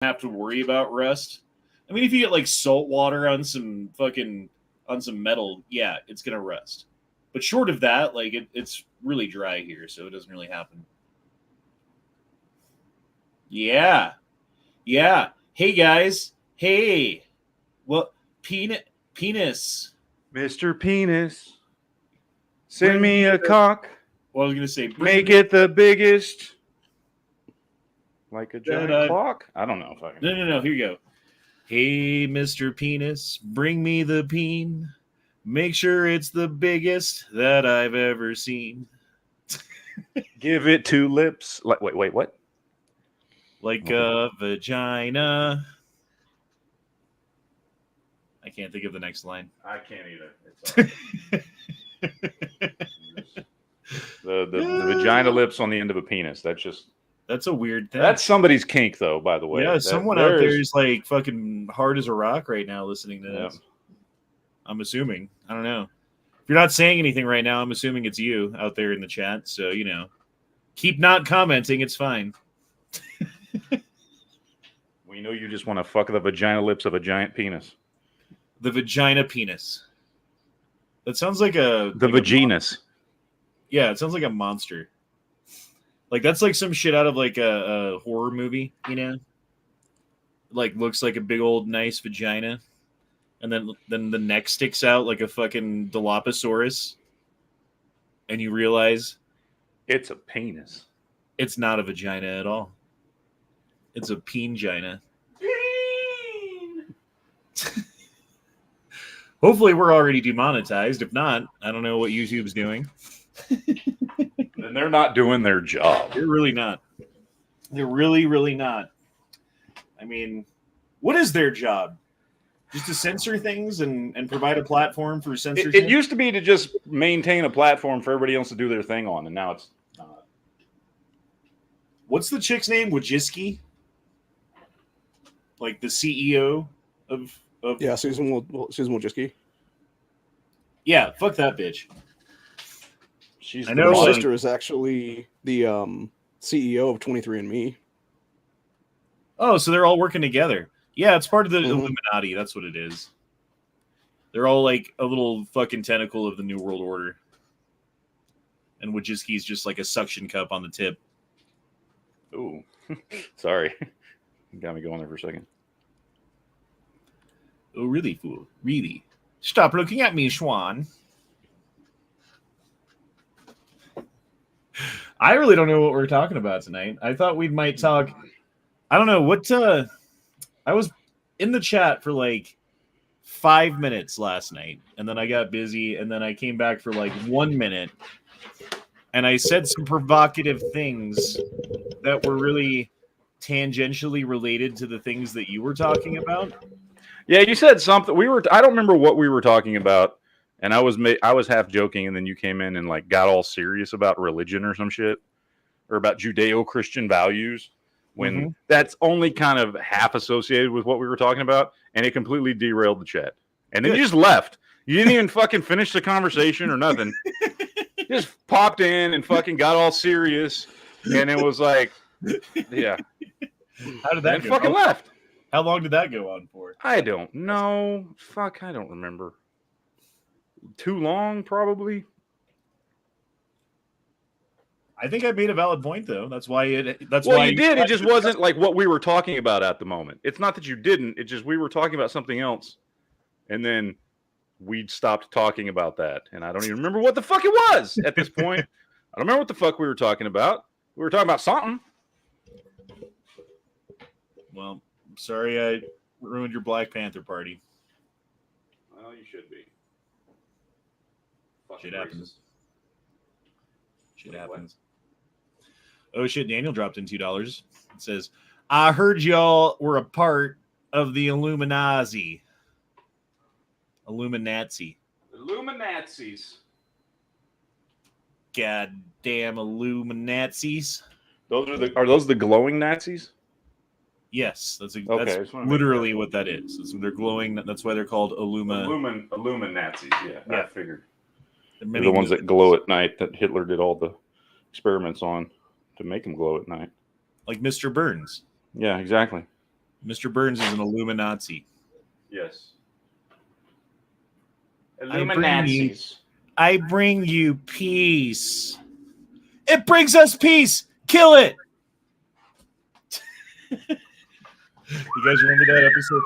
have to worry about rust. I mean, if you get like salt water on some metal, yeah, it's gonna rust. But short of that, like it's really dry here, so it doesn't really happen. Yeah, yeah. Hey guys, hey. Well, penis. Mr. Penis, send me a cock. Well, I was gonna say, make it the biggest, like a giant clock. I don't know if I can. No. Here you go. Hey, Mr. Penis, bring me the peen. Make sure it's the biggest that I've ever seen. Give it 2 lips. Like wait, what? Like a vagina. I can't think of the next line. I can't either. It's the vagina lips on the end of a penis. That's a weird thing. That's somebody's kink, though, by the way. Yeah, someone out there is like fucking hard as a rock right now listening to this. I'm assuming. I don't know. If you're not saying anything right now, I'm assuming it's you out there in the chat. So, keep not commenting. It's fine. We know you just want to fuck the vagina lips of a giant penis. The vagina penis. That sounds like the vaginas. Yeah, it sounds like a monster. Like that's like some shit out of like a horror movie, Like looks like a big old nice vagina, and then the neck sticks out like a fucking Dilophosaurus, and you realize it's a penis. It's not a vagina at all. It's a peen-gina. Peen! Hopefully we're already demonetized. If not, I don't know what YouTube's doing. And they're not doing their job. They're really not. They're really, really not. I mean, what is their job? Just to censor things and provide a platform for censorship? It used to be to just maintain a platform for everybody else to do their thing on, and now it's not. What's the chick's name? Wojcicki? Like the CEO of yeah, Susan Wojcicki. Yeah, fuck that bitch. I know her sister is actually the CEO of 23andMe. Oh, so they're all working together. Yeah, it's part of the Illuminati. That's what it is. They're all like a little fucking tentacle of the New World Order. And Wojcicki's just like a suction cup on the tip. Ooh. Sorry. You got me going there for a second. Oh, really, fool? Really? Stop looking at me, Schwan. I really don't know what we're talking about tonight. I thought we might talk. I don't know what. I was in the chat for like 5 minutes last night, and then I got busy, and then I came back for like 1 minute, and I said some provocative things that were really tangentially related to the things that you were talking about. Yeah, you said something. I don't remember what we were talking about, and I was half joking, and then you came in and like got all serious about religion or some shit, or about Judeo-Christian values, when that's only kind of half associated with what we were talking about, and it completely derailed the chat. And then you just left. You didn't even fucking finish the conversation or nothing. You just popped in and fucking got all serious, and it was like, yeah. How did that go? Fucking left. How long did that go on for? I don't know. Fuck, I don't remember. Too long, probably. I think I made a valid point, though. That's why it. That's well, why you did. It just wasn't like what we were talking about at the moment. It's not that you didn't. It's just we were talking about something else, and then we stopped talking about that, and I don't even remember what the fuck it was at this point. I don't remember what the fuck we were talking about. We were talking about something. Well, I'm sorry I ruined your Black Panther party. Well, you should be. Shit happens. Shit happens. Oh shit, Daniel dropped in $2. It says, I heard y'all were a part of the Illuminati. Illuminati. Illuminatis. Goddamn Illuminatis. Are those the glowing Nazis? Yes, that's literally what that is. They're glowing. That's why they're called Illuminazis. Yeah, I figured. They're the ones that glow at night that Hitler did all the experiments on to make them glow at night. Like Mr. Burns. Yeah, exactly. Mr. Burns is an Illuminati. Yes. I bring you peace. It brings us peace. Kill it. You guys remember that episode?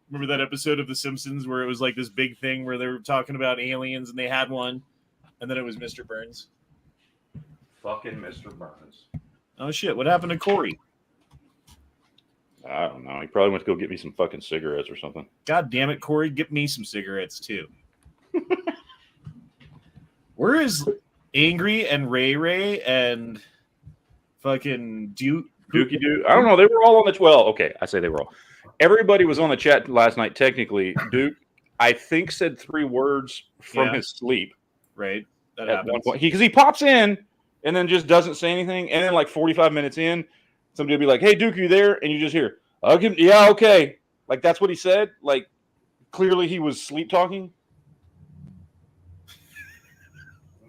Remember that episode of The Simpsons where it was like this big thing where they were talking about aliens and they had one, and then it was Mr. Burns? Fucking Mr. Burns. Oh shit! What happened to Corey? I don't know. He probably went to go get me some fucking cigarettes or something. God damn it, Corey! Get me some cigarettes too. Where is Angry and Ray and fucking Dookie Dude? I don't know. They were all on the okay. I say they were all. Everybody was on the chat last night. Technically, Duke, I think, said 3 words from his sleep. Right. That at happens. one point, because he pops in and then just doesn't say anything, and then like 45 minutes in, somebody will be like, "Hey, Duke, you there?" And you just hear, "Okay, yeah, okay." Like that's what he said. Like clearly he was sleep talking. I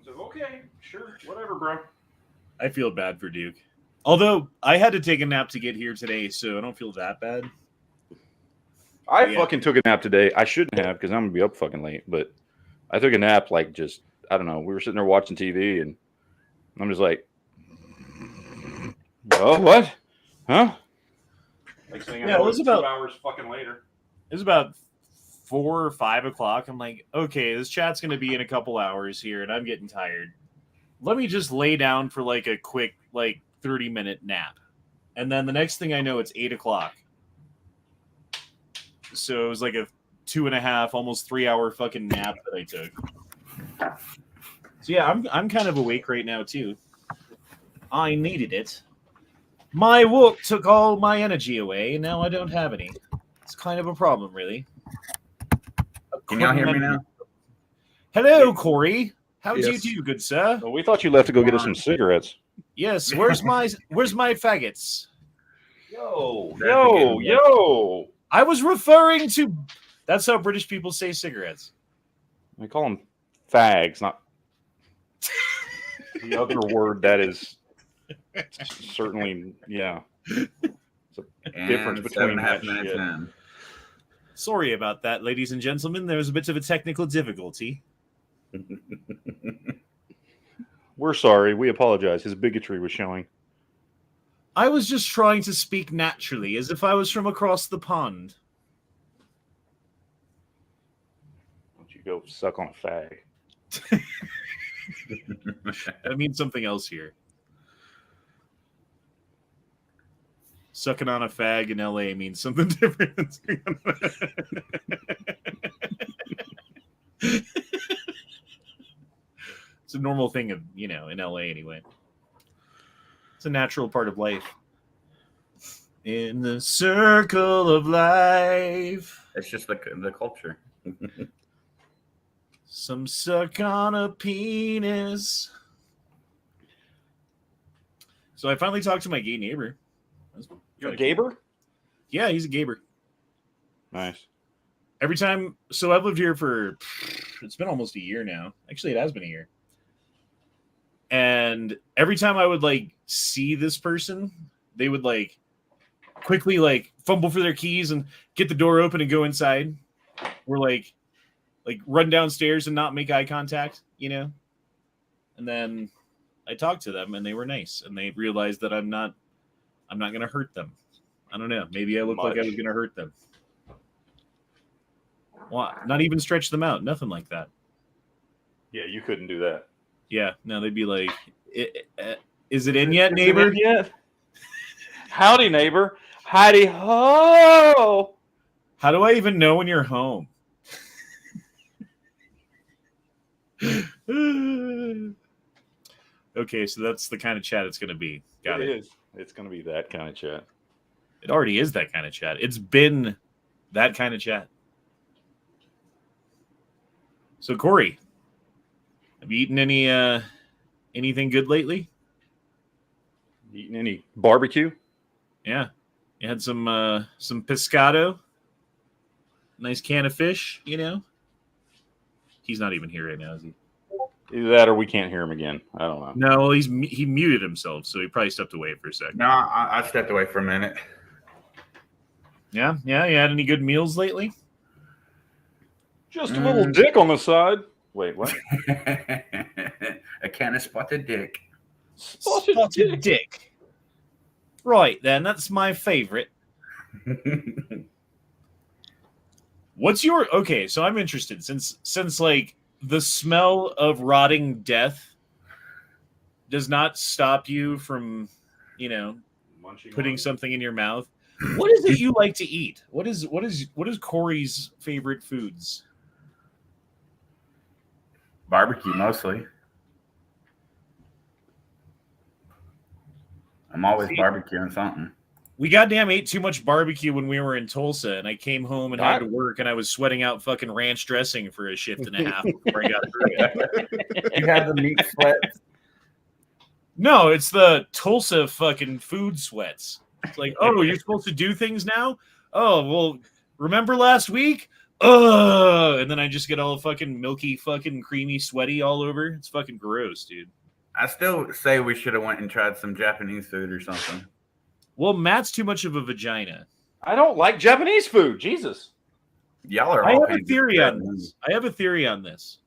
said, "Okay, sure, whatever, bro." I feel bad for Duke. Although I had to take a nap to get here today, so I don't feel that bad. I fucking took a nap today. I shouldn't have because I'm gonna be up fucking late. But I took a nap like just I don't know. We were sitting there watching TV and I'm just like, "Oh, what? Huh?" Like saying, it was about 2 hours fucking later. It was about 4 or 5 o'clock. I'm like, okay, this chat's gonna be in a couple hours here, and I'm getting tired. Let me just lay down for like a quick 30-minute nap, and then the next thing I know, it's 8 o'clock. So it was like a 2.5, almost 3-hour fucking nap that I took. So yeah, I'm kind of awake right now too. I needed it. My walk took all my energy away, and now I don't have any. It's kind of a problem, really. Can y'all hear me now? Hello, Corey. How do you do, good sir? Well, we thought you left to go get us some cigarettes. Yes. Where's my faggots? Yo. I was referring to. That's how British people say cigarettes. We call them fags, not the other word that is certainly, yeah. It's a difference between that shit. Sorry about that, ladies and gentlemen. There was a bit of a technical difficulty. We're sorry. We apologize. His bigotry was showing. I was just trying to speak naturally, as if I was from across the pond. Why don't you go suck on a fag? That means something else here. Sucking on a fag in LA means something different. It's a normal thing of, in LA anyway. It's a natural part of life. In the circle of life. It's just the culture. Some suck on a penis. So I finally talked to my gay neighbor. You're a Gaber? Yeah, he's a Gaber. Nice. Every time, so I've lived here for, it's been almost a year now. Actually, it has been a year. And every time I would see this person, they would quickly fumble for their keys and get the door open and go inside. Or like run downstairs and not make eye contact, And then I talked to them and they were nice and they realized that I'm not going to hurt them. I don't know. Maybe I look like I was going to hurt them. Well, not even stretch them out. Nothing like that. Yeah, you couldn't do that. Yeah. No, they'd be like, is it in yet, neighbor? Yet? Howdy, neighbor. Howdy ho. How do I even know when you're home? Okay, so that's the kind of chat it's going to be. Got it. It is. It's going to be that kind of chat. It already is that kind of chat. It's been that kind of chat. So, Corey, have you eaten anything good lately? Eating any barbecue? Yeah. You had some pescado. Nice can of fish, He's not even here right now, is he? Either that or we can't hear him again. I don't know. No, he muted himself, so he probably stepped away for a second. No, I stepped away for a minute. Yeah. You had any good meals lately? Just a little dick on the side. Wait, what? A can of spotted dick. Spotted dick. Right then, that's my favorite. What's your okay? So I'm interested since like the smell of rotting death does not stop you from, putting something in your mouth. What is it you like to eat? What is Corey's favorite foods? Barbecue mostly. I'm always barbecuing something. We goddamn ate too much barbecue when we were in Tulsa, and I came home and had to work, and I was sweating out fucking ranch dressing for a shift and a half before I got through it. You have the meat sweats? No, it's the Tulsa fucking food sweats. It's like, oh, you're supposed to do things now? Oh, well, remember last week? And then I just get all fucking milky, fucking creamy, sweaty all over. It's fucking gross, dude. I still say we should have went and tried some Japanese food or something. Well, Matt's too much of a vagina. I don't like Japanese food. Jesus. Y'all are. I have a theory on this.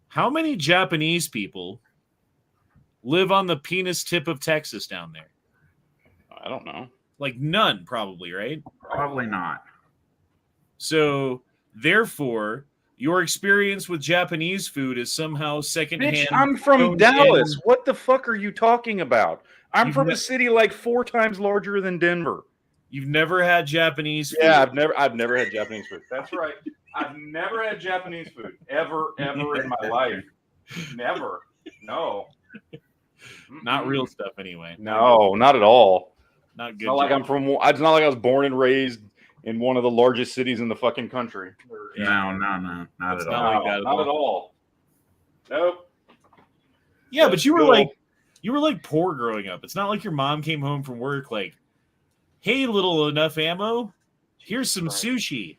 How many Japanese people live on the penis tip of Texas down there? I don't know. Like none, probably, right? Probably not. So, therefore, your experience with Japanese food is somehow secondhand. Bitch, I'm from Dallas. What the fuck are you talking about? I'm from a city like 4 times larger than Denver. You've never had Japanese food? Yeah, I've never had Japanese food. That's right. I've never had Japanese food ever in my life. Never. No. Not real stuff, anyway. No, not at all. Not good. It's not like I'm from. It's not like I was born and raised in one of the largest cities in the fucking country. No, not at all. Like that not at all. Nope. Yeah, but you were like poor growing up. It's not like your mom came home from work like, hey, little enough ammo, here's some sushi.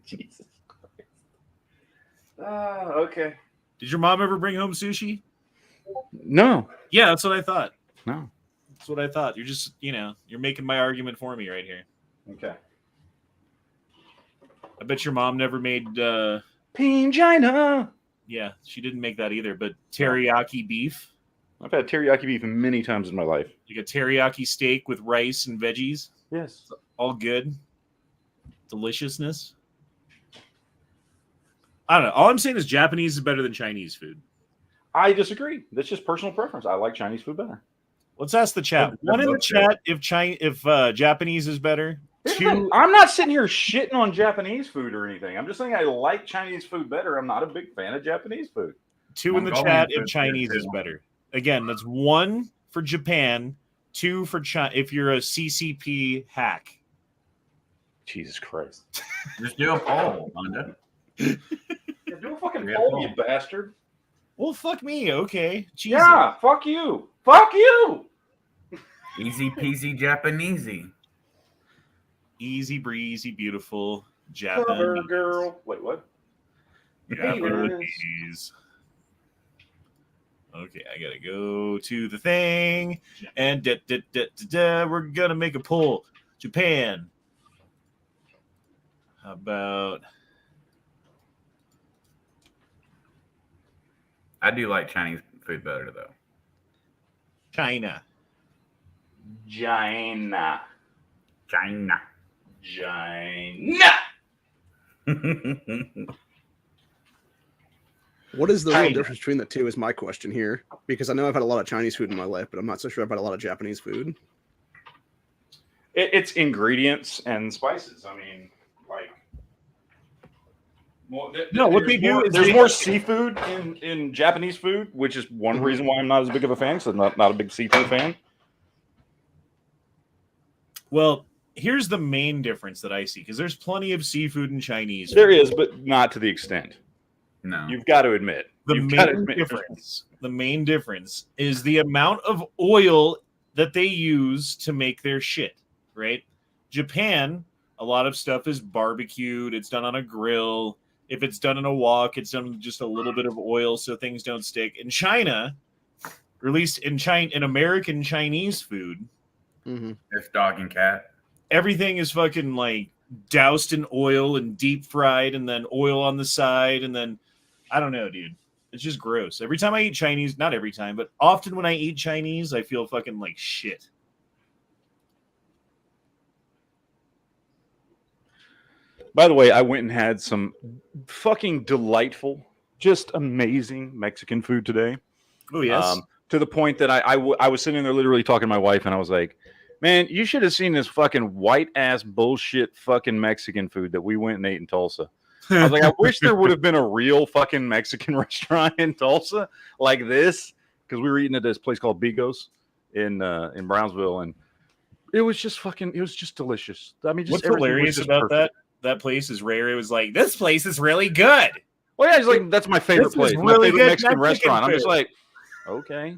Jesus Christ. Okay. Did your mom ever bring home sushi? No. Yeah, that's what I thought. No. That's what I thought. You're just, you're making my argument for me right here. Okay. I bet your mom never made Pingina. Yeah, she didn't make that either, but teriyaki beef. I've had teriyaki beef many times in my life. Like a teriyaki steak with rice and veggies. Yes. It's all good. Deliciousness. I don't know. All I'm saying is Japanese is better than Chinese food. I disagree. That's just personal preference. I like Chinese food better. Let's ask the chat. One in the chat if Japanese is better. Two. I'm not sitting here shitting on Japanese food or anything. I'm just saying I like Chinese food better. I'm not a big fan of Japanese food. Two in the chat if Chinese is better. Again, that's 1 for Japan, 2 for China. If you're a CCP hack. Jesus Christ. Just do a poll, Wanda. Yeah, do a fucking poll, you bastard. Well, fuck me, okay. Jesus. Yeah, fuck you. Fuck you. Easy peasy Japanesey. Easy breezy, beautiful Cover Japanese. girl. Wait, what? Japanese. Okay, I gotta go to the thing, and we're gonna make a poll. Japan. How about? I do like Chinese food better though. China. China. What is the real difference between the two is my question here. Because I know I've had a lot of Chinese food in my life, but I'm not so sure I've had a lot of Japanese food. It's ingredients and spices. I mean, like... Well, no, what they do is there's more seafood in Japanese food, which is one reason why I'm not as big of a fan, because I'm not a big seafood fan. Well, here's the main difference that I see, because there's plenty of seafood in Chinese food. There is, but not to the extent. No. You've got to admit. The main difference is the amount of oil that they use to make their shit, right? Japan, a lot of stuff is barbecued. It's done on a grill. If it's done in a wok, it's done with just a little bit of oil so things don't stick. In China, or at least in American Chinese food, Mm-hmm. It's dog and cat. Everything is fucking like doused in oil and deep fried, and then oil on the side, and then I don't know, dude. It's just gross. Every time I eat Chinese, not every time, but often when I eat Chinese, I feel fucking like shit. By the way, I went and had some fucking delightful, just amazing Mexican food today. Oh, yes. To the point that I was sitting there literally talking to my wife, and I was like, man, you should have seen this fucking white-ass bullshit fucking Mexican food that we went and ate in Tulsa. I was like, I wish there would have been a real fucking Mexican restaurant in Tulsa like this, because we were eating at this place called Bigos in Brownsville, and it was just delicious. I mean, just what's hilarious about that place is Ray Ray was like, this place is really good. Well, yeah, he's like, that's my favorite place, really my favorite good Mexican restaurant. food. I'm just like, okay.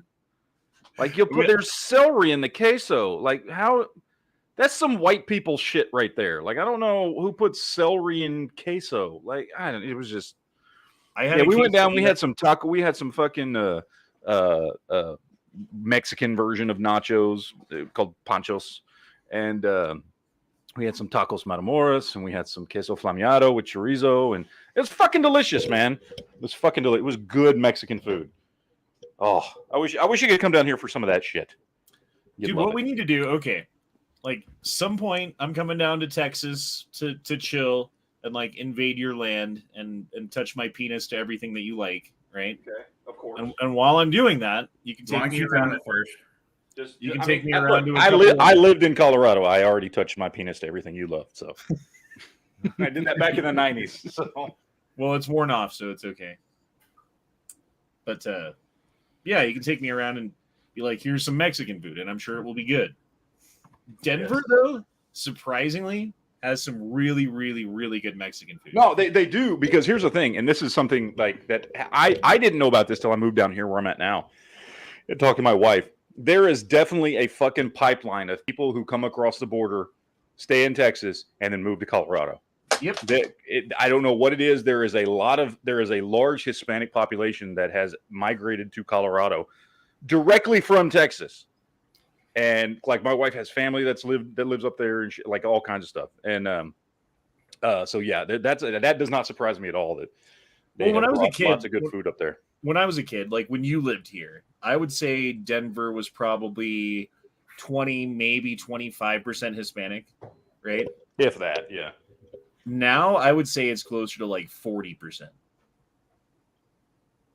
Like, there's celery in the queso. Like, how? That's some white people shit right there. Like, I don't know who puts celery in queso. Like, it was just. We went down. We had some taco. We had some fucking Mexican version of nachos called panchos, and we had some tacos matamoros, and we had some queso flameado with chorizo, and it was fucking delicious, man. It was fucking delicious. It was good Mexican food. Oh, I wish you could come down here for some of that shit. Dude, what we need to do, okay, like some point I'm coming down to Texas to chill and like invade your land and touch my penis to everything that you like, right? Okay, of course. And while I'm doing that, you can take me around it first. You can take me around to I lived in Colorado. I already touched my penis to everything you love, so I did that back in the 90s. So. Well, it's worn off, so it's okay. But yeah, you can take me around and be like, here's some Mexican food, and I'm sure it will be good. Denver, though, surprisingly, has some really, really, really good Mexican food. No, they do, because here's the thing, and this is something like that I didn't know about this till I moved down here where I'm at now and talked to my wife. There is definitely a fucking pipeline of people who come across the border, stay in Texas, and then move to Colorado. Yep. I don't know what it is. There is a large Hispanic population that has migrated to Colorado directly from Texas. And like my wife has family that lives up there and like all kinds of stuff. And so yeah, that does not surprise me at all that when I was a kid, lots of good food up there. When I was a kid, like when you lived here, I would say Denver was probably 20, maybe 25% Hispanic, right? If that, yeah. Now I would say it's closer to like 40%.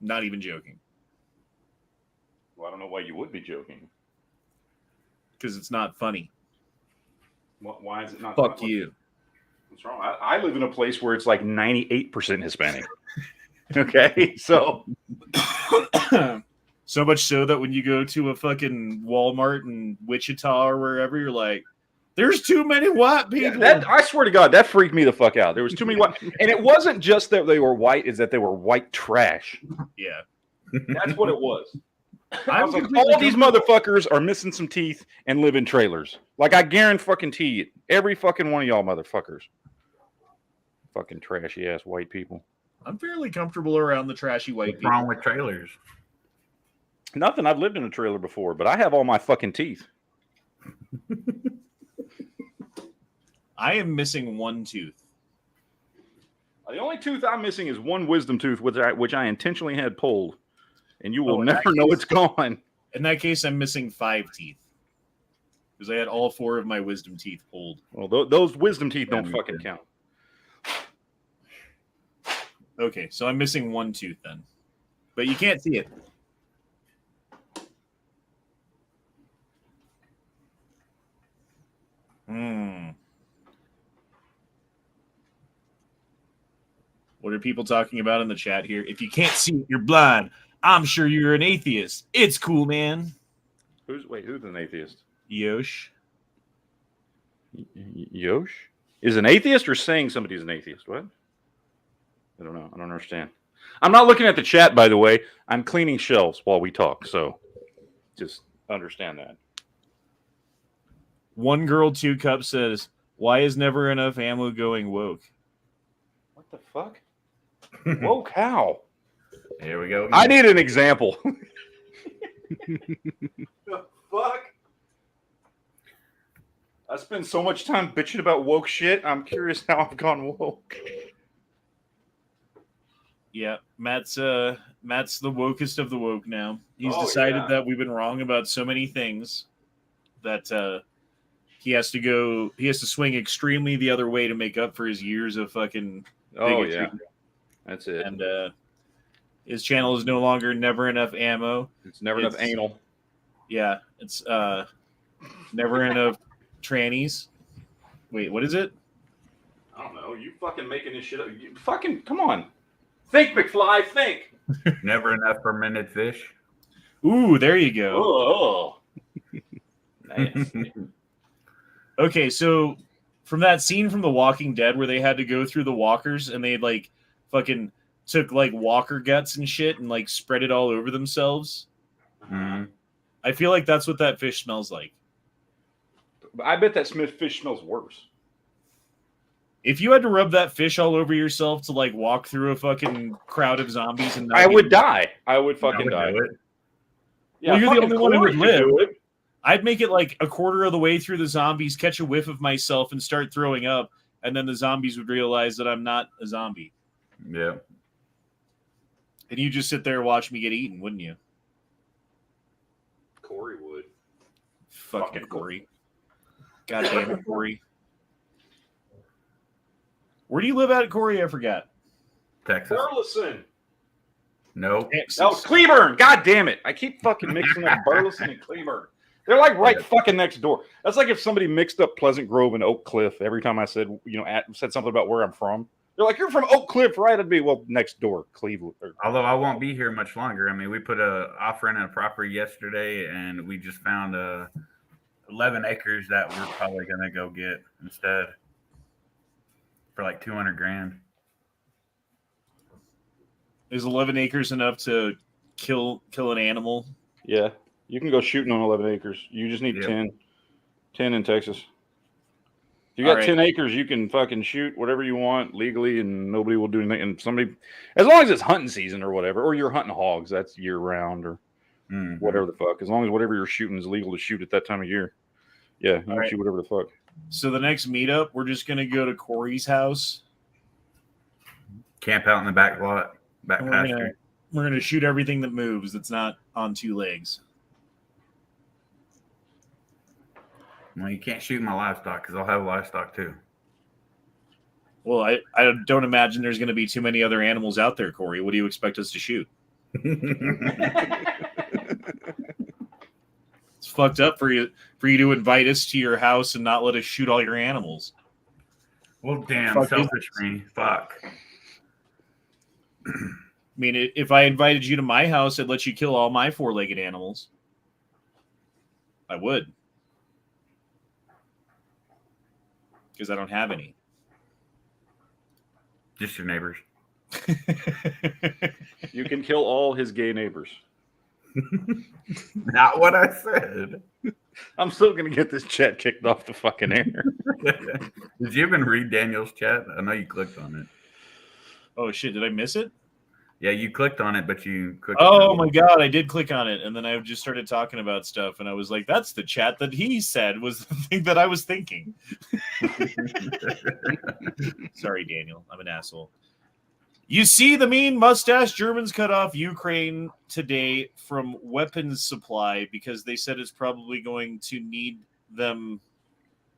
Not even joking. Well, I don't know why you would be joking. Because it's not funny. Why is it not? Fuck you. What's wrong? I live in a place where it's like 98% Hispanic. Okay, so so much so that when you go to a fucking Walmart in Wichita or wherever, you're like, there's too many white people. Yeah, I swear to God, that freaked me the fuck out. There was too many white, and it wasn't just that they were white; it's that they were white trash. Yeah, that's what it was. I was like, all these motherfuckers are missing some teeth and live in trailers. Like, I guarantee it. Every fucking one of y'all motherfuckers. Fucking trashy ass white people. I'm fairly comfortable around the trashy white people. What's wrong with trailers? Nothing. I've lived in a trailer before, but I have all my fucking teeth. I am missing one tooth. The only tooth I'm missing is one wisdom tooth, which I intentionally had pulled. And you will never know it's gone. In that case, I'm missing 5 teeth. Because I had all 4 of my wisdom teeth pulled. Well, those wisdom teeth don't fucking count. Okay, so I'm missing 1 tooth then. But you can't see it. What are people talking about in the chat here? If you can't see it, you're blind. I'm sure you're an atheist. It's cool, man. Who's an atheist? Yosh. Yosh? Is an atheist or saying somebody's an atheist? What? I don't know. I don't understand. I'm not looking at the chat, by the way. I'm cleaning shelves while we talk, so just understand that. One Girl 2 Cup says, why is never enough ammo going woke? What the fuck? Woke how? Here we go. I need an example. The fuck? I spend so much time bitching about woke shit. I'm curious how I've gone woke. Yeah, Matt's the wokest of the woke now. He's decided that we've been wrong about so many things that he has to swing extremely the other way to make up for his years of fucking bigotry. Yeah. That's it. And his channel is no longer Never Enough Ammo. It's never enough anal. Yeah, it's Never Enough Trannies. Wait, what is it? I don't know. You fucking making this shit up. You fucking come on. Think, McFly. Think. Never enough fermented fish. Ooh, there you go. Oh. Nice. Okay, so from that scene from The Walking Dead where they had to go through the walkers and they like fucking took like walker guts and shit and like spread it all over themselves. Mm-hmm. I feel like that's what that fish smells like. I bet that Smith fish smells worse. If you had to rub that fish all over yourself to like walk through a fucking crowd of zombies and I would die. I would fucking die. Yeah, well, you're the only one who would live. It. I'd make it like a quarter of the way through the zombies, catch a whiff of myself, and start throwing up, and then the zombies would realize that I'm not a zombie. Yeah. And you just sit there and watch me get eaten, wouldn't you? Corey would. Fucking Corey. God damn it, Corey. Where do you live at, Corey? I forgot. Texas. Burleson. No. No, Cleburne. God damn it. I keep fucking mixing up Burleson and Cleburne. They're like right fucking next door. That's like if somebody mixed up Pleasant Grove and Oak Cliff every time I said, said something about where I'm from. They're like, you're from Oak Cliff, right? I'd be, well, next door, Cleveland. Although I won't be here much longer. I mean, we put an offer in a property yesterday, and we just found 11 acres that we're probably going to go get instead for like $200,000. Is 11 acres enough to kill an animal? Yeah. You can go shooting on 11 acres. You just need 10. 10 in Texas. If you got 10 acres, you can fucking shoot whatever you want legally and nobody will do anything. And somebody, as long as it's hunting season or whatever, or you're hunting hogs, that's year round or whatever the fuck. As long as whatever you're shooting is legal to shoot at that time of year. Yeah, you can shoot whatever the fuck. So the next meetup, we're just going to go to Corey's house. Camp out in the back lot, back pasture. We're going to shoot everything that moves that's not on two legs. Well, you can't shoot my livestock because I'll have livestock too. Well, I don't imagine there's going to be too many other animals out there, Corey. What do you expect us to shoot? It's fucked up for you to invite us to your house and not let us shoot all your animals. Well, damn, selfish me. Fuck. I mean, if I invited you to my house, I'd let you kill all my four-legged animals. I would. Because I don't have any. Just your neighbors. You can kill all his gay neighbors. Not what I said. I'm still going to get this chat kicked off the fucking air. Did you even read Daniel's chat? I know you clicked on it. Oh, shit. Did I miss it? Yeah, you clicked on it, but you clicked Oh, my God. I did click on it. And then I just started talking about stuff. And I was like, that's the chat that he said was the thing that I was thinking. Sorry, Daniel. I'm an asshole. You see the mean mustache Germans cut off Ukraine today from weapons supply because they said it's probably going to need them.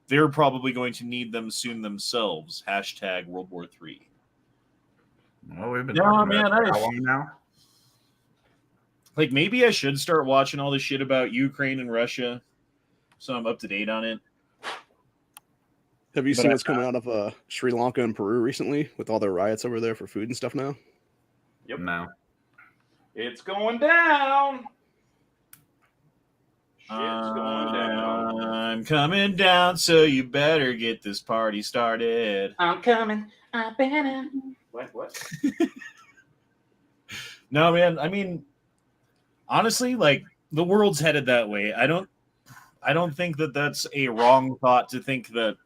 They're probably going to need them soon themselves. # World War III. Well, we've been talking about it for how long now? Like, maybe I should start watching all this shit about Ukraine and Russia so I'm up to date on it. Have you seen what's coming out of Sri Lanka and Peru recently with all their riots over there for food and stuff now? Yep. No. It's going down. Shit's going down. I'm coming down, so you better get this party started. I'm coming. I better. What? No, man. I mean, honestly, like, the world's headed that way. I don't think that that's a wrong thought to think that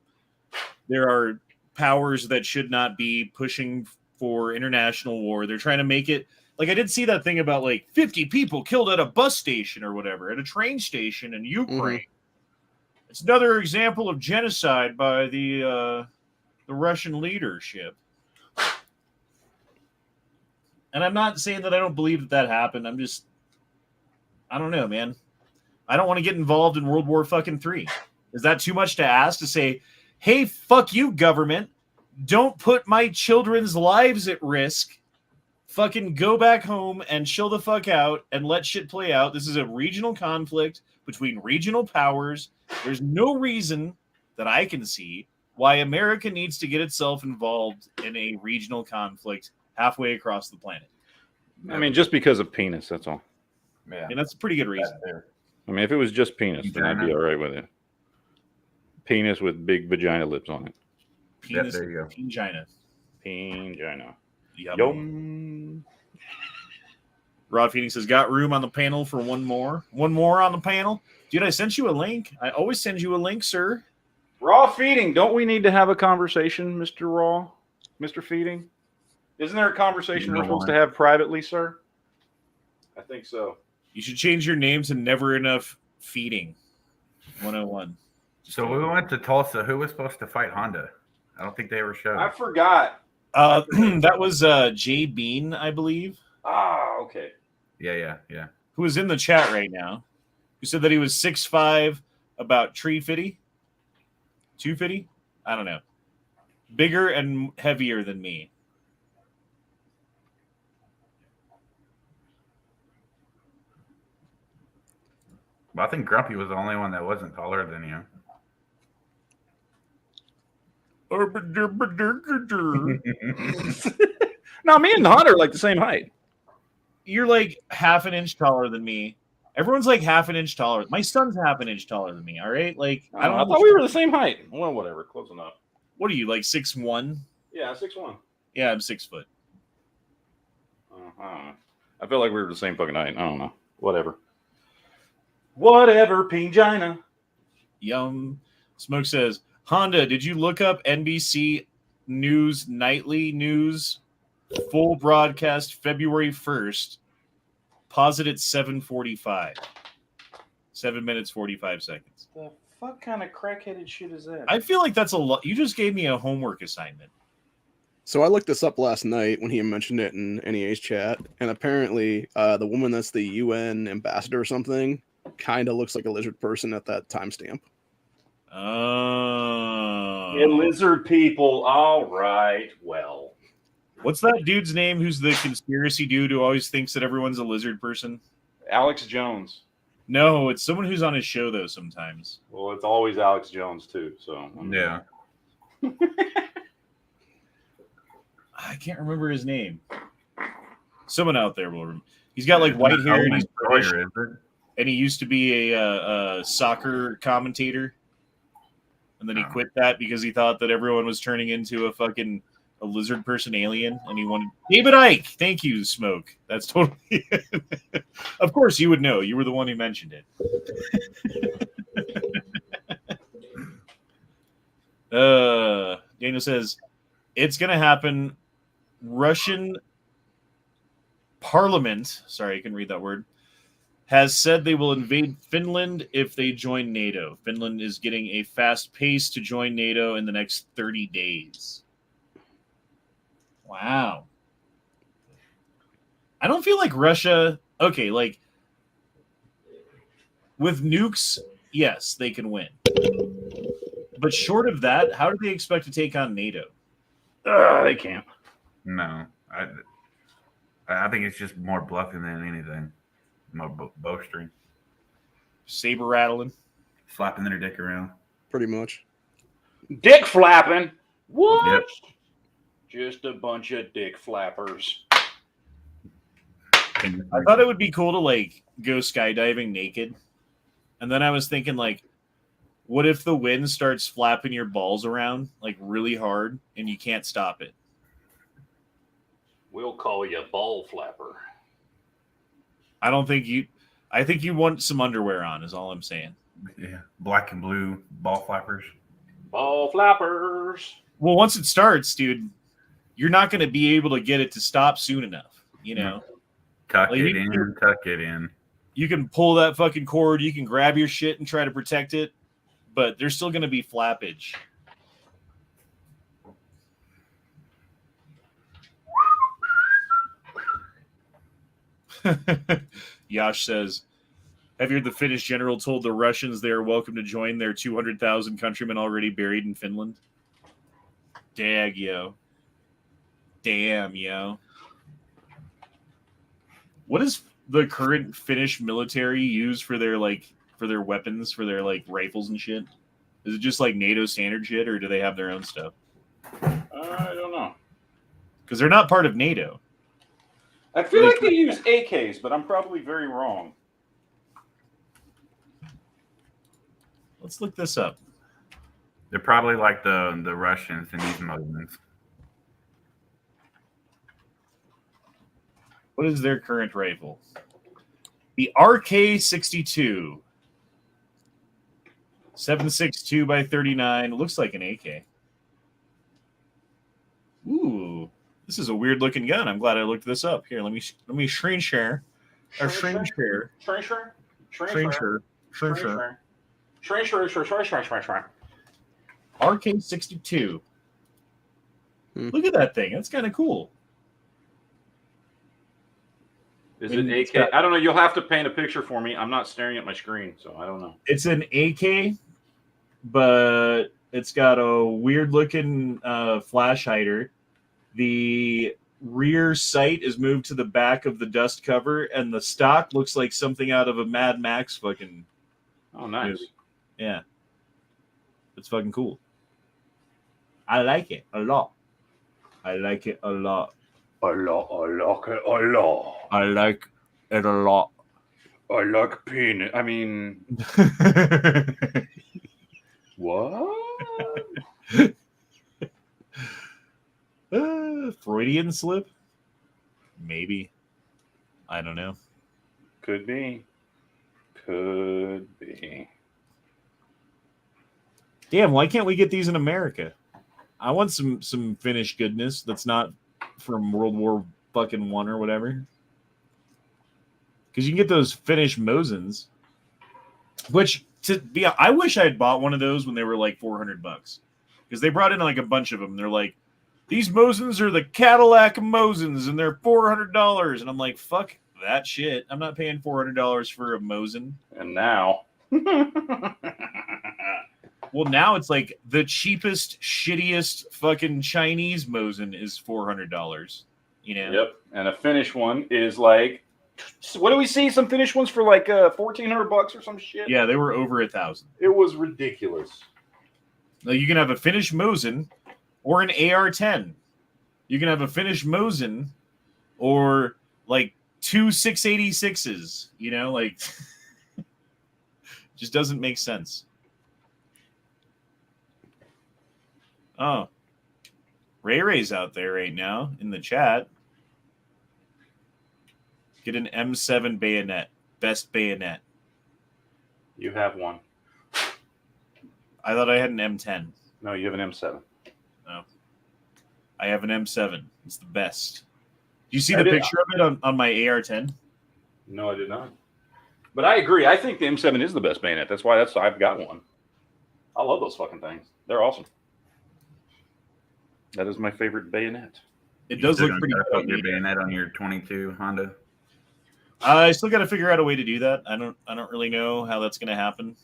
there are powers that should not be pushing for international war. They're trying to make it like, I did see that thing about like 50 people killed at a bus station or whatever, at a train station in Ukraine. It's another example of genocide by the Russian leadership. And I'm not saying that I don't believe that happened. I'm just, I don't know, man. I don't want to get involved in World War fucking III. Is that too much to ask to say, hey, fuck you, government. Don't put my children's lives at risk. Fucking go back home and chill the fuck out and let shit play out. This is a regional conflict between regional powers. There's no reason that I can see why America needs to get itself involved in a regional conflict halfway across the planet. I mean, just because of penis, that's all. Yeah. And that's a pretty good reason. I mean, if it was just penis, then I'd be all right with it. Penis with big vagina lips on it. Penis, there you go. vagina. Vagina. Yum. Rod Phoenix says, got room on the panel for one more. One more on the panel? Dude, I sent you a link. I always send you a link, sir. Raw feeding. Don't we need to have a conversation, Mr. Raw? Mr. Feeding? Isn't there a conversation we're supposed to have privately, sir? I think so. You should change your name to Never Enough Feeding 101. So we went to Tulsa. Who was supposed to fight Honda? I don't think they ever showed. I forgot. That was Jay Bean, I believe. Ah, okay. Yeah. Who is in the chat right now, who said that he was 6'5", about 350, 250? I don't know. Bigger and heavier than me. But I think Grumpy was the only one that wasn't taller than you. No, me and Hunter are like the same height. You're like half an inch taller than me. Everyone's like half an inch taller. My son's half an inch taller than me. All right, like I thought we were the same height. Well, whatever, close enough. What are you, like 6'1"? Yeah, 6'1". Yeah, I'm 6 foot. I feel like we were the same fucking height. I don't know. Whatever. Whatever, Pingina. Yum. Smoke says, Honda, did you look up NBC News Nightly News full broadcast February 1st? Pause it at 7:45. 7 minutes, 45 seconds. The fuck kind of crackheaded shit is that? I feel like that's a lot. You just gave me a homework assignment. So I looked this up last night when he mentioned it in NEA's chat, and apparently the woman that's the UN ambassador or something kind of looks like a lizard person at that timestamp. Oh. Yeah, lizard people. All right. Well. What's that dude's name who's the conspiracy dude who always thinks that everyone's a lizard person? Alex Jones. No, it's someone who's on his show, though, sometimes. Well, it's always Alex Jones, too. So Yeah. I can't remember his name. Someone out there will remember. He's got like white hair and he's British, and he used to be a soccer commentator, and then he quit that because he thought that everyone was turning into a lizard person alien, and he wanted David Icke. Thank you, Smoke. That's totally. Of course, you would know. You were the one who mentioned it. Daniel says it's going to happen. Russian Parliament, sorry, I can read that word, has said they will invade Finland if they join NATO. Finland is getting a fast pace to join NATO in the next 30 days. Wow. I don't feel like Russia, okay, like with nukes, yes, they can win. But short of that, how do they expect to take on NATO? They can't. No, I think it's just more bluffing than anything. More bowstring. Saber rattling. Flapping their dick around. Pretty much. Dick flapping? What? Yep. Just a bunch of dick flappers. I thought it would be cool to like go skydiving naked. And then I was thinking like, what if the wind starts flapping your balls around like really hard and you can't stop it? We'll call you ball flapper. I think you want some underwear on is all I'm saying. Yeah. Black and blue ball flappers. Ball flappers. Well, once it starts, dude, you're not going to be able to get it to stop soon enough, you know? Tuck it in. You can pull that fucking cord, you can grab your shit and try to protect it, but there's still going to be flappage. Yash says, have you heard the Finnish general told the Russians they are welcome to join their 200,000 countrymen already buried in Finland? Dag, yo. Damn, yo. What does the current Finnish military use for their weapons, for their like rifles and shit? Is it just like NATO standard shit, or do they have their own stuff? I don't know. Because they're not part of NATO. I feel like they use AKs, but I'm probably very wrong. Let's look this up. They're probably like the Russians in these moments. What is their current rifle? The RK-62. 7.62 by 39. Looks like an AK. Ooh, this is a weird looking gun. I'm glad I looked this up. Here, let me screen share. Or screen share. RK-62. Look at that thing. That's kind of cool. Is it AK? I don't know. You'll have to paint a picture for me. I'm not staring at my screen, so I don't know. It's an AK, but it's got a weird looking flash hider. The rear sight is moved to the back of the dust cover, and the stock looks like something out of a Mad Max fucking nice movie. Yeah. It's fucking cool. I like it a lot. I like it a lot. I like it a lot. I like it a lot. I like peanut. I mean, what? Freudian slip? Maybe. I don't know. Could be. Could be. Damn, why can't we get these in America? I want some Finnish goodness that's not from World War fucking I or whatever. Because you can get those Finnish Mosins, which I wish I had bought one of those when they were like $400. Because they brought in like a bunch of them. They're like, these Mosins are the Cadillac Mosins, and they're $400. And I'm like, fuck that shit. I'm not paying $400 for a Mosin. And now. Well, now it's like the cheapest, shittiest fucking Chinese Mosin is $400. You know? Yep. And a Finnish one is like, what do we see? Some Finnish ones for like $1,400 or some shit? Yeah, they were over 1,000. It was ridiculous. Now you can have a Finnish Mosin or an AR-10. You can have a Finnish Mosin or like two 686s. You know, like, just doesn't make sense. Oh, Ray's out there right now in the chat. Get an M7 bayonet. Best bayonet. You have one. I thought I had an M10. No, you have an M7. No. I have an M7. It's the best. Do you see the picture of it on my AR-10? No, I did not. But I agree. I think the M7 is the best bayonet. That's why I've got one. I love those fucking things. They're awesome. That is my favorite bayonet. It does look pretty good. Your bayonet on your 22 Honda. I still got to figure out a way to do that. I don't really know how that's going to happen.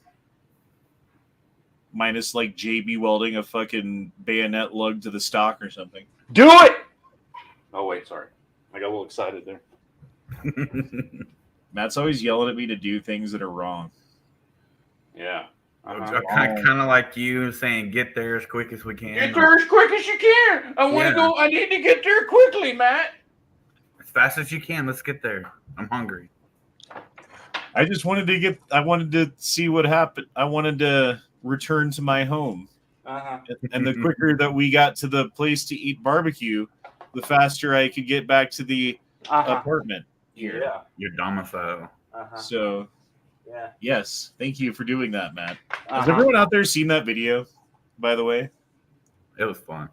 Minus like JB welding a fucking bayonet lug to the stock or something. Do it! Oh wait, sorry. I got a little excited there. Matt's always yelling at me to do things that are wrong. Yeah. Kind of like you saying, "Get there as quick as we can." Get there as quick as you can. I want to go. I need to get there quickly, Matt. As fast as you can. Let's get there. I'm hungry. I just wanted to get. I wanted to see what happened. I wanted to return to my home. And the quicker that we got to the place to eat barbecue, the faster I could get back to the apartment here. Yeah. Your domicile. So. Yeah. Yes, thank you for doing that, Matt. Has everyone out there seen that video, by the way? It was fun.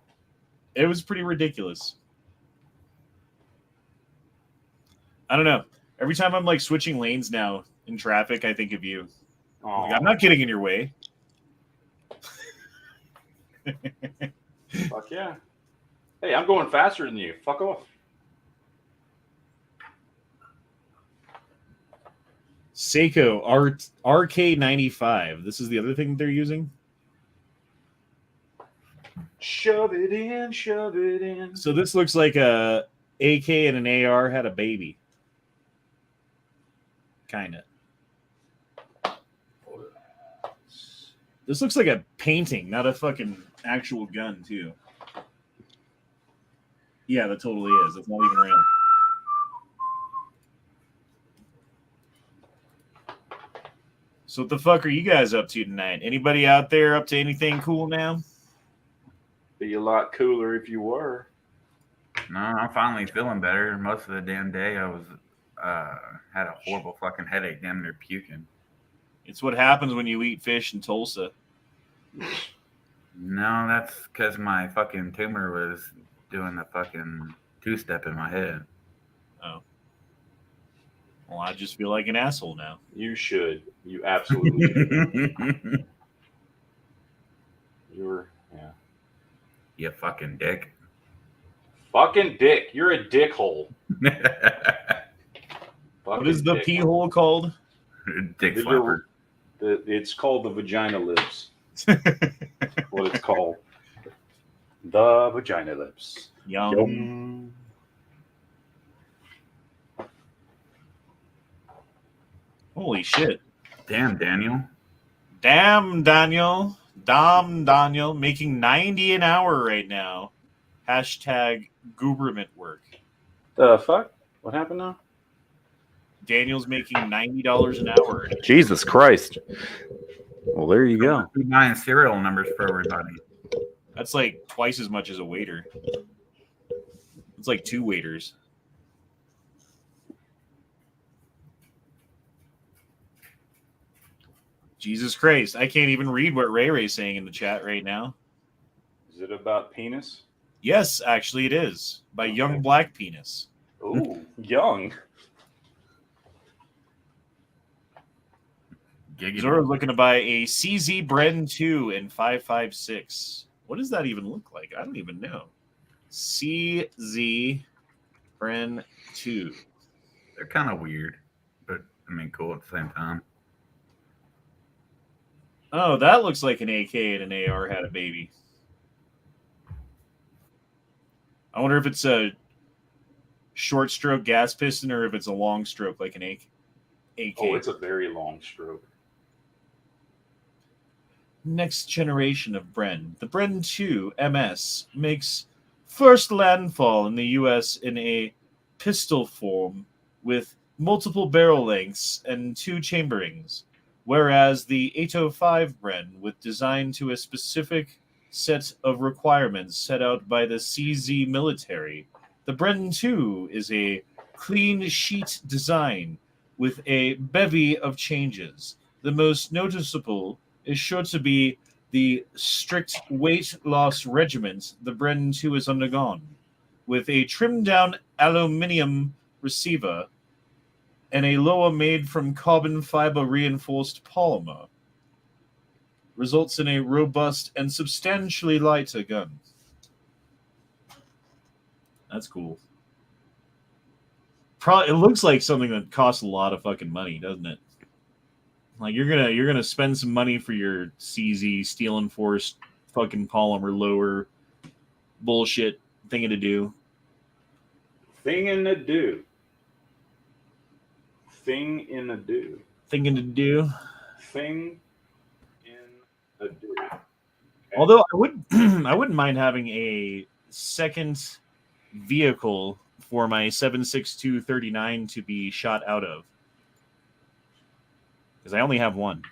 It was pretty ridiculous. I don't know. Every time I'm like switching lanes now in traffic, I think of you. Like, I'm not getting in your way. Fuck yeah. Hey, I'm going faster than you. Fuck off. Seiko RK95. This is the other thing they're using. Shove it in, shove it in. So this looks like a AK and an AR had a baby. Kinda. This looks like a painting, not a fucking actual gun, too. Yeah, that totally is. It's not even real. So what the fuck are you guys up to tonight? Anybody out there up to anything cool now? Be a lot cooler if you were. No, I'm finally feeling better. Most of the damn day I was had a horrible fucking headache, damn near puking. It's what happens when you eat fish in Tulsa. No, that's because my fucking tumor was doing the fucking two-step in my head. Oh. Well, I just feel like an asshole now. You should. You absolutely should. You're, yeah. You fucking dick. Fucking dick. You're a dickhole. What is the pee hole called? Dick flapper. It's called the vagina lips. What it's called. The vagina lips. Yum. Holy shit. Damn, Daniel. Damn, Daniel. Daniel. Making 90 an hour right now. Hashtag gooberment work. The fuck? What happened now? Daniel's making $90 an hour. Jesus Christ. Well, there you go. 9 serial numbers for everybody. That's like twice as much as a waiter. It's like 2 waiters. Jesus Christ. I can't even read what Ray Ray's saying in the chat right now. Is it about penis? Yes, actually it is. By Young Black Penis. Ooh, young. Zora's looking to buy a CZ Bren 2 in 5.56. What does that even look like? I don't even know. CZ Bren 2. They're kind of weird, but I mean, cool at the same time. Oh, that looks like an AK and an AR had a baby. I wonder if it's a short stroke gas piston or if it's a long stroke like an AK. Oh, it's a very long stroke. Next generation of Bren. The Bren 2 MS makes first landfall in the U.S. in a pistol form with multiple barrel lengths and 2 chamberings, whereas the 805 Bren, with design to a specific set of requirements set out by the CZ military. The Bren 2 is a clean sheet design with a bevy of changes. The most noticeable is sure to be the strict weight loss regimen the Bren 2 has undergone, with a trimmed-down aluminium receiver and a lower made from carbon fiber reinforced polymer. Results in a robust and substantially lighter gun. That's cool. Probably, it looks like something that costs a lot of fucking money, doesn't it? Like you're gonna spend some money for your CZ steel enforced fucking polymer lower bullshit thing to do. Thing in a do. Thing in a do. Thing to do. Thing in a do. Okay. Although I would I wouldn't mind having a second vehicle for my 7.62-39 to be shot out of. Because I only have one.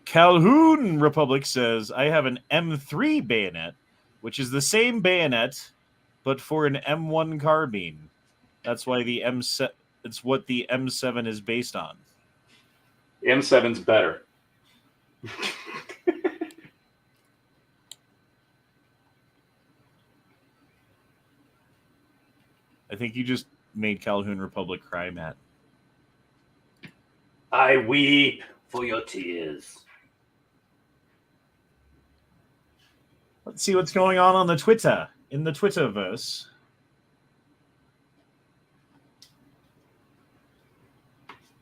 Calhoun Republic says, I have an M3 bayonet, which is the same bayonet, but for an M1 carbine. That's why it's what the M7 is based on. M7's better. I think you just made Calhoun Republic cry, Matt. I weep for your tears. Let's see what's going on the Twitter, in the Twitterverse.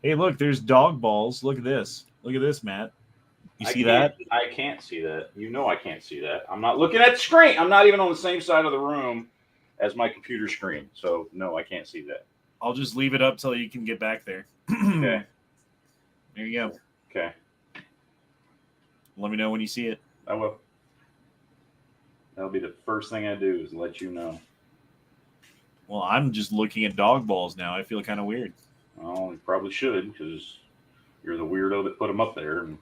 Hey, look, there's dog balls. Look at this. Look at this, Matt. You see that? I can't see that. You know I can't see that. I'm not looking at the screen. I'm not even on the same side of the room as my computer screen. So, no, I can't see that. I'll just leave it up till you can get back there. Okay. There you go. Okay. Let me know when you see it. I will. That'll be the first thing I do is let you know. Well, I'm just looking at dog balls now. I feel kind of weird. Well, you probably should because you're the weirdo that put them up there and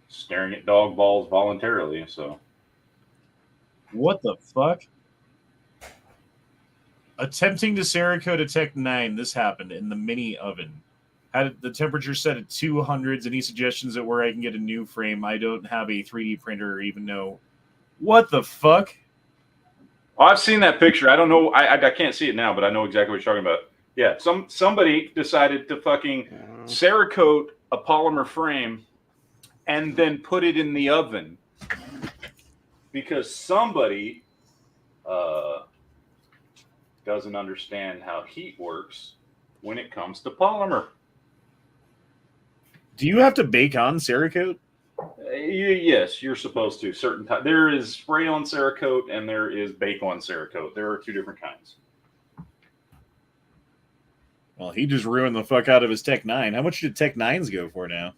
staring at dog balls voluntarily. So, what the fuck? Attempting to Cerakote a Tech 9. This happened in the mini oven. Had the temperature set at 200s. Any suggestions at where I can get a new frame? I don't have a 3D printer or even know. What the fuck? oh, I've seen that picture. I don't know. I can't see it now, but I know exactly what you're talking about. Yeah, somebody decided to fucking Cerakote a polymer frame and then put it in the oven because somebody doesn't understand how heat works when it comes to polymer. Do you have to bake on Cerakote? Yes, you're supposed to. Certain time there is spray on Cerakote and there is bake on Cerakote. There are two different kinds. Well, he just ruined the fuck out of his Tech 9. How much do Tech 9s go for now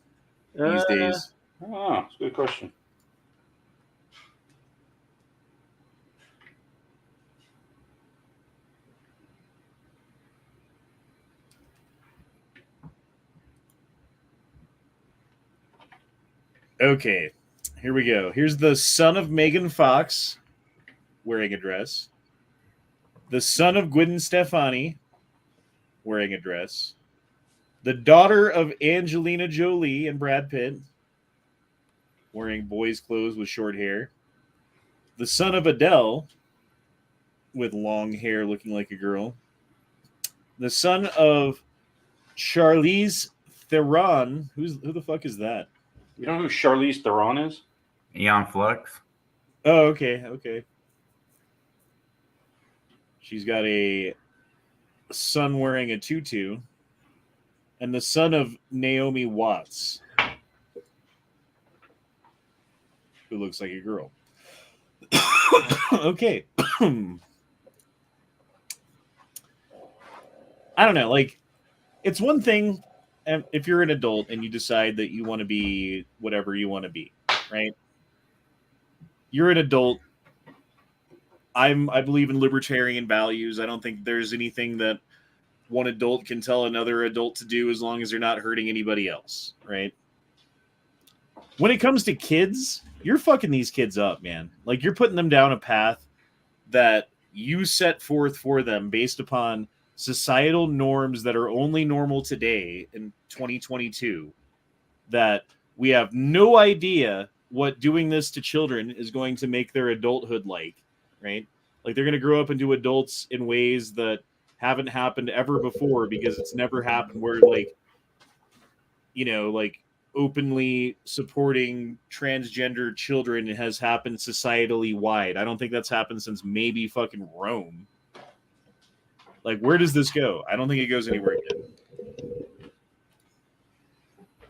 these days? Oh, that's a good question. Okay, here we go. Here's the son of Megan Fox wearing a dress. The son of Gwen Stefani wearing a dress. The daughter of Angelina Jolie and Brad Pitt wearing boys' clothes with short hair. The son of Adele with long hair looking like a girl. The son of Charlize Theron. Who the fuck is that? You know who Charlize Theron is? Eon Flux. Oh, okay. She's got a son wearing a tutu. And the son of Naomi Watts, who looks like a girl. Okay. I don't know. Like, it's one thing if you're an adult and you decide that you want to be whatever you want to be, right? You're an adult. I believe in libertarian values. I don't think there's anything that one adult can tell another adult to do as long as they're not hurting anybody else, right? When it comes to kids, you're fucking these kids up, man. Like, you're putting them down a path that you set forth for them based upon societal norms that are only normal today in 2022, that we have no idea what doing this to children is going to make their adulthood like, right? Like, they're going to grow up into adults in ways that haven't happened ever before because it's never happened where, like, you know, like, openly supporting transgender children has happened societally wide. I don't think that's happened since maybe fucking Rome. Like, where does this go? I don't think it goes anywhere yet.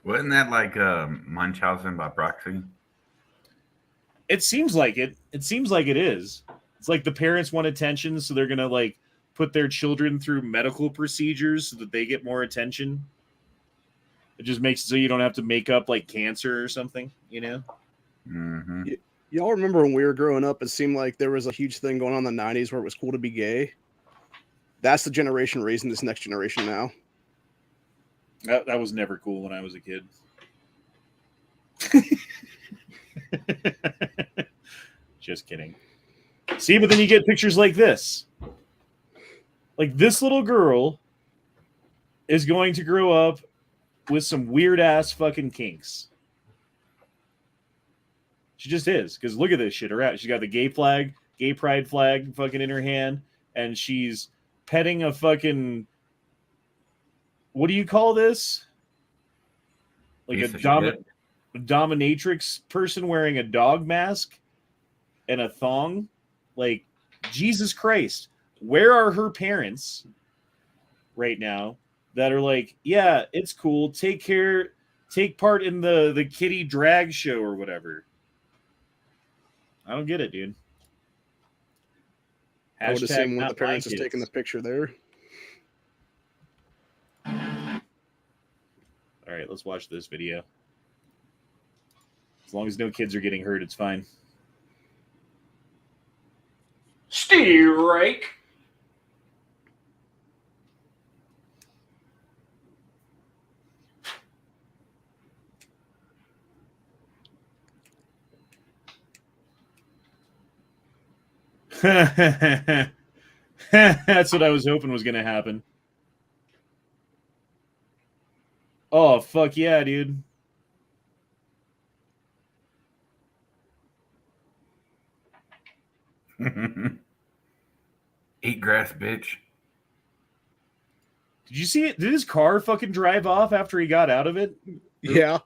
Wasn't that like Munchausen by proxy? It seems like it. It seems like it is. It's like the parents want attention, so they're gonna, like, put their children through medical procedures so that they get more attention. It just makes it so you don't have to make up, like, cancer or something, you know? Mm-hmm. Y'all remember when we were growing up, it seemed like there was a huge thing going on in the 90s where it was cool to be gay? That's the generation raising this next generation now. That was never cool when I was a kid. Just kidding. See, but then you get pictures like this. Like, this little girl is going to grow up with some weird-ass fucking kinks. She just is. Because look at this shit. She's got the gay pride flag fucking in her hand, and she's petting a fucking... What do you call this? like Piece a of shit. dominatrix person wearing a dog mask and a thong. Like, Jesus Christ, where are her parents right now that are like, yeah, it's cool, take part in the kitty drag show or whatever? I don't get it, dude. I would assume one of Not the parents my is taking the kids. picture there. All right, let's watch this video. As long as no kids are getting hurt, it's fine. Strike. That's what I was hoping was going to happen. Oh, fuck yeah, dude. Eat grass, bitch. Did you see it? Did his car fucking drive off after he got out of it? Yeah.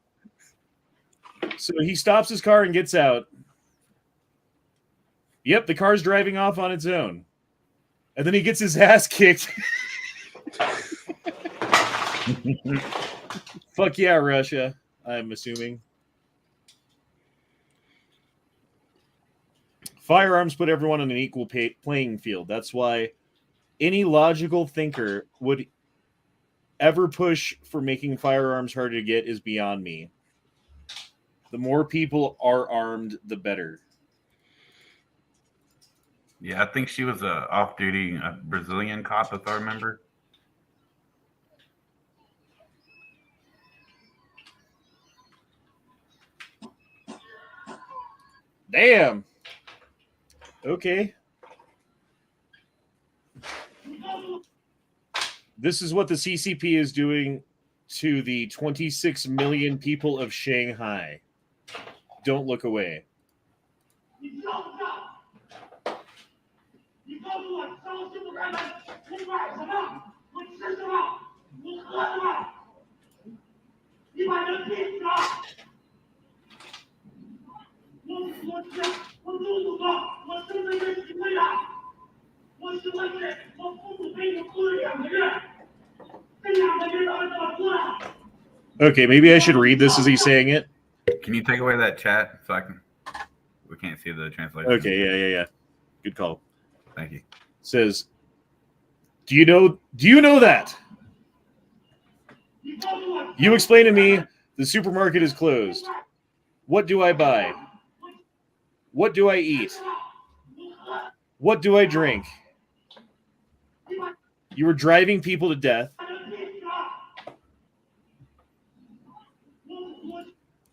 So he stops his car and gets out. Yep, the car's driving off on its own. And then he gets his ass kicked. Fuck yeah, Russia, I'm assuming. Firearms put everyone on an equal playing field. That's why any logical thinker would ever push for making firearms harder to get is beyond me. The more people are armed, the better. Yeah, I think she was a off-duty Brazilian cop, if I remember. Damn. Okay. This is what the CCP is doing to the 26 million people of Shanghai. Don't look away. Okay, maybe I should read this as he's saying it. Can you take away that chat so I can? We can't see the translation. Okay, yeah. Good call. Thank you. Says, do you know that? You explain to me, the supermarket is closed. What do I buy? What do I eat? What do I drink? You were driving people to death.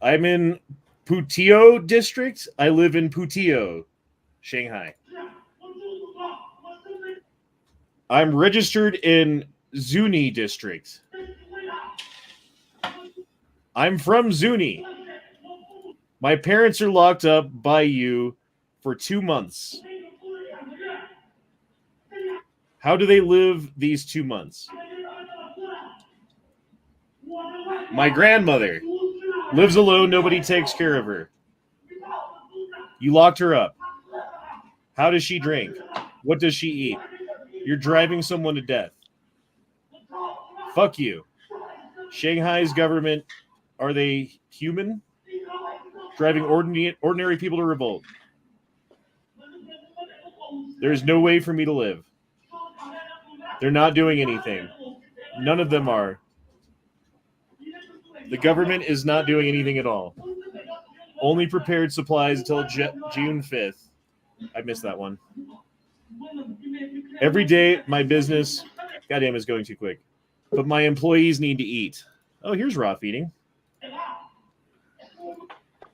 I'm in Putio district. I live in Putio, Shanghai. I'm registered in Zuni district. I'm from Zuni. My parents are locked up by you for 2 months. How do they live these 2 months? My grandmother lives alone. Nobody takes care of her. You locked her up. How does she drink? What does she eat? You're driving someone to death. Fuck you. Shanghai's government, are they human? Driving ordinary people to revolt. There's no way for me to live. They're not doing anything. None of them are. The government is not doing anything at all. Only prepared supplies until June 5th. I missed that one. Every day, my business, goddamn, is going too quick. But my employees need to eat. Oh, here's raw feeding.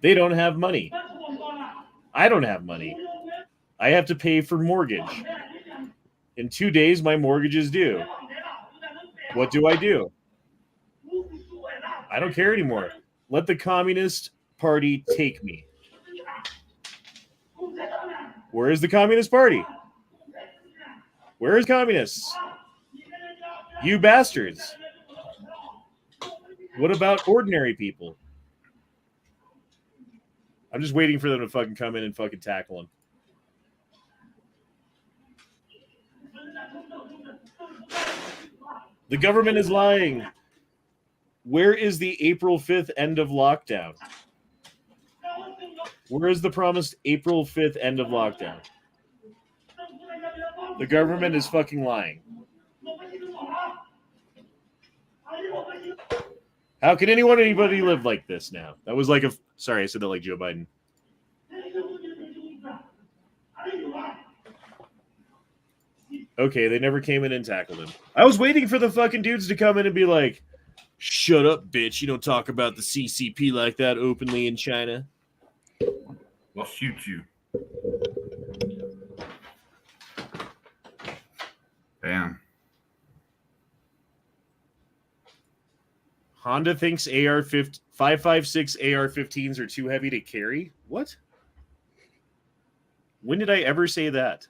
They don't have money. I don't have money. I have to pay for mortgage. In 2 days, my mortgage is due. What do? I don't care anymore. Let the Communist Party take me. Where is the Communist Party? Where is communists? You bastards. What about ordinary people? I'm just waiting for them to fucking come in and fucking tackle him. The government is lying. Where is the April 5th end of lockdown? Where is the promised April 5th end of lockdown? The government is fucking lying. How can anybody live like this now? That was like a... Sorry, I said that like Joe Biden. Okay, they never came in and tackled him. I was waiting for the fucking dudes to come in and be like, shut up, bitch. You don't talk about the CCP like that openly in China. We'll shoot you. Damn. Honda thinks AR-556 AR-15s are too heavy to carry? What? When did I ever say that?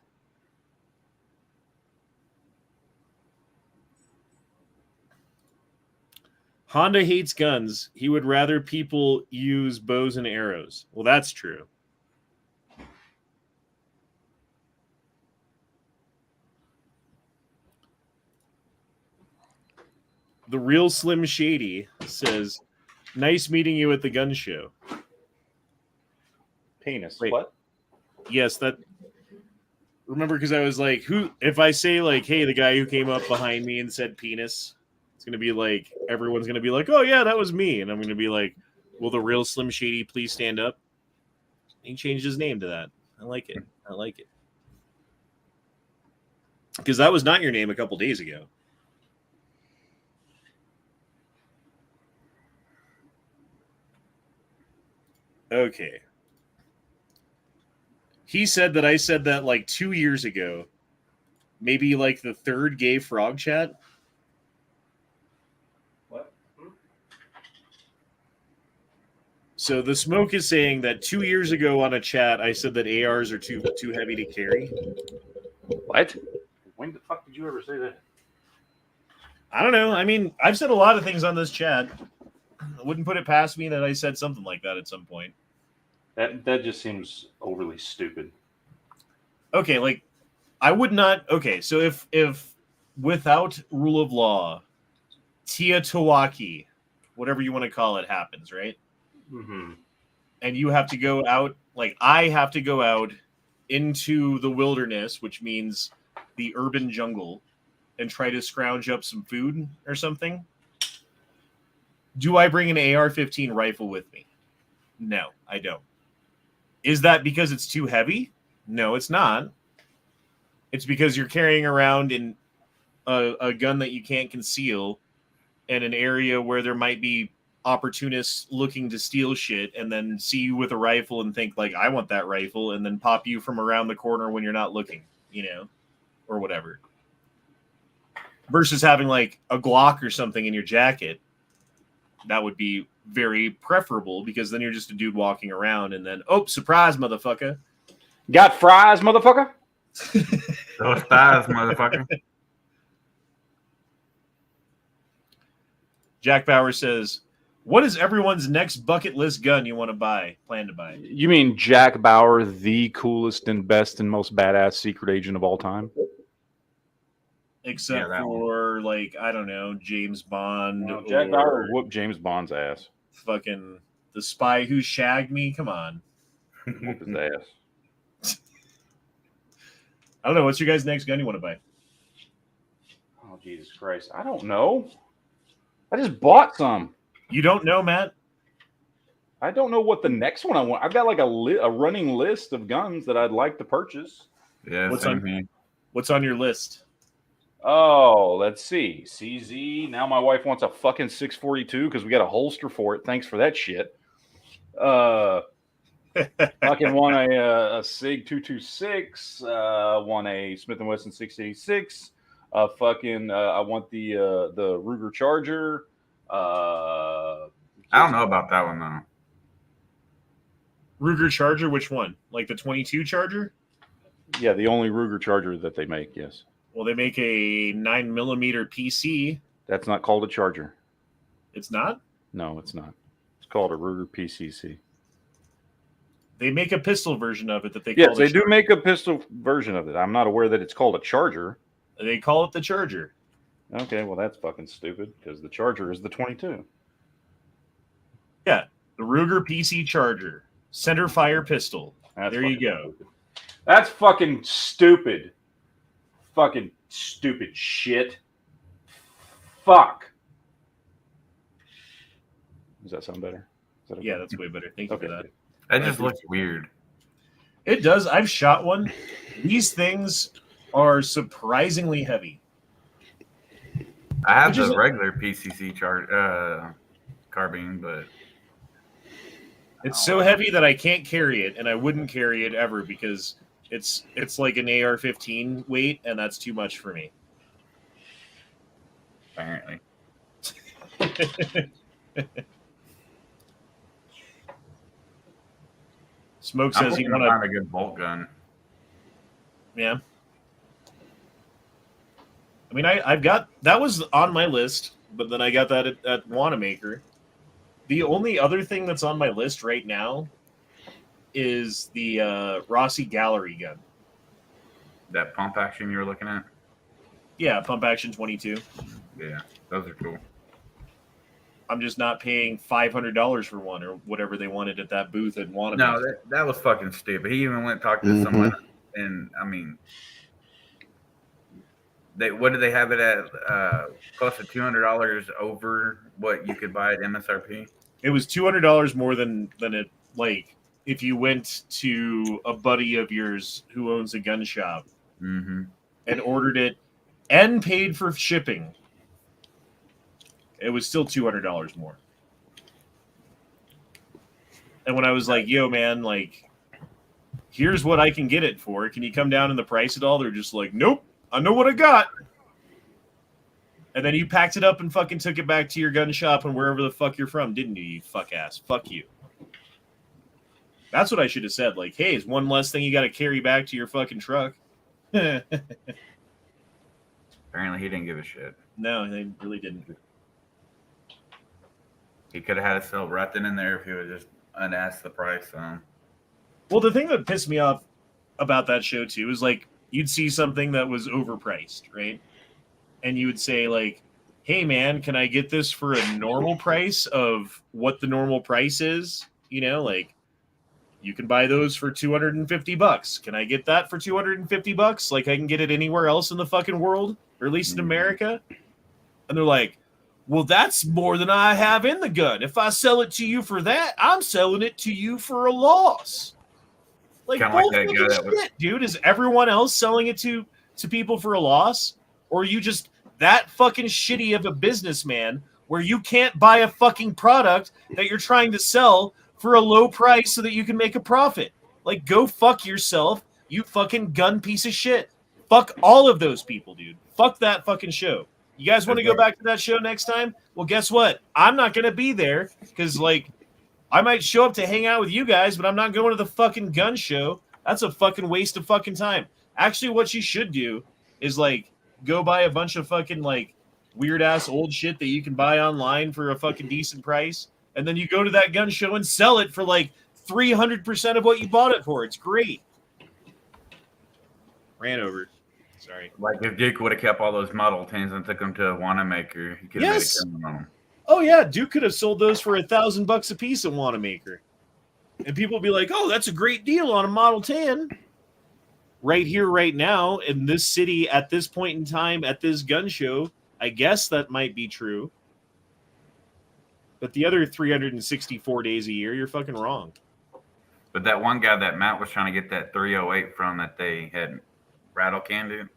Honda hates guns. He would rather people use bows and arrows. Well, that's true. The real Slim Shady says, nice meeting you at the gun show. Penis. Wait. What? Yes, that... Remember, because I was like, who? If I say, like, hey, the guy who came up behind me and said penis, it's going to be like, everyone's going to be like, oh, yeah, that was me. And I'm going to be like, will the real Slim Shady please stand up? He changed his name to that. I like it. I like it. Because that was not your name a couple days ago. Okay. He said that I said that like 2 years ago. Maybe like the third gay frog chat. What? So the smoke is saying that 2 years ago on a chat, I said that ARs are too heavy to carry. What? When the fuck did you ever say that? I don't know. I mean, I've said a lot of things on this chat. I wouldn't put it past me that I said something like that at some point. That just seems overly stupid. Okay, like I would not. Okay, so if without rule of law, Tia Tawaki, whatever you want to call it, happens, right? Mm-hmm. And you have to go out, like I have to go out into the wilderness, which means the urban jungle, and try to scrounge up some food or something. Do I bring an AR-15 rifle with me? No, I don't. Is that because it's too heavy? No, it's not. It's because you're carrying around in a gun that you can't conceal in an area where there might be opportunists looking to steal shit and then see you with a rifle and think, like, I want that rifle, and then pop you from around the corner when you're not looking, you know, or whatever. Versus having, like, a Glock or something in your jacket. That would be very preferable because then you're just a dude walking around and then, oh, surprise, motherfucker. Got fries, motherfucker? Those thighs, motherfucker. Jack Bauer says, what is everyone's next bucket list gun you want to buy, plan to buy? You mean Jack Bauer, the coolest and best and most badass secret agent of all time? Except Yeah, for, like, I don't know, James Bond. No, Jack or Bauer whooped James Bond's ass. fucking The Spy Who Shagged Me. Come on. Whoop his ass. I don't know. What's your guys' next gun you want to buy? Oh, Jesus Christ. I don't know. I just bought some. You don't know, Matt? I don't know what the next one I want. I've got like a running list of guns that I'd like to purchase. Yeah, What's same on- here. What's on your list? Oh, let's see. CZ. Now my wife wants a fucking 642 because we got a holster for it. Thanks for that shit. Fucking want a SIG 226. Want a Smith & Wesson 686. Fucking I want the Ruger Charger. I don't know about that one though. Ruger Charger, which one? Like the 22 Charger? Yeah, the only Ruger Charger that they make. Yes. Well, they make a 9mm PC. That's not called a Charger. It's not? No, it's not. It's called a Ruger PCC. They make a pistol version of it that they Yes, call they do make a pistol version of it. I'm not aware that it's called a Charger. They call it the Charger. Okay, well that's fucking stupid because the Charger is the 22. Yeah, the Ruger PC Charger, center fire pistol. That's there you go. Stupid. That's fucking stupid. Fucking stupid shit. Fuck. Does that sound better? Is that Yeah, that's way better. Thank you for that. That just looks weird. It does. I've shot one. These things are surprisingly heavy. I have the regular PCC carbine, but it's so heavy that I can't carry it, and I wouldn't carry it ever because it's like an AR-15 weight, and that's too much for me. Apparently. Smoke says he want find a good bolt gun. Yeah. I mean, I've got that was on my list, but then I got that at Wanamaker. The only other thing that's on my list right now is the Rossi Gallery gun. That pump action you were looking at? Yeah, pump action 22. Yeah, those are cool. I'm just not paying $500 for one or whatever they wanted at that booth at Wanamaker. No, that was fucking stupid. He even went and talked to someone, and I mean, what did they have it at? Close to $200 over what you could buy at MSRP. It was $200 more than it, like, if you went to a buddy of yours who owns a gun shop and ordered it and paid for shipping. It was still $200 more. And when I was like, yo, man, like, here's what I can get it for. Can you come down in the price at all? They're just like, nope, I know what I got. And then you packed it up and fucking took it back to your gun shop and wherever the fuck you're from, didn't you fuck ass? Fuck you. That's what I should have said. Like, hey, it's one less thing you got to carry back to your fucking truck. Apparently he didn't give a shit. No, they really didn't. He could have had it still right then and there if he would just unasked the price. Well, the thing that pissed me off about that show, too, is, like, you'd see something that was overpriced, right? And you would say, like, hey, man, can I get this for a normal price of what the normal price is? You know, like, you can buy those for $250. Can I get that for $250? Like, I can get it anywhere else in the fucking world, or at least in America? And they're like, well, that's more than I have in the gun. If I sell it to you for that, I'm selling it to you for a loss. Like, bullshit, dude. Is everyone else selling it to people for a loss? Or are you just that fucking shitty of a businessman where you can't buy a fucking product that you're trying to sell for a low price so that you can make a profit? Like, go fuck yourself, you fucking gun piece of shit. Fuck all of those people, dude. Fuck that fucking show. You guys want to go back to that show next time? Well, guess what? I'm not going to be there because, like, I might show up to hang out with you guys, but I'm not going to the fucking gun show. That's a fucking waste of fucking time. Actually, what you should do is, like, go buy a bunch of fucking, like, weird-ass old shit that you can buy online for a fucking decent price, and then you go to that gun show and sell it for, like, 300% of what you bought it for. It's great. Ran over. Sorry. Like if Duke would have kept all those Model 10s and took them to a Wanamaker, he could have made a killing on them. Oh yeah, Duke could have sold those for $1,000 a piece at Wanamaker, and people would be like, "Oh, that's a great deal on a Model 10." Right here, right now, in this city, at this point in time, at this gun show, I guess that might be true. But the other 364 days a year, you're fucking wrong. But that one guy that Matt was trying to get that 308 from that they had rattle canned,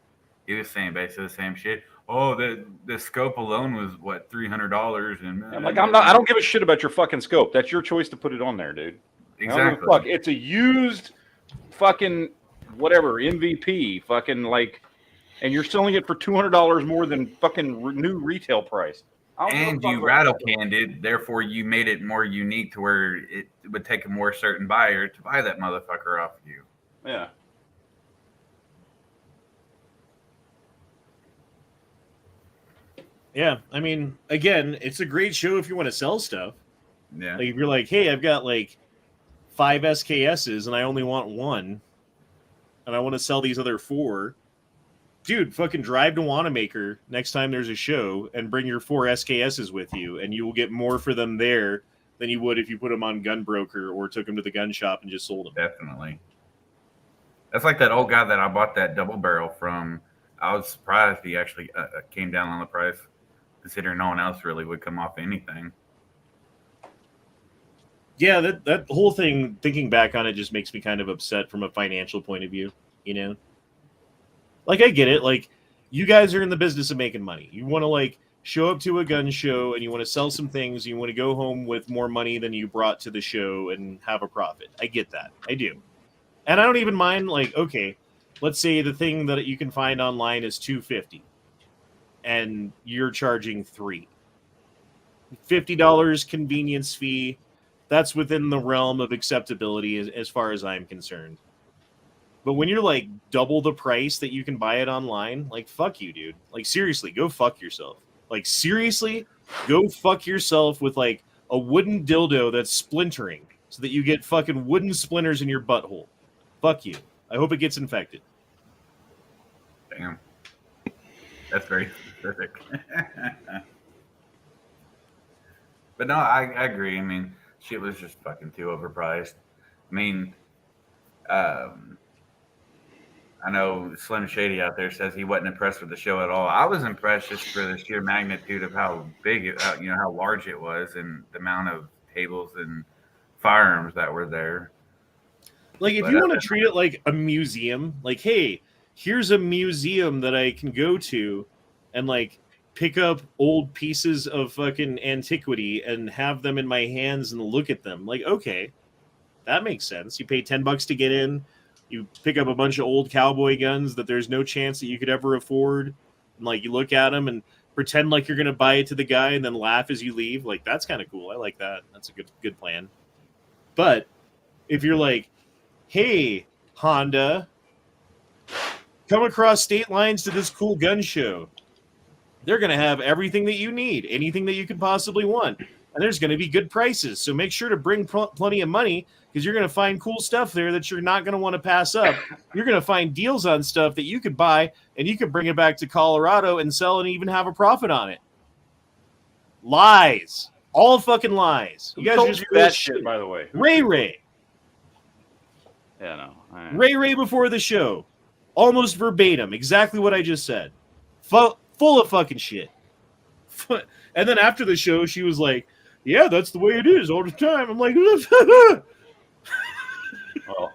he was saying basically the same shit. Oh, the scope alone was what $300, and I'm like, I don't give a shit about your fucking scope. That's your choice to put it on there, dude. Exactly. Fuck, it's a used fucking whatever MVP, fucking like, and you're selling it for $200 more than fucking new retail price. And you rattle canned it, therefore you made it more unique to where it would take a more certain buyer to buy that motherfucker off of you. Yeah. Yeah, I mean, again, it's a great show if you want to sell stuff. Yeah. Like if you're like, hey, I've got like 5 SKSs and I only want one, and I want to sell these other 4. Dude, fucking drive to Wanamaker next time there's a show and bring your 4 SKSs with you, and you will get more for them there than you would if you put them on Gunbroker or took them to the gun shop and just sold them. Definitely. That's like that old guy that I bought that double barrel from. I was surprised he actually came down on the price, considering no one else really would come off anything. Yeah, that whole thing, thinking back on it, just makes me kind of upset from a financial point of view, you know? Like, I get it. Like, you guys are in the business of making money. You want to, like, show up to a gun show and you want to sell some things. You want to go home with more money than you brought to the show and have a profit. I get that. I do. And I don't even mind, like, okay, let's say the thing that you can find online is $250 and you're charging $3. $50 convenience fee. That's within the realm of acceptability as far as I'm concerned. But when you're like double the price that you can buy it online, like, fuck you, dude. Like, seriously, go fuck yourself. Like, seriously, go fuck yourself with like a wooden dildo that's splintering so that you get fucking wooden splinters in your butthole. Fuck you. I hope it gets infected. Damn. That's very specific. But no, I agree. I mean, shit was just fucking too overpriced. I mean, I know Slim Shady out there says he wasn't impressed with the show at all. I was impressed just for the sheer magnitude of how big it, how large it was, and the amount of tables and firearms that were there. Like, if you want to treat it like a museum, like, hey, here's a museum that I can go to and, like, pick up old pieces of fucking antiquity and have them in my hands and look at them. Like, okay, that makes sense. You pay $10 to get in. You pick up a bunch of old cowboy guns that there's no chance that you could ever afford. And, like, you look at them and pretend like you're going to buy it to the guy and then laugh as you leave. Like, that's kind of cool. I like that. That's a good plan. But if you're like, hey, Honda, come across state lines to this cool gun show. They're going to have everything that you need, anything that you could possibly want. And there's going to be good prices. So make sure to bring plenty of money, because you're going to find cool stuff there that you're not going to want to pass up. You're going to find deals on stuff that you could buy, and you could bring it back to Colorado and sell and even have a profit on it. Lies. All fucking lies. You guys just that shit, by the way. Ray. Yeah, no. Ray before the show. Almost verbatim. Exactly what I just said. Full of fucking shit. And then after the show, she was like, yeah, that's the way it is all the time. I'm like, well,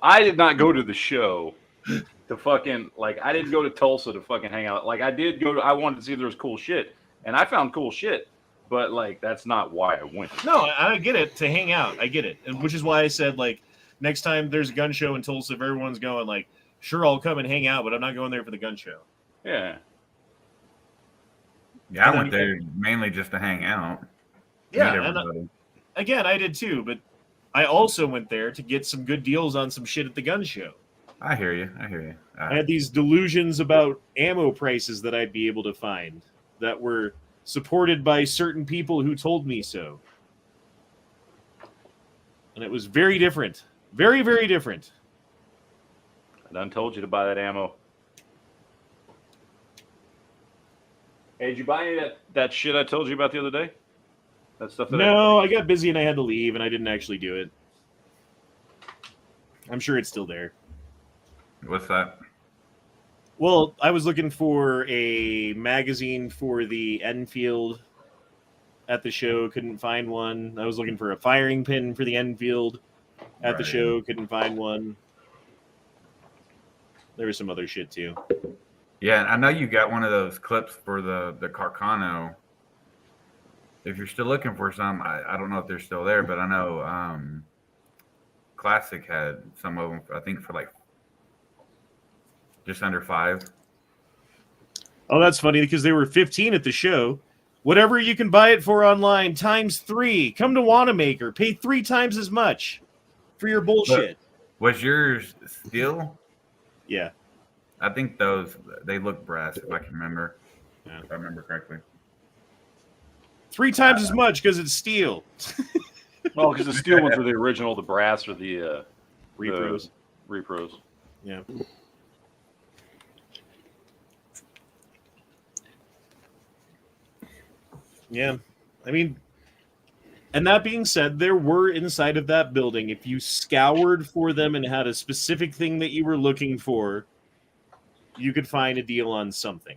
I did not go to the show to fucking, like, I didn't go to Tulsa to fucking hang out. Like, I did go to, I wanted to see if there was cool shit. And I found cool shit. But, like, that's not why I went. No, I get it. To hang out. I get it. And which is why I said, like, next time there's a gun show in Tulsa, if everyone's going, like, sure, I'll come and hang out, but I'm not going there for the gun show. Yeah. Yeah, I went there mainly just to hang out. Yeah, and again, I did too, but I also went there to get some good deals on some shit at the gun show. I hear you. I had these delusions about ammo prices that I'd be able to find that were supported by certain people who told me so. And it was very different. Very, very different. I done told you to buy that ammo. Hey, did you buy any of that shit I told you about the other day? That stuff that No, I got busy and I had to leave, and I didn't actually do it. I'm sure it's still there. What's that? Well, I was looking for a magazine for the Enfield at the show. Couldn't find one. I was looking for a firing pin for the Enfield at the show. Couldn't find one. There was some other shit too. Yeah, I know you got one of those clips for the Carcano. If you're still looking for some, I don't know if they're still there, but I know Classic had some of them, I think, for like just under $5. Oh, that's funny, because they were 15 at the show. Whatever you can buy it for online, times 3. Come to Wanamaker. Pay 3 times as much for your bullshit. But was yours steel? Yeah. I think they look brass, if I can remember. Yeah. If I remember correctly. 3 times as much because it's steel. Well, because the steel ones are the original, the brass are the Repros. repros. Yeah. Yeah. I mean, and that being said, there were inside of that building, if you scoured for them and had a specific thing that you were looking for, you could find a deal on something.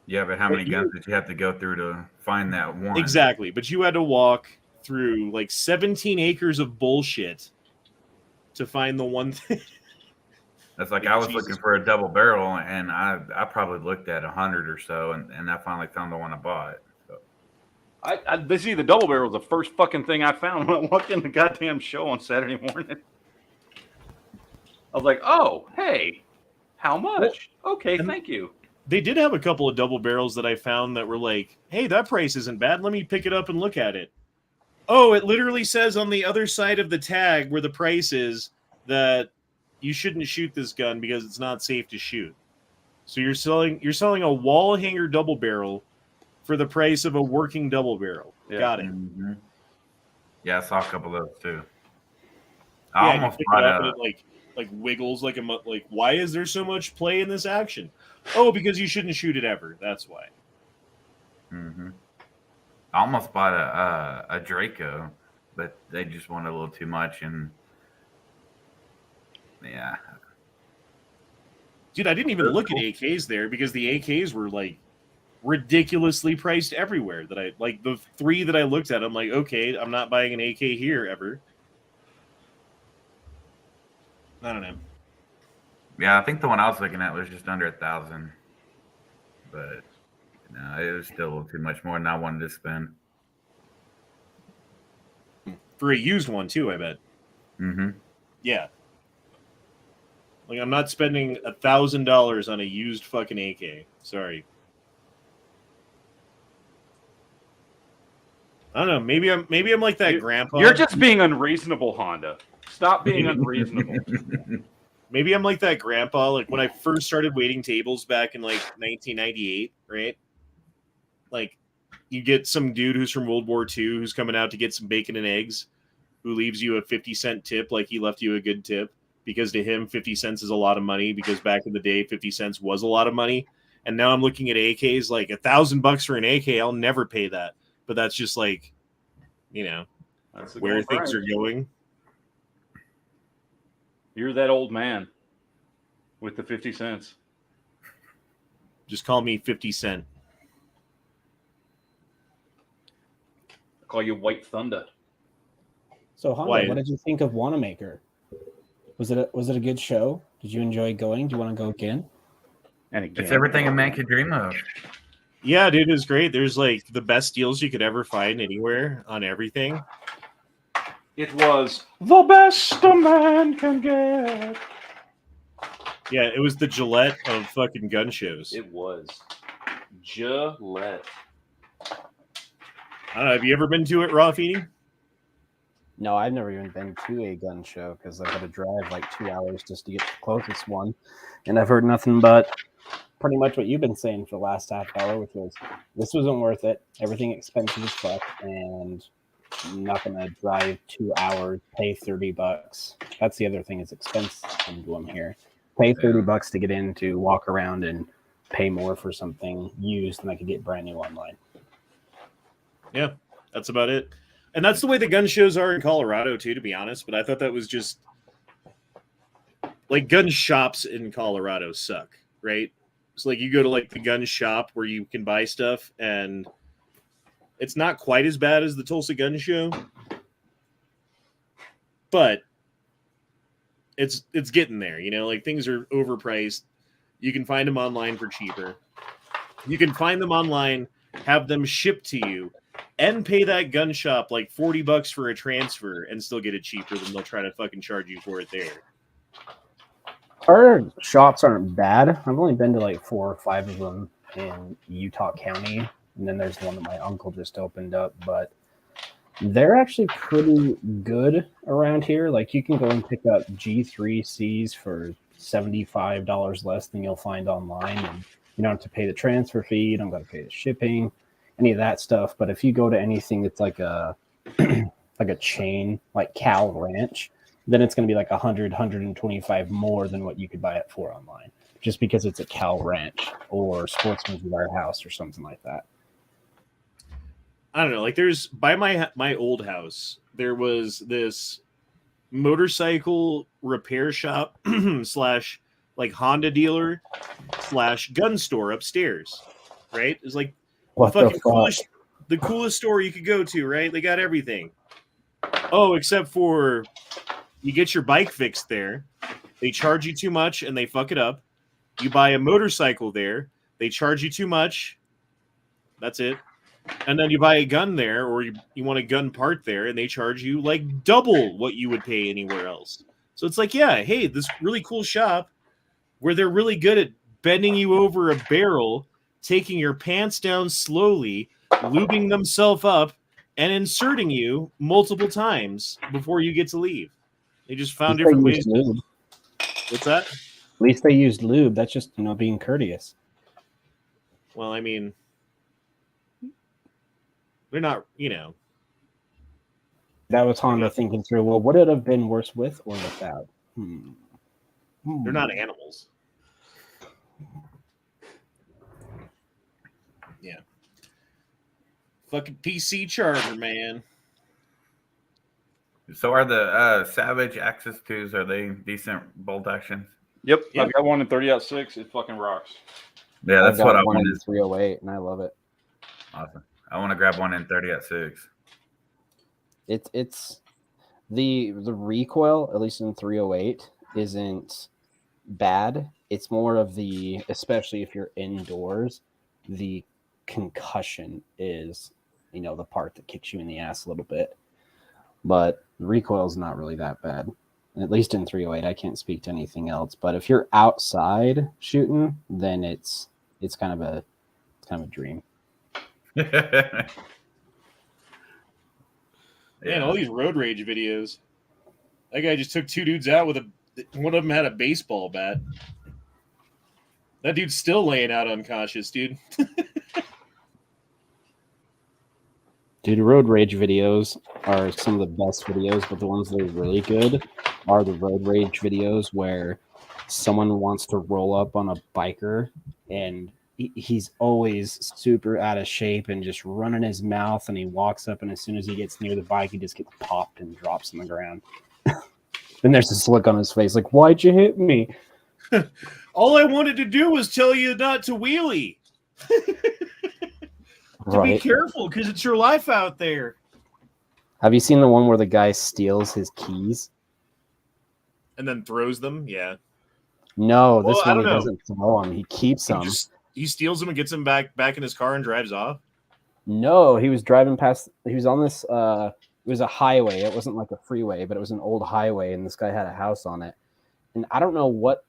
Yeah, but how many guns did you have to go through to find that one? Exactly. But you had to walk through like 17 acres of bullshit to find the one thing. That's like I was looking for a double barrel, and I probably looked at 100 or so, and I finally found the one I bought. So. See, the double barrel was the first fucking thing I found when I walked in the goddamn show on Saturday morning. I was like, oh, hey, how much? Well, okay, thank you. They did have a couple of double barrels that I found that were like, hey, that price isn't bad. Let me pick it up and look at it. Oh, it literally says on the other side of the tag where the price is that you shouldn't shoot this gun because it's not safe to shoot. So you're selling a wall hanger double barrel for the price of a working double barrel. Yeah. Got it. Mm-hmm. Yeah, I saw a couple of those too. I almost bought it. It like wiggles like why is there so much play in this action? Oh, because you shouldn't shoot it ever. That's why. Mm-hmm. I almost bought a Draco, but they just wanted a little too much, and yeah. Dude, I didn't even look at AKs there because the AKs were like ridiculously priced everywhere. That I like the 3 that I looked at. I'm like, okay, I'm not buying an AK here ever. I don't know. Yeah, I think the one I was looking at was just under 1,000, but no, it was still a little too much more than I wanted to spend for a used one too. I bet. Mm-hmm. Yeah. Like I'm not spending $1,000 on a used fucking AK. Sorry. I don't know. Maybe I'm like that grandpa. You're just being unreasonable, Honda. Stop being unreasonable. Maybe I'm like that grandpa. Like when I first started waiting tables back in like 1998, right? Like you get some dude who's from World War II who's coming out to get some bacon and eggs, who leaves you a 50-cent tip, like he left you a good tip, because to him 50 cents is a lot of money, because back in the day 50 cents was a lot of money. And now I'm looking at AKs like $1,000 for an AK. I'll never pay that. But that's just like, you know, that's where things are going. You're that old man with the 50 cents. Just call me 50 Cent. I call you White Thunder. So, Honda, what did you think of Wanamaker? Was it a good show? Did you enjoy going? Do you want to go again? And again, it's everything a man could dream of. Yeah, dude, it was great. There's like the best deals you could ever find anywhere on everything. It was the best a man can get. Yeah, it was the Gillette of fucking gun shows. It was Gillette. I don't know. Have you ever been to it, Rafini? No, I've never even been to a gun show because I've got to drive like 2 hours just to get to the closest one. And I've heard nothing but pretty much what you've been saying for the last half hour, which was this wasn't worth it. Everything expensive as fuck, and I'm not going to drive 2 hours, pay $30. That's the other thing is expensive to them here. Pay $30 to get in to walk around and pay more for something used than I could get brand new online. Yeah, that's about it. And that's the way the gun shows are in Colorado too, to be honest. But I thought that was just like gun shops in Colorado suck, right? It's like you go to like the gun shop where you can buy stuff, and it's not quite as bad as the Tulsa Gun Show, but it's getting there. You know, like things are overpriced. You can find them online for cheaper. You can find them online, have them shipped to you, and pay that gun shop like $40 for a transfer and still get it cheaper than they'll try to fucking charge you for it there. Our shops aren't bad. I've only been to like 4 or 5 of them in Utah County. And then there's one that my uncle just opened up. But they're actually pretty good around here. Like you can go and pick up G3Cs for $75 less than you'll find online. And you don't have to pay the transfer fee. You don't got to pay the shipping. any of that stuff. But if you go to anything that's like a like a chain, like Cal Ranch, then it's going to be like 100, 125 more than what you could buy it for online, just because it's a Cal Ranch or Sportsman's Warehouse or something like that. I don't know. Like, there's by my old house, there was this motorcycle repair shop slash like Honda dealer slash gun store upstairs. Right? It's like What the the fucking fuck? coolest store you could go to. Right? They got everything. Oh, except for you get your bike fixed there. They charge you too much and they fuck it up. You buy a motorcycle there. They charge you too much. That's it. And then you buy a gun there, or you want a gun part there, and they charge you like double what you would pay anywhere else. So it's like, yeah, hey, this really cool shop where they're really good at bending you over a barrel, taking your pants down slowly, lubing themselves up, and inserting you multiple times before you get to leave. They just found different ways. Lube. What's that? At least they used lube. That's just, being courteous. Well, I mean, they're not, That was Honda thinking through, well, would it have been worse with or without? They're not animals. Yeah. Fucking PC charger, man. So are the Savage Axis 2s, are they decent bolt actions? Yep. I've got one in 30-06. It fucking rocks. Yeah, that's what I wanted. wanted. 308, and I love it. Awesome. I want to grab one in 30-6. It's the recoil, at least in 308, isn't bad. It's more of the, especially if you're indoors, the concussion is, the part that kicks you in the ass a little bit. But the recoil is not really that bad. At least in 308, I can't speak to anything else. But if you're outside shooting, then it's kind of a dream. Man, all these road rage videos. That guy just took two dudes out with one of them had a baseball bat. That dude's still laying out unconscious, dude. Dude, road rage videos are some of the best videos, but the ones that are really good are the road rage videos where someone wants to roll up on a biker and he's always super out of shape and just running his mouth, and he walks up, and as soon as he gets near the bike, he just gets popped and drops on the ground. Then there's this look on his face like, why'd you hit me? All I wanted to do was tell you not to wheelie. Be careful, because it's your life out there. Have you seen the one where the guy steals his keys? And then throws them? Yeah. No, this one he doesn't throw them. He keeps them. He steals them and gets them back in his car and drives off? No, he was driving past. He was on this. It was a highway. It wasn't like a freeway, but it was an old highway, and this guy had a house on it. And I don't know what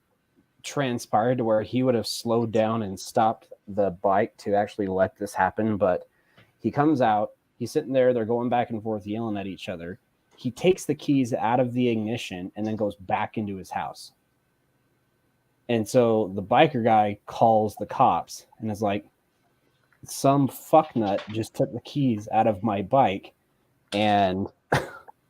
transpired to where he would have slowed down and stopped the bike to actually let this happen. But he comes out. He's sitting there. They're going back and forth, yelling at each other. He takes the keys out of the ignition and then goes back into his house. And so the biker guy calls the cops and is like, some fucknut just took the keys out of my bike. And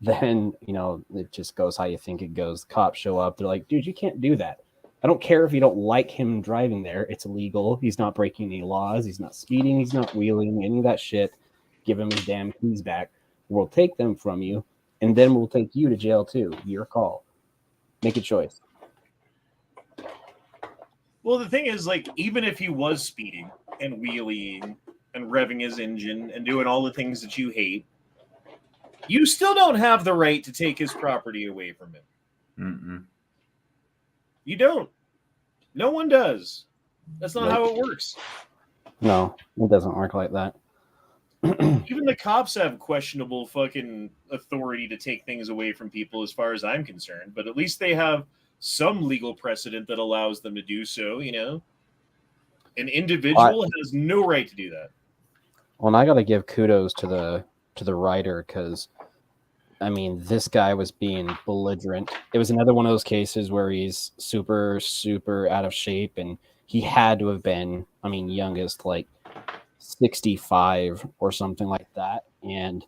then, it just goes how you think it goes. The cops show up. They're like, dude, you can't do that. I don't care if you don't like him driving there. It's illegal. He's not breaking any laws. He's not speeding. He's not wheeling, any of that shit. Give him his damn keys back. We'll take them from you, and then we'll take you to jail too. Your call. Make a choice. Well, the thing is, like, even if he was speeding and wheeling and revving his engine and doing all the things that you hate, you still don't have the right to take his property away from him. Mm-mm. You don't. No one does. That's not how it works. No, it doesn't work like that. Even the cops have questionable fucking authority to take things away from people as far as I'm concerned, but at least they have some legal precedent that allows them to do so, An individual has no right to do that. Well, and I got to give kudos to the writer, because this guy was being belligerent. It was another one of those cases where he's super, super out of shape, and he had to have been, youngest, like 65 or something like that. And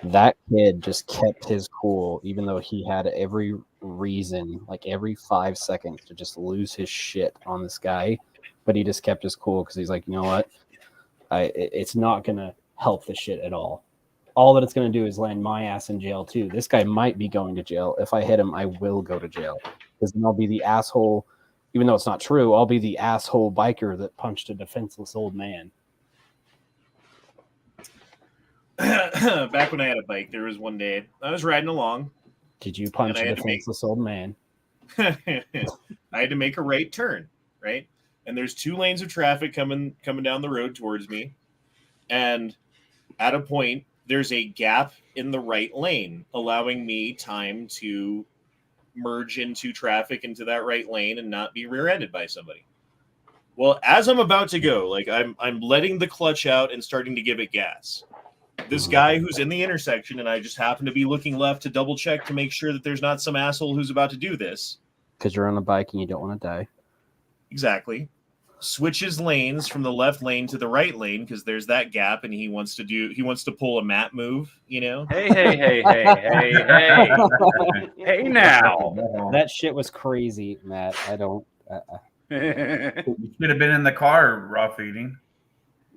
that kid just kept his cool, even though he had every reason, like every 5 seconds, to just lose his shit on this guy. But he just kept his cool because he's like, you know what? It's not going to help the shit at all. All that it's going to do is land my ass in jail too. This guy might be going to jail. If I hit him, I will go to jail. Because then I'll be the asshole, even though it's not true, I'll be the asshole biker that punched a defenseless old man. Back when I had a bike, there was one day I was riding along. Did you punch a defenseless old man? I had to make a right turn, right? And there's 2 lanes of traffic coming down the road towards me. And at a point, there's a gap in the right lane, allowing me time to merge into traffic into that right lane and not be rear-ended by somebody. Well, as I'm about to go, like I'm letting the clutch out and starting to give it gas. This guy who's in the intersection, and I just happen to be looking left to double check to make sure that there's not some asshole who's about to do this. Because you're on a bike and you don't want to die. Exactly. Switches lanes from the left lane to the right lane because there's that gap, and he wants to pull a Matt move, you know? Hey now. That shit was crazy, Matt. I don't. You should have been in the car raw feeding.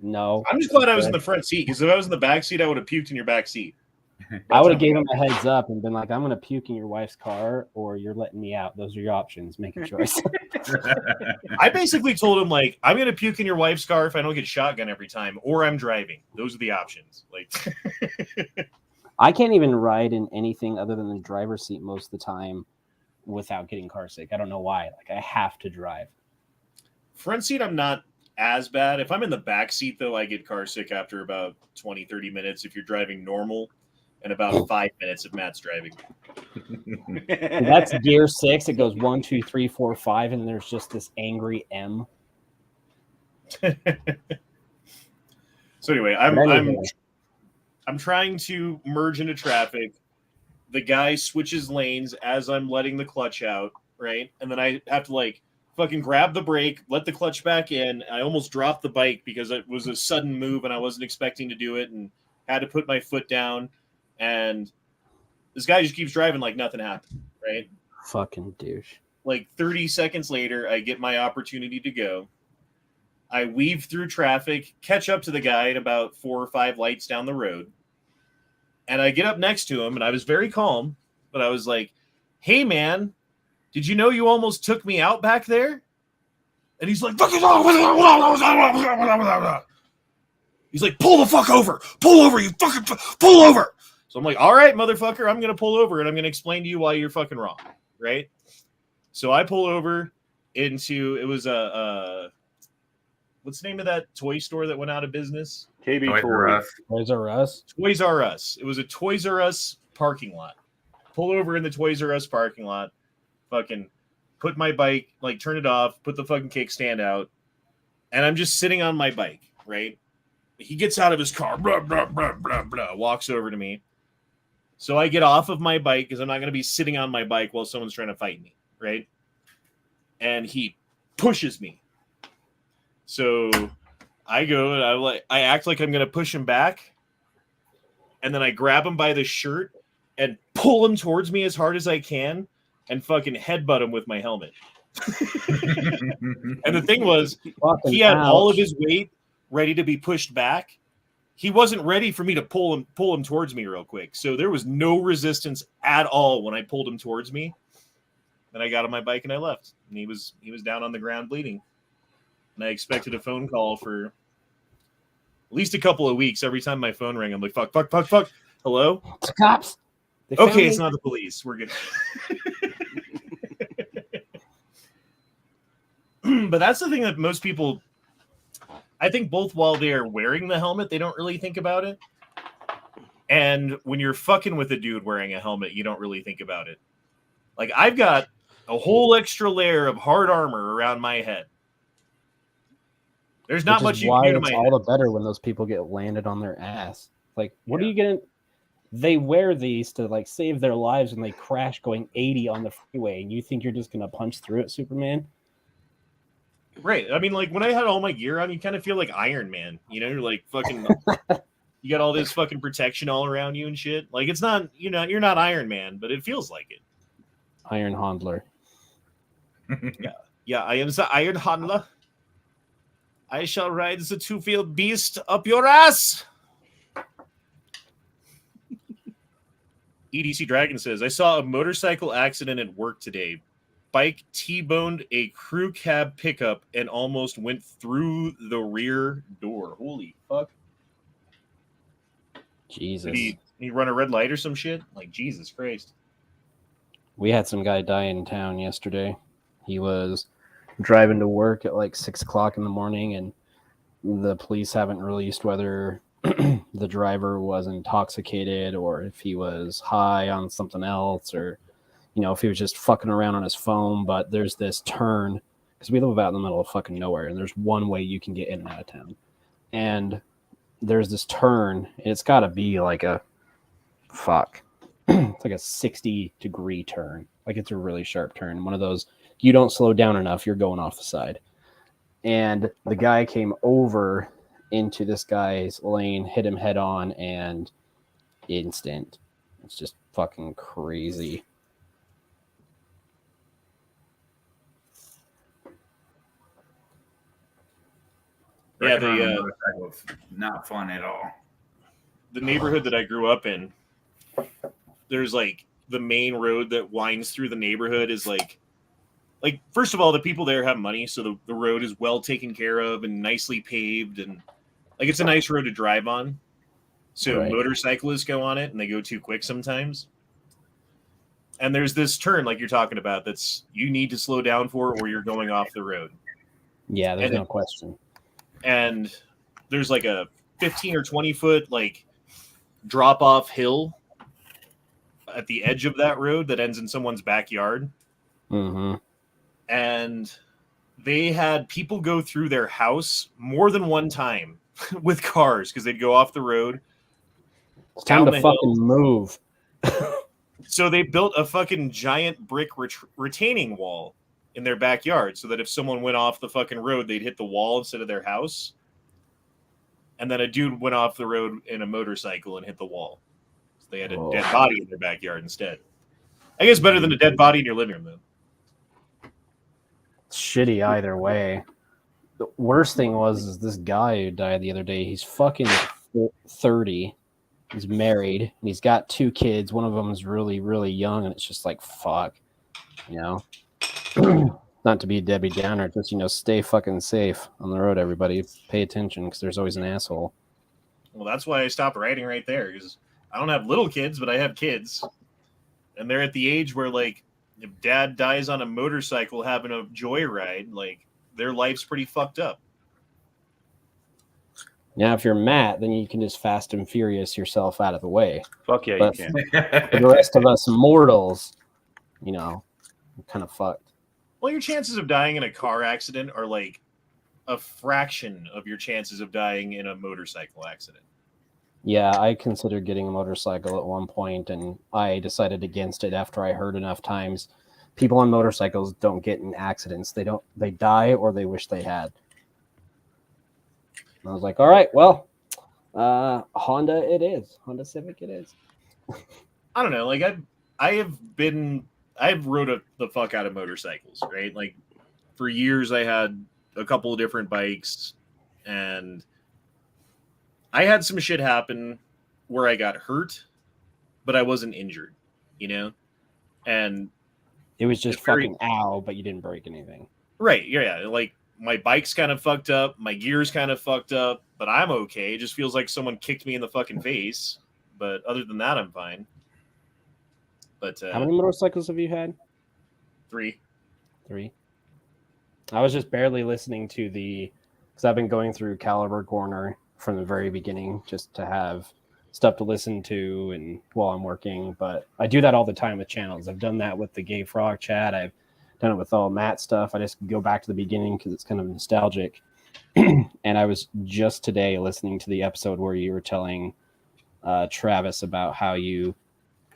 No. I'm just glad I was in the front seat, because if I was in the back seat, I would have puked in your back seat. I would have gave him a heads up and been like, I'm going to puke in your wife's car, or you're letting me out. Those are your options. Make a choice. I basically told him, like, I'm going to puke in your wife's car if I don't get shotgun every time, or I'm driving. Those are the options. Like, I can't even ride in anything other than the driver's seat most of the time without getting car sick. I don't know why. Like, I have to drive. Front seat, I'm not as bad. If I'm in the back seat, though, I get car sick after about 20, 30 minutes if you're driving normal, and about 5 minutes if Matt's driving. That's gear 6. It goes 1, 2, 3, 4, 5, and there's just this angry M. So anyway, I'm trying to merge into traffic. The guy switches lanes as I'm letting the clutch out, right? And then I have to like fucking grab the brake, let the clutch back in. I almost dropped the bike because it was a sudden move and I wasn't expecting to do it, and had to put my foot down. And this guy just keeps driving like nothing happened, right? Fucking douche. Like 30 seconds later, I get my opportunity to go. I weave through traffic, catch up to the guy at about 4 or 5 lights down the road. And I get up next to him, and I was very calm, but I was like, hey, man, did you know you almost took me out back there? And he's like, he's like, pull the fuck over. Pull over, you fucking pull over. So I'm like, all right, motherfucker, I'm going to pull over, and I'm going to explain to you why you're fucking wrong, right? So I pull over into, it was what's the name of that toy store that went out of business? KB Toys R Us. Toys R Us? Toys R Us. It was a Toys R Us parking lot. Pull over in the Toys R Us parking lot, fucking put my bike, like turn it off, put the fucking kickstand out, and I'm just sitting on my bike, right? He gets out of his car, blah, blah, blah, blah, blah, walks over to me. So I get off of my bike because I'm not going to be sitting on my bike while someone's trying to fight me, right? And he pushes me. So I go and I act like I'm going to push him back. And then I grab him by the shirt and pull him towards me as hard as I can and fucking headbutt him with my helmet. And the thing was, he had all of his weight ready to be pushed back. He wasn't ready for me to pull him towards me real quick. So there was no resistance at all when I pulled him towards me. Then I got on my bike and I left. And he was down on the ground bleeding. And I expected a phone call for at least a couple of weeks. Every time my phone rang, I'm like, fuck. Hello? It's cops. Okay, it's not the police. We're good. But that's the thing that most people, I think, both while they're wearing the helmet, they don't really think about it. And when you're fucking with a dude wearing a helmet, you don't really think about it. Like, I've got a whole extra layer of hard armor around my head. There's not much you can do to my head. All the better when those people get landed on their ass. Like, what are you going to... They wear these to, like, save their lives when they crash going 80 on the freeway, and you think you're just going to punch through it, Superman? Right. I mean, like when I had all my gear on, you kind of feel like Iron Man. You know, you're like fucking. You got all this fucking protection all around you and shit. Like it's not, you're not Iron Man, but it feels like it. Iron Handler. Yeah, I am the Iron Handler. I shall ride the two-field beast up your ass. EDC Dragon says, I saw a motorcycle accident at work today. Bike T-boned a crew cab pickup and almost went through the rear door. Holy fuck. Jesus. Did he run a red light or some shit? Like, Jesus Christ. We had some guy die in town yesterday. He was driving to work at like 6 o'clock in the morning, and the police haven't released whether the driver was intoxicated or if he was high on something else, or if he was just fucking around on his phone. But there's this turn, because we live out in the middle of fucking nowhere, and there's one way you can get in and out of town. And there's this turn, and it's got to be like a it's like a 60-degree turn. Like it's a really sharp turn. One of those, you don't slow down enough, you're going off the side. And the guy came over into this guy's lane, hit him head on, and instant. It's just fucking crazy. Yeah, motorcycle is not fun at all. The neighborhood that I grew up in, there's like the main road that winds through the neighborhood is like first of all, the people there have money, so the road is well taken care of and nicely paved, and like it's a nice road to drive on. So Right. Motorcyclists go on it and they go too quick sometimes. And there's this turn like you're talking about that's you need to slow down for, or you're going off the road. Yeah, there's no question. And there's like a 15 or 20 foot like drop off hill at the edge of that road that ends in someone's backyard. Mm-hmm. And they had people go through their house more than one time with cars because they'd go off the road. It's time to the fucking move. So they built a fucking giant brick retaining wall in their backyard so that if someone went off the fucking road, they'd hit the wall instead of their house. And then a dude went off the road in a motorcycle and hit the wall. So they had a dead body in their backyard instead. I guess better than a dead body in your living room, though. It's shitty either way. The worst thing is this guy who died the other day. He's fucking 30. He's married, and he's got 2 kids. One of them is really, really young, and it's just like, fuck, Not to be Debbie Downer, just, stay fucking safe on the road, everybody. Pay attention, because there's always an asshole. Well, that's why I stopped writing right there, because I don't have little kids, but I have kids. And they're at the age where, like, if dad dies on a motorcycle having a joyride, like, their life's pretty fucked up. Now, if you're Matt, then you can just fast and furious yourself out of the way. Fuck yeah, But you can. for the rest of us mortals, kind of fucked. Well, your chances of dying in a car accident are, like, a fraction of your chances of dying in a motorcycle accident. Yeah, I considered getting a motorcycle at one point, and I decided against it after I heard enough times. People on motorcycles don't get in accidents. They die or they wish they had. And I was like, all right, well, Honda it is. Honda Civic it is. I don't know. Like, I've rode the fuck out of motorcycles, right? Like, for years I had a couple of different bikes, and I had some shit happen where I got hurt, but I wasn't injured, And it was just fucking ow, but you didn't break anything. Right, yeah. Like, my bike's kind of fucked up, my gear's kind of fucked up, but I'm okay. It just feels like someone kicked me in the fucking face. But other than that, I'm fine. But how many motorcycles have you had? 3. 3. I was just barely listening to because I've been going through Caliber Corner from the very beginning just to have stuff to listen to and while I'm working. But I do that all the time with channels. I've done that with the Gay Frog chat. I've done it with all Matt stuff. I just go back to the beginning because it's kind of nostalgic. And I was just today listening to the episode where you were telling Travis about how you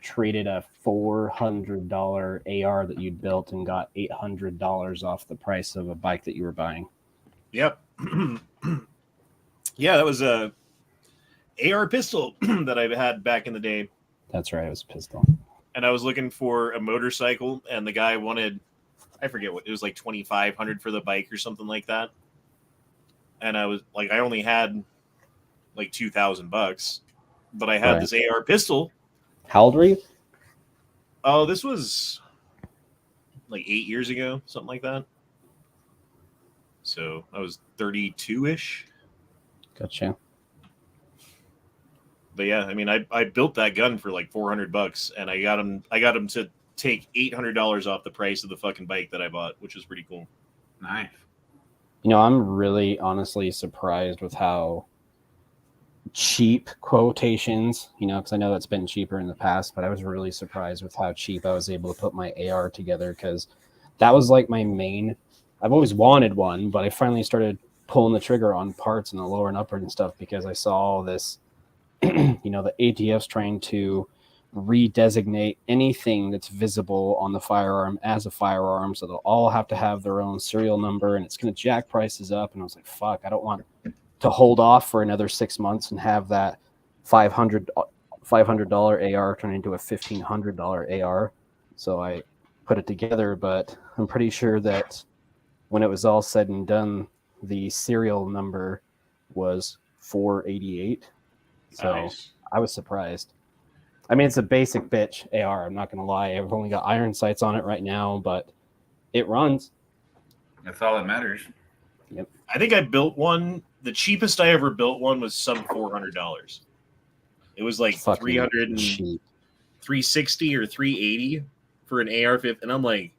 traded a $400 AR that you'd built and got $800 off the price of a bike that you were buying. Yep. Yeah, that was a AR pistol that I've had back in the day. That's right. It was a pistol. And I was looking for a motorcycle, and the guy wanted, I forget what, it was like 2,500 for the bike or something like that. And I was like, I only had like $2,000, but I had Right. this AR pistol. How old were you? Oh, this was like 8 years ago, something like that. So I was 32-ish. Gotcha. But yeah, I mean, I built that gun for like $400, and I got him to take $800 off the price of the fucking bike that I bought, which was pretty cool. Nice. You know, I'm really honestly surprised with how cheap quotations, you know, because I know that's been cheaper in the past, but I was really surprised with how cheap I was able to put my AR together, because that was like my main. I've always wanted one, but I finally started pulling the trigger on parts and the lower and upper and stuff because I saw all this, you know, the ATF's trying to redesignate anything that's visible on the firearm as a firearm, so they'll all have to have their own serial number, and it's going to jack prices up. And I was like, fuck, I don't want to hold off for another 6 months and have that $500 AR turn into a $1,500 AR. So I put it together, but I'm pretty sure that when it was all said and done, the serial number was 488. So Nice. I was surprised. I mean, it's a basic bitch AR. I'm not going to lie. I've only got iron sights on it right now, but it runs. That's all that matters. Yep. I think I built one. The cheapest I ever built one was some $400. It was like Fucking 300 and cheap. 360 or 380 for an AR-15, and I'm like,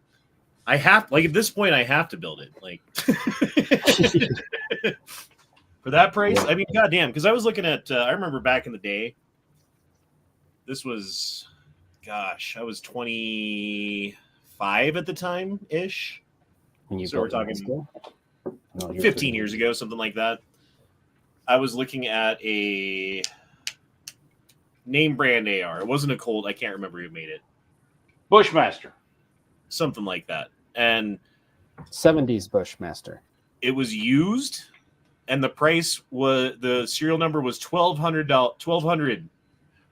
I have, like, at this point I have to build it, like for that price. Yeah. I mean, goddamn, because I was looking at I remember back in the day, this was, gosh, I was 25 at the time ish, When you so we're built talking it, no, you're 15 years ago, something like that. I was looking at a name brand AR. It wasn't a Colt. I can't remember who made it. Bushmaster. Something like that. And 70s Bushmaster. it was used, and the price was, the serial number was $1,200,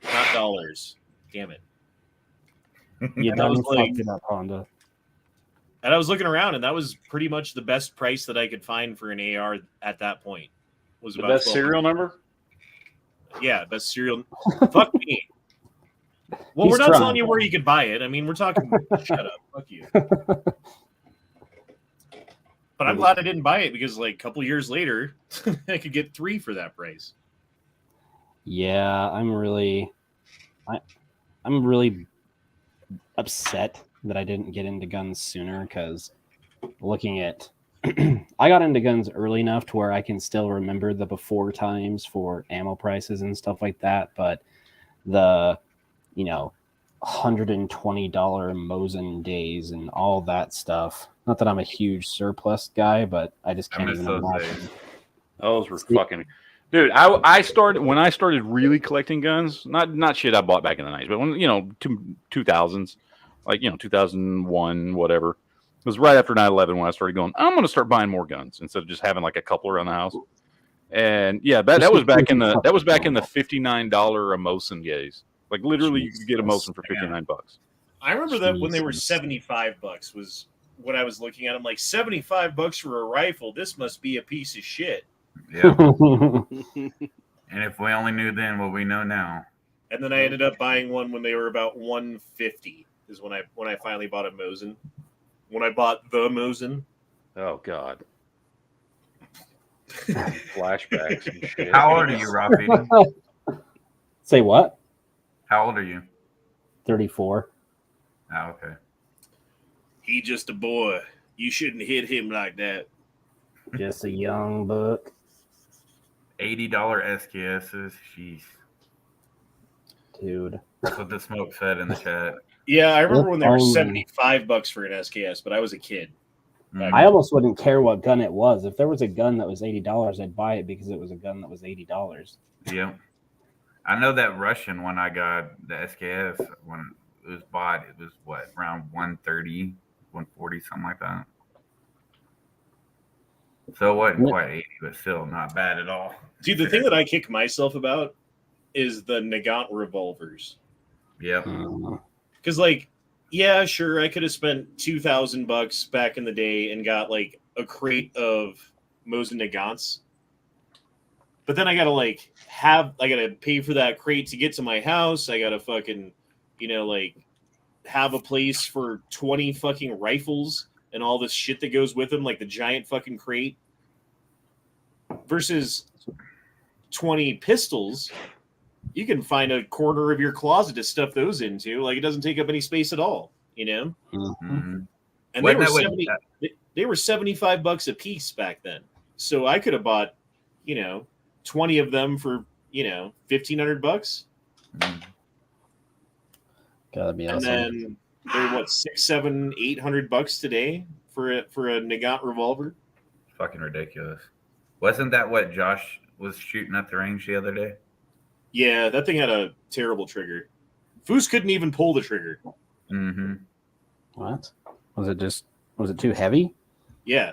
not dollars. Damn it. You And I was done like, fucked it up, Honda. and I was looking around, and that was pretty much the best price that I could find for an AR at that point. Was The about best serial number? Yeah, best serial. Fuck me. Well, He's we're not trying. telling you where you could buy it. I mean, we're talking. Shut up. Fuck you. But I'm glad I didn't buy it, because like a couple years later, I could get 3 for that price. Yeah, I'm really upset that I didn't get into guns sooner, because looking at I got into guns early enough to where I can still remember the before times for ammo prices and stuff like that, but the, you know, $120 Mosin days and all that stuff. Not that I'm a huge surplus guy, but I just can't miss even those imagine. days. Those were fucking. Dude, I started when I started really collecting guns. Not shit I bought back in the 90s, but when, you know, 2000s, like, you know, 2001, whatever. It was right after 9/11 when I started going, I'm going to start buying more guns instead of just having like a couple around the house. And yeah, that was back in the $59 a Mosin days. Like literally, you could get a Mosin for $59. I remember that when they were Jesus. $75 was what I was looking at. I'm like, $75 for a rifle. This must be a piece of shit. Yeah. And if we only knew then what we know now. And then I ended up buying one when they were about $150. Is when I finally bought a Mosin. When I bought the Mosin. Oh God. Flashbacks and shit. How old are you, Rafi? Say what? How old are you? 34. Oh, okay. He just a boy. You shouldn't hit him like that. Just a young buck. $80 SKSs. Jeez. Dude. That's what the smoke said in the chat. Yeah, I remember when they were Only- $75 for an SKS, but I was a kid. I almost wouldn't care what gun it was. If there was a gun that was $80, I'd buy it because it was a gun that was $80. Yeah. I know that Russian when I got the SKS, when it was bought, it was what, around 130, 140, something like that. So it wasn't quite 80, but still not bad at all. Dude, the thing that I kick myself about is the Nagant revolvers. Yep. Because, like, yeah, sure, I could have spent $2,000 back in the day and got like a crate of Mosin Nagants. But then I gotta pay for that crate to get to my house. I gotta fucking, have a place for 20 fucking rifles and all this shit that goes with them, like the giant fucking crate. Versus 20 pistols, you can find a corner of your closet to stuff those into. Like, it doesn't take up any space at all, Mm-hmm. And they were $75 a piece back then. So I could have bought, 20 of them for, $1,500. Mm-hmm. Gotta be awesome. And then they're what, $600, $700, $800 today for a Nagant revolver. Fucking ridiculous. Wasn't that what Josh was shooting at the range the other day? Yeah, that thing had a terrible trigger. Foos couldn't even pull the trigger. Mm-hmm. What? Was it too heavy? Yeah.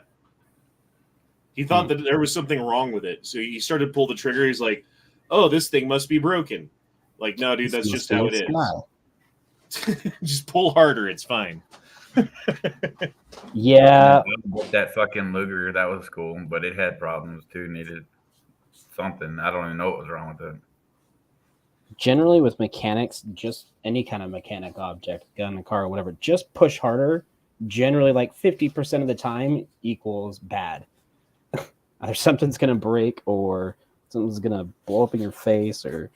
He thought that there was something wrong with it. So he started to pull the trigger. He's like, oh, this thing must be broken. Like, no, dude, that's just how it is. Just pull harder. It's fine. Yeah. That fucking Luger, that was cool, but it had problems too. Needed something. I don't even know what was wrong with it. Generally with mechanics, just any kind of mechanic object, gun, a car, or whatever, just push harder. Generally, like 50% of the time equals bad. Either something's going to break or something's going to blow up in your face, or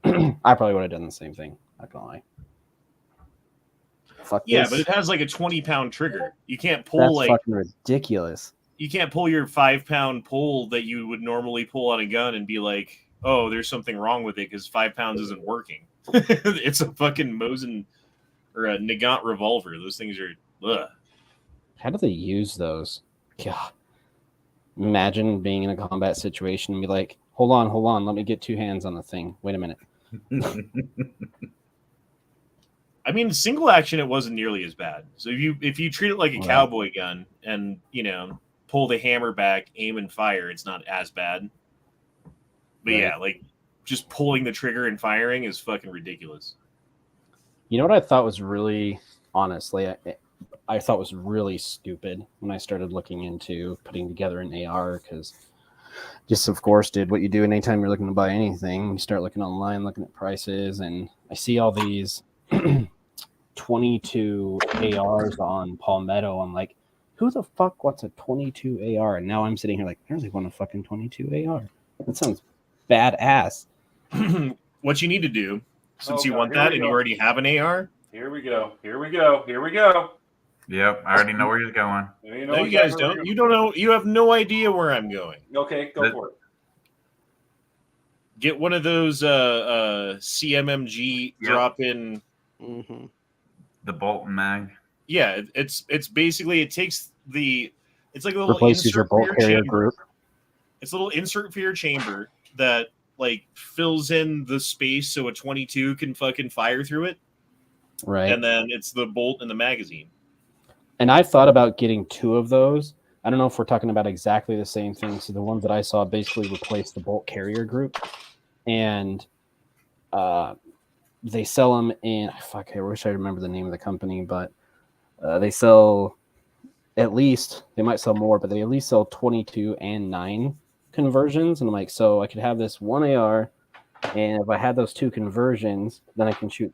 I probably would have done the same thing. Not going to lie. Fuck yeah, this. but it has like a 20-pound trigger. You can't pull That's fucking ridiculous. You can't pull your 5-pound pull that you would normally pull on a gun and be like, oh, there's something wrong with it because 5 pounds isn't working. It's a fucking Mosin or a Nagant revolver. Those things are ugh. How do they use those? God. Imagine being in a combat situation and be like, hold on, let me get 2 hands on the thing. Wait a minute. I mean, single action, it wasn't nearly as bad. So if you treat it like a cowboy gun and, pull the hammer back, aim and fire, it's not as bad. But yeah, like just pulling the trigger and firing is fucking ridiculous. You know what I thought was really, honestly, I thought was really stupid when I started looking into putting together an AR, because just, of course, did what you do anytime you're looking to buy anything. You start looking online, looking at prices, and I see all these 22 ARs on Palmetto. I'm like, who the fuck wants a 22 AR? And now I'm sitting here like, I really want a fucking 22 AR. That sounds badass. What you need to do, since you want that and you already have an AR. Here we go. Yep, I already know where he's going. No, you guys don't. You don't know. You have no idea where I'm going. Okay, go for it. Get one of those CMMG drop-in. Mm-hmm. The bolt and mag. Yeah, it's basically it takes it's like a little replaces your bolt carrier group. It's a little insert for your chamber that like fills in the space so a 22 can fucking fire through it. Right. And then it's the bolt and the magazine. And I thought about getting 2 of those. I don't know if we're talking about exactly the same thing. So the ones that I saw basically replace the bolt carrier group, and they sell them in. Fuck, I wish I remember the name of the company, but they sell at least. They might sell more, but they at least sell 22 and 9 conversions. And I'm like, so I could have this one AR, and if I had those 2 conversions, then I can shoot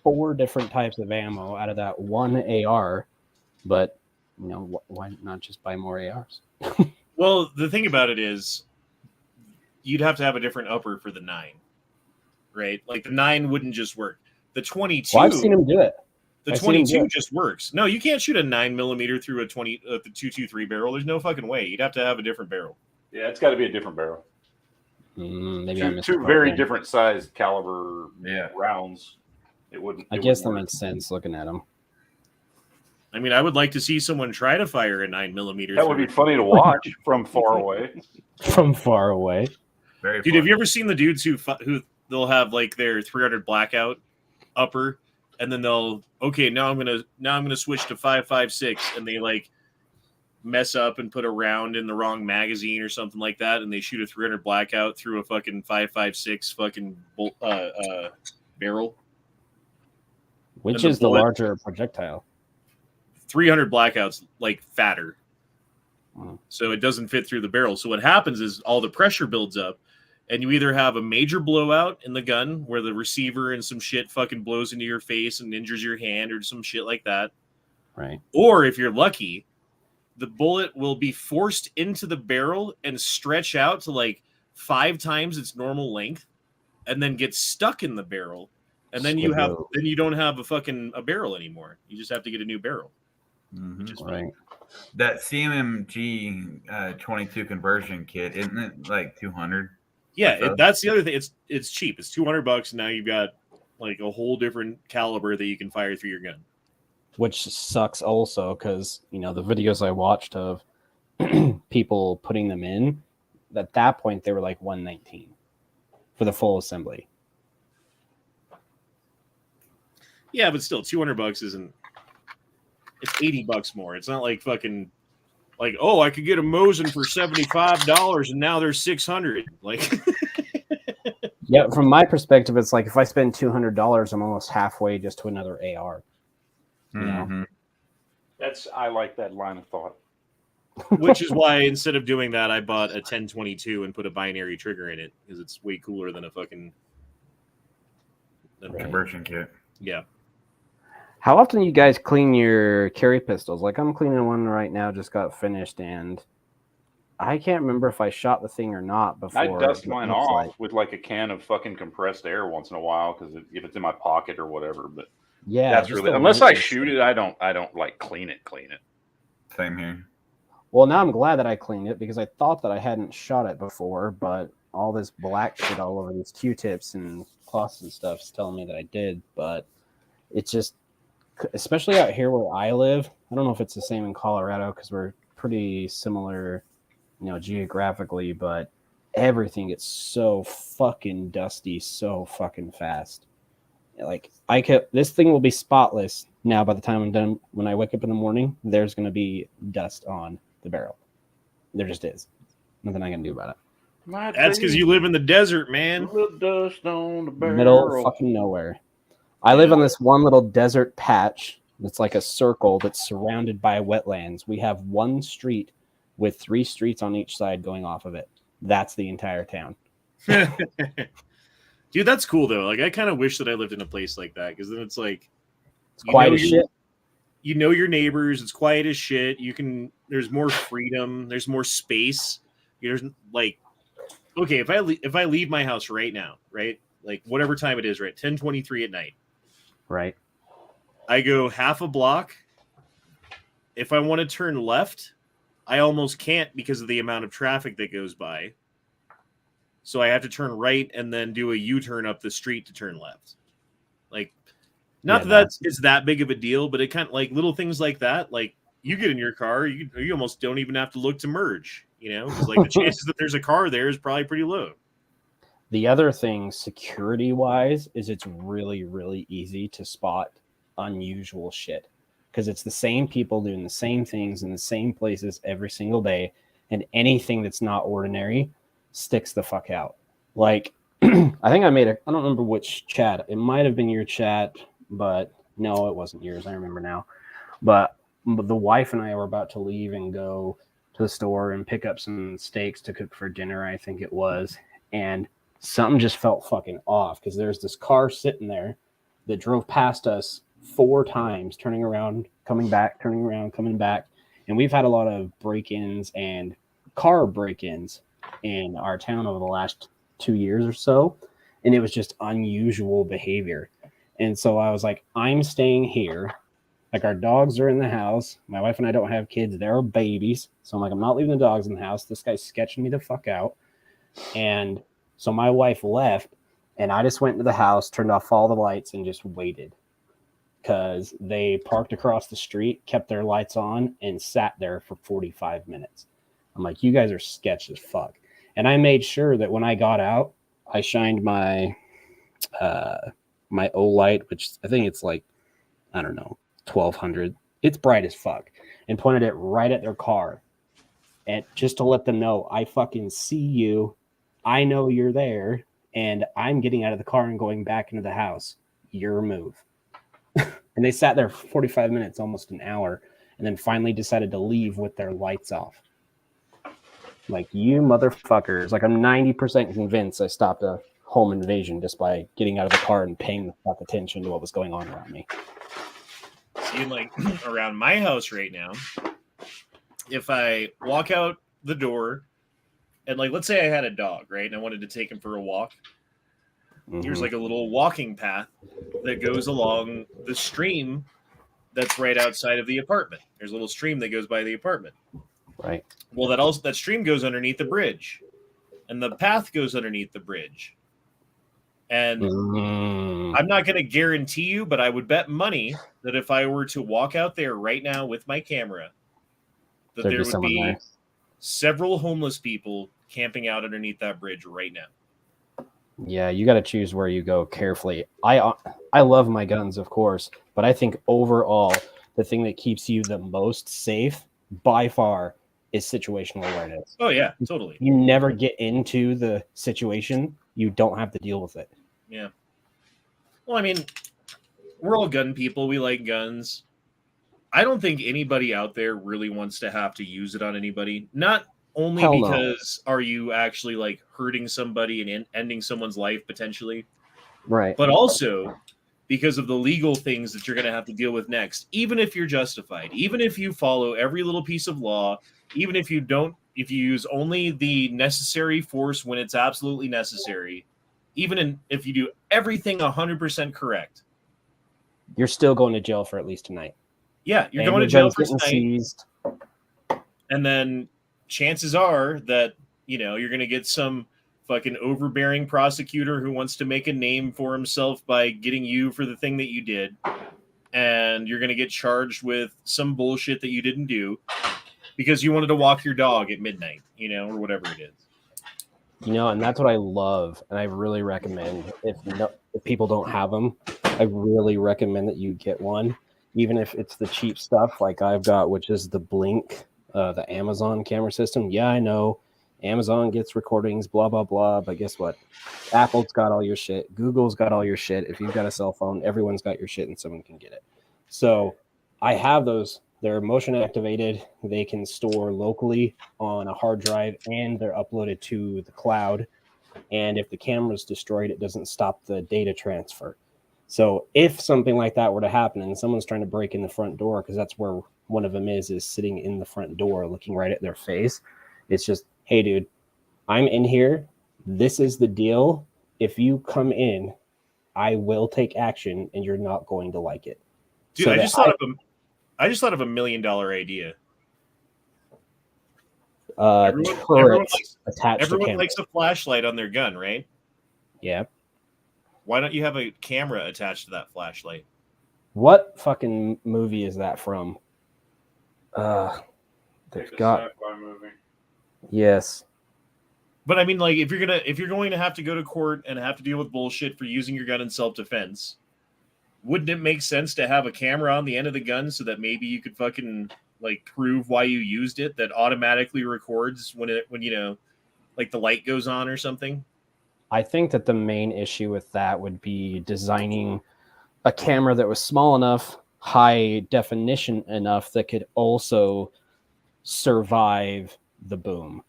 4 different types of ammo out of that one AR. But why not just buy more ARs? Well, the thing about it is, you'd have to have a different upper for the 9, right? Like the 9 wouldn't just work. The 22. Well, I've seen them do it. The 22 just works. No, you can't shoot a 9mm through a 223 barrel. There's no fucking way. You'd have to have a different barrel. Yeah, it's got to be a different barrel. Maybe I missed two very different size caliber rounds. It wouldn't. I guess that makes sense looking at them. I mean, I would like to see someone try to fire a 9mm. That would be funny to watch from far away. From far away. Very Dude, funny. have you ever seen the dudes who they'll have like their 300 blackout upper, and then now I'm gonna switch to 5.56, and they like mess up and put a round in the wrong magazine or something like that, and they shoot a 300 blackout through a fucking 5.56 fucking barrel. Which is the larger projectile? 300 blackouts, like fatter. Wow. So it doesn't fit through the barrel. So what happens is all the pressure builds up, and you either have a major blowout in the gun where the receiver and some shit fucking blows into your face and injures your hand or some shit like that. Right. Or if you're lucky, the bullet will be forced into the barrel and stretch out to like 5 times its normal length and then get stuck in the barrel. And then you don't have a barrel anymore. You just have to get a new barrel. Which is right. That CMMG 22 conversion kit, isn't it like 200? Yeah, that's the other thing. It's cheap. It's $200, and now you've got like a whole different caliber that you can fire through your gun. Which sucks also because, you know, the videos I watched of people putting them in, at that point they were like $119 for the full assembly. Yeah, but still, $200 isn't. It's $80 more. It's not like fucking like, oh, I could get a Mosin for $75 and now they're $600. Like, yeah, from my perspective, it's like if I spend $200, I'm almost halfway just to another AR. You know? I like that line of thought. Which is why instead of doing that, I bought a 1022 and put a binary trigger in it because it's way cooler than a fucking conversion kit. Yeah. How often you guys clean your carry pistols? Like I'm cleaning one right now, just got finished, and I can't remember if I shot the thing or not before. I dust mine off with like a can of fucking compressed air once in a while because if it's in my pocket or whatever. But yeah, that's really unless I shoot it, I don't like clean it. Same here. Well, now I'm glad that I cleaned it because I thought that I hadn't shot it before, but all this black shit all over these Q-tips and cloths and stuff is telling me that I did. But it's just, especially out here where I live, I don't know if it's the same in Colorado because we're pretty similar, you know, geographically, but everything gets so fucking dusty so fucking fast. Like this thing will be spotless now by the time I'm done. When I wake up in the morning, there's going to be dust on the barrel. There just is. Nothing I can do about it. That's because you live in the desert, man. Dust on the barrel. Middle of fucking nowhere. I live on this one little desert patch that's like a circle that's surrounded by wetlands. We have one street with 3 streets on each side going off of it. That's the entire town. Dude, that's cool though. Like I kind of wish that I lived in a place like that because then it's like it's quiet as shit. You know your neighbors. It's quiet as shit. There's more freedom. There's more space. There's like, okay, if I leave my house right now, right, like whatever time it is, right, 10:23 at night, right, I go half a block. If I want to turn left, I almost can't because of the amount of traffic that goes by. So I have to turn right and then do a U-turn up the street to turn left. Like, not that it's that big of a deal, but it kind of like little things like that. Like you get in your car, you almost don't even have to look to merge, you know, because like the chances that there's a car there is probably pretty low. The other thing, security-wise, is it's really, really easy to spot unusual shit because it's the same people doing the same things in the same places every single day, and anything that's not ordinary sticks the fuck out. Like, I think I don't remember which chat. It might have been your chat, but no, it wasn't yours. I remember now. But the wife and I were about to leave and go to the store and pick up some steaks to cook for dinner, I think it was. And something just felt fucking off because there's this car sitting there that drove past us 4 times, turning around, coming back, turning around, coming back. And we've had a lot of break-ins and car break-ins in our town over the last 2 years or so. And it was just unusual behavior. And so I was like, I'm staying here. Like our dogs are in the house. My wife and I don't have kids. They're babies. So I'm like, I'm not leaving the dogs in the house. This guy's sketching me the fuck out. And so my wife left and I just went into the house, turned off all the lights and just waited. Because they parked across the street, kept their lights on and sat there for 45 minutes. I'm like, you guys are sketch as fuck. And I made sure that when I got out, I shined my my L8, which I think it's like, I don't know, 1200 It's bright as fuck, and pointed it right at their car, and just to let them know, I fucking see you. I know you're there, and I'm getting out of the car and going back into the house. Your move. And they sat there for 45 minutes, almost an hour, and then finally decided to leave with their lights off. Like, you motherfuckers. Like, I'm 90% convinced I stopped a home invasion just by getting out of the car and paying the fuck attention to what was going on around me. See, like, around my house right now, if I walk out the door, and, like, let's say I had a dog, right, and I wanted to take him for a walk, here's like a little walking path that goes along the stream that's right outside of the apartment. There's a little stream that goes by the apartment. Right. Well, that stream goes underneath the bridge, and the path goes underneath the bridge. And I'm not going to guarantee you, but I would bet money that if I were to walk out there right now with my camera, that there would be several homeless people camping out underneath that bridge right now. Yeah, you got to choose where you go carefully. I love my guns, of course, but I think overall the thing that keeps you the most safe by far is situational awareness. Oh yeah, totally. You never get into the situation, you don't have to deal with it. Yeah. Well, I mean, we're all gun people. We like guns. I don't think anybody out there really wants to have to use it on anybody. Not only because are you actually like hurting somebody and ending someone's life potentially, right? But also because of the legal things that you're going to have to deal with next. Even if you're justified, even if you follow every little piece of law, even if you don't, if you use only the necessary force when it's absolutely necessary, if you do everything 100% correct, you're still going to jail for at least tonight. Yeah, you're going to jail for tonight. And then chances are that, you're going to get some fucking overbearing prosecutor who wants to make a name for himself by getting you for the thing that you did. And you're going to get charged with some bullshit that you didn't do because you wanted to walk your dog at midnight, or whatever it is. And that's what I love. And I really recommend if people don't have them, I really recommend that you get one, even if it's the cheap stuff like I've got, which is the Blink, the Amazon camera system. Yeah, I know Amazon gets recordings, blah, blah, blah. But guess what? Apple's got all your shit. Google's got all your shit. If you've got a cell phone, everyone's got your shit and someone can get it. So I have those. They're motion activated. They can store locally on a hard drive and they're uploaded to the cloud. And if the camera's destroyed, it doesn't stop the data transfer. So if something like that were to happen and someone's trying to break in the front door, because that's where one of them is sitting in the front door looking right at their face, it's just, hey, dude, I'm in here. This is the deal. If you come in, I will take action and you're not going to like it. Dude, so I just thought of $1 million idea. Everyone likes a flashlight on their gun, right? Yeah. Why don't you have a camera attached to that flashlight? What fucking movie is that from? There's got sci-fi movie. Yes. But I mean, like, if you're going to have to go to court and have to deal with bullshit for using your gun in self-defense, wouldn't it make sense to have a camera on the end of the gun so that maybe you could fucking like prove why you used it, that automatically records when like the light goes on or something? I think that the main issue with that would be designing a camera that was small enough, high definition enough that could also survive the boom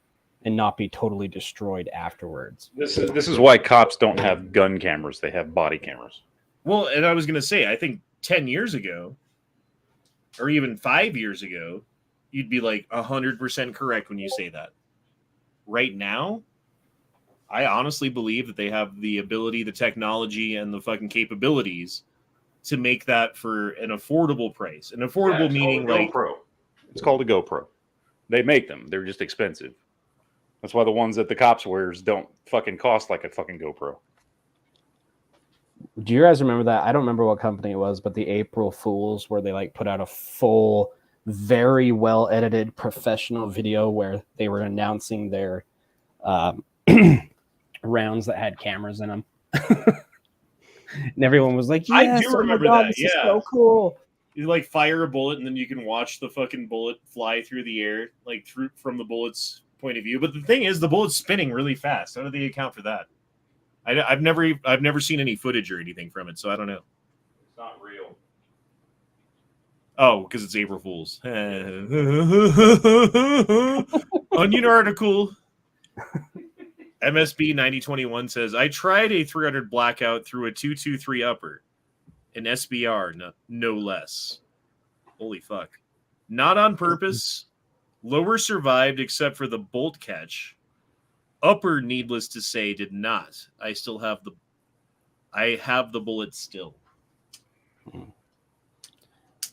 and not be totally destroyed afterwards. This is why cops don't have gun cameras. They have body cameras. Well, and I was going to say, I think 10 years ago or even 5 years ago, you'd be like 100% correct when you say that. Right now, I honestly believe that they have the ability, the technology, and the fucking capabilities to make that for an affordable price. An affordable meaning like GoPro. It's called a GoPro. They make them. They're just expensive. That's why the ones that the cops wears don't fucking cost like a fucking GoPro. Do you guys remember that? I don't remember what company it was, but the April Fools where they like put out a full, very well edited professional video where they were announcing their rounds that had cameras in them. And everyone was like, yes, I do remember that. This is so cool. You like fire a bullet, and then you can watch the fucking bullet fly through the air, like through from the bullet's point of view. But the thing is, the bullet's spinning really fast. How do they account for that? I've never seen any footage or anything from it, so I don't know. It's not real. Oh, because it's April Fool's. Onion article. MSB 9021 says, I tried a 300 blackout through a 223 upper. An SBR, no less. Holy fuck. Not on purpose. Lower survived except for the bolt catch. Upper, needless to say, did not. I have the bullet still.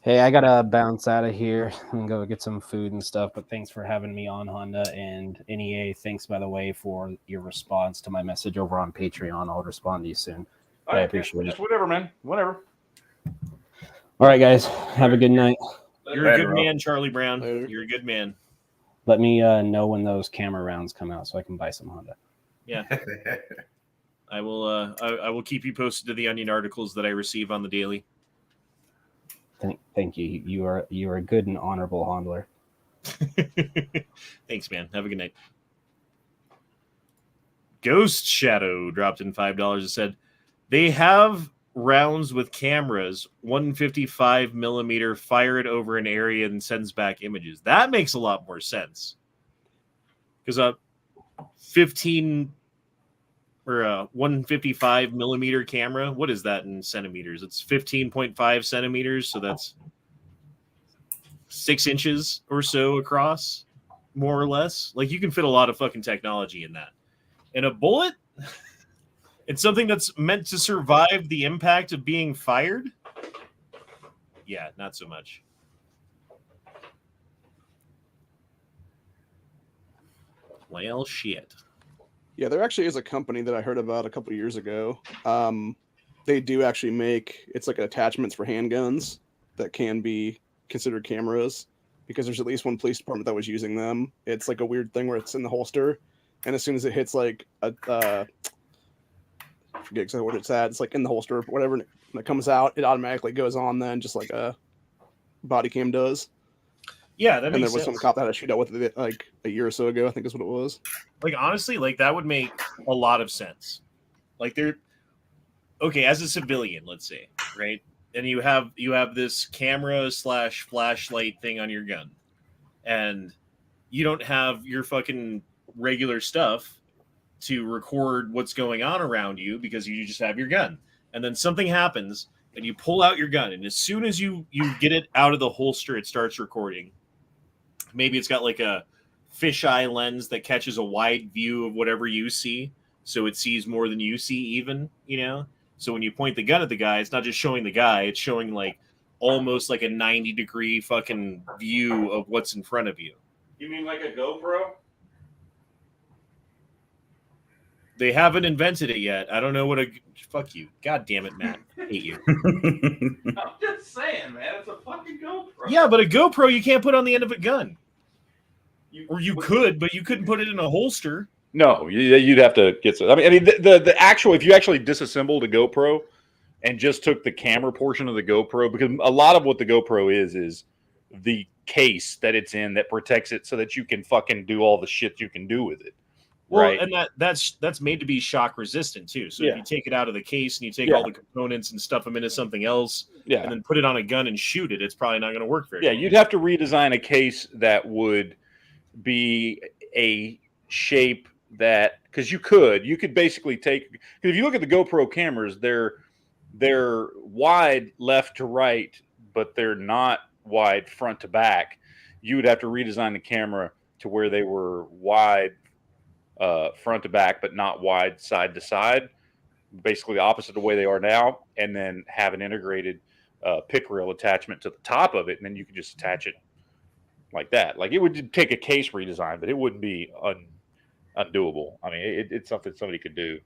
Hey, I gotta bounce out of here and go get some food and stuff. But thanks for having me on, Honda and NEA. Thanks, by the way, for your response to my message over on Patreon. I'll respond to you soon. I appreciate it. Whatever, man. Whatever. All right, guys. Have a good night. You're a good man, Charlie Brown. Later. You're a good man. Let me know when those camera rounds come out so I can buy some Honda. Yeah. I will. I will keep you posted to the Onion articles that I receive on the daily. Thank you. You are a good and honorable handler. Thanks, man. Have a good night. Ghost Shadow dropped in $5 and said, they have rounds with cameras, 155 millimeter, fire it over an area and sends back images. That makes a lot more sense. Because a 15 or a 155 millimeter camera, what is that in centimeters? It's 15.5 centimeters, so that's 6 inches or so across, more or less. Like, you can fit a lot of fucking technology in that. And a bullet, it's something that's meant to survive the impact of being fired. Yeah, not so much. Well, shit. Yeah, there actually is a company that I heard about a couple of years ago. They do actually make, it's like attachments for handguns that can be considered cameras, because there's at least one police department that was using them. It's like a weird thing where it's in the holster, and as soon as it hits like a I forget exactly what it's at, it's like in the holster or whatever, and when it comes out, it automatically goes on then, just like a body cam does. Yeah, that and makes there was sense. some cop that had a shootout with it like a year or so ago, I think is what it was. Like, honestly, like, that would make a lot of sense. Like, they're okay as a civilian, let's say, right? And you have this camera / flashlight thing on your gun, and you don't have your fucking regular stuff to record what's going on around you because you just have your gun. And then something happens, and you pull out your gun, and as soon as you get it out of the holster, it starts recording. Maybe it's got like a fisheye lens that catches a wide view of whatever you see, so it sees more than you see even, you know? So when you point the gun at the guy, it's not just showing the guy, it's showing like almost like a 90-degree fucking view of what's in front of you. You mean like a GoPro? They haven't invented it yet. I don't know what a... Fuck you. God damn it, Matt. I hate you. I'm just saying, man. It's a fucking GoPro. Yeah, but a GoPro you can't put on the end of a gun. Or you could, but you couldn't put it in a holster. No, you'd have to get some. I mean, the actual, if you actually disassembled a GoPro and just took the camera portion of the GoPro, because a lot of what the GoPro is the case that it's in that protects it so that you can fucking do all the shit you can do with it. Well, right. And that's made to be shock resistant too. So if you take it out of the case and you take all the components and stuff them into something else, and then put it on a gun and shoot it, it's probably not going to work very well. You'd have to redesign a case that would be a shape that, because you could basically take, because if you look at the GoPro cameras, they're wide left to right, but they're not wide front to back. You would have to redesign the camera to where they were wide front to back, but not wide side to side, basically the opposite of the way they are now, and then have an integrated pick reel attachment to the top of it, and then you could just attach it like that. Like, it would take a case redesign, but it wouldn't be undoable. I mean, it's something somebody could do.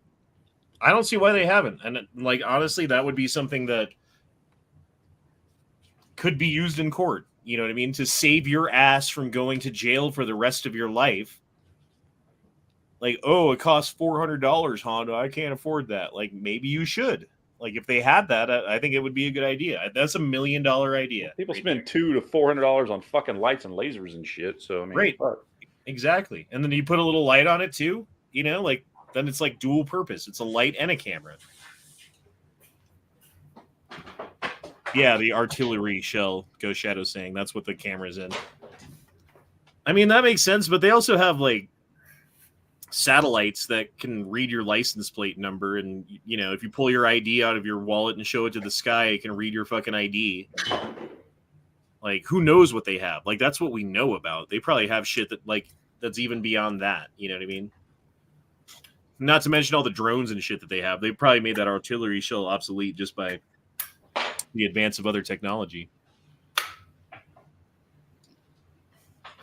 I don't see why they haven't. And like, honestly, that would be something that could be used in court. You know what I mean? To save your ass from going to jail for the rest of your life. Like, oh, it costs $400, Honda. I can't afford that. Like, maybe you should. Like if they had that, I think it would be a good idea. That's $1 million idea. People right spend there. $200 to $400 on fucking lights and lasers and shit. So I mean, Right. fuck. Exactly. And then you put a little light on it too, you know, like then it's like dual purpose. It's a light and a camera. Yeah, the artillery shell, Ghost Shadow saying that's what the camera's in. I mean, that makes sense, but they also have like satellites that can read your license plate number, and you know, if you pull your ID out of your wallet and show it to the sky, it can read your fucking ID. Like, who knows what they have? Like, that's what we know about. They probably have shit that like that's even beyond that. You know what I mean? Not to mention all the drones and shit that they have. They probably made that artillery shell obsolete just by the advance of other technology.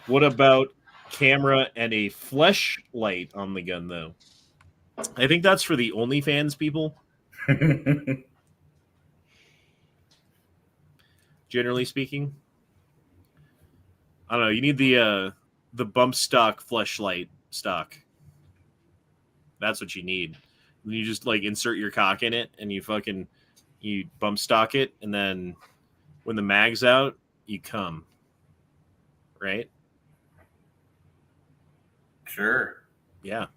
What about camera and a fleshlight on the gun, though? I think that's for the OnlyFans people. Generally speaking, I don't know. You need the bump stock fleshlight stock. That's what you need. You just like insert your cock in it, and you bump stock it, and then when the mag's out, you come. Right? Sure. Yeah.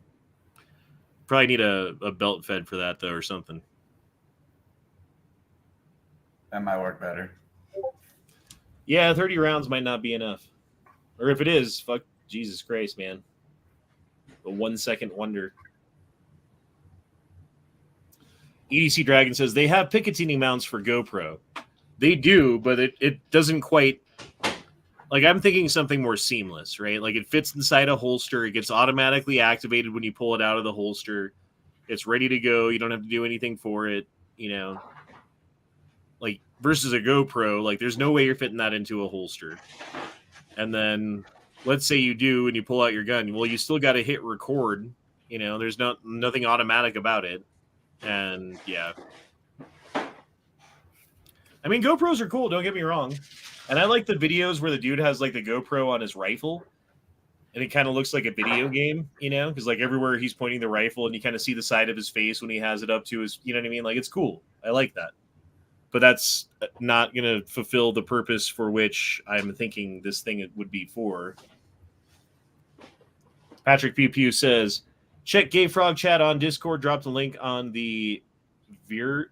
Probably need a belt fed for that, though, or something. That might work better. Yeah, 30 rounds might not be enough. Or if it is, fuck Jesus Christ, man. The 1 second wonder. EDC Dragon says they have Picatinny mounts for GoPro. They do, but it doesn't quite... Like, I'm thinking something more seamless, right? Like, it fits inside a holster. It gets automatically activated when you pull it out of the holster. It's ready to go. You don't have to do anything for it, you know? Like, versus a GoPro, like, there's no way you're fitting that into a holster. And then, let's say you do, and you pull out your gun. Well, you still got to hit record. You know, there's nothing automatic about it. And, yeah. I mean, GoPros are cool, don't get me wrong. And I like the videos where the dude has like the GoPro on his rifle and it kind of looks like a video game, you know, because like everywhere he's pointing the rifle and you kind of see the side of his face when he has it up to his, you know what I mean? Like, it's cool. I like that. But that's not going to fulfill the purpose for which I'm thinking this thing would be for. Patrick Pew Pew says, check Gay Frog chat on Discord. Dropped a link on the Viridin?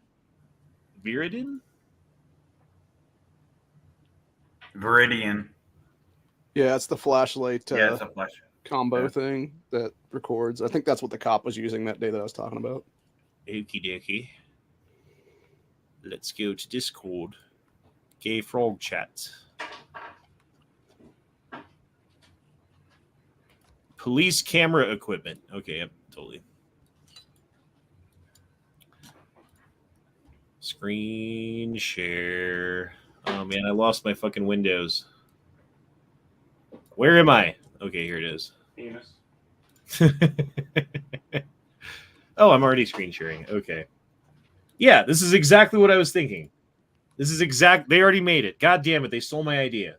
Viridian. Yeah, it's the flashlight Yeah, it's a flash. combo Yeah. thing that records. I think that's what the cop was using that day that I was talking about. Okie dokie. Let's go to Discord. Gay Frog chat. Police camera equipment. Okay, yep, totally. Screen share. Oh man, I lost my fucking windows. Where am I? Okay, here it is. Penis. Oh, I'm already screen sharing. Okay. Yeah, this is exactly what I was thinking. This is exact. They already made it. God damn it, they stole my idea.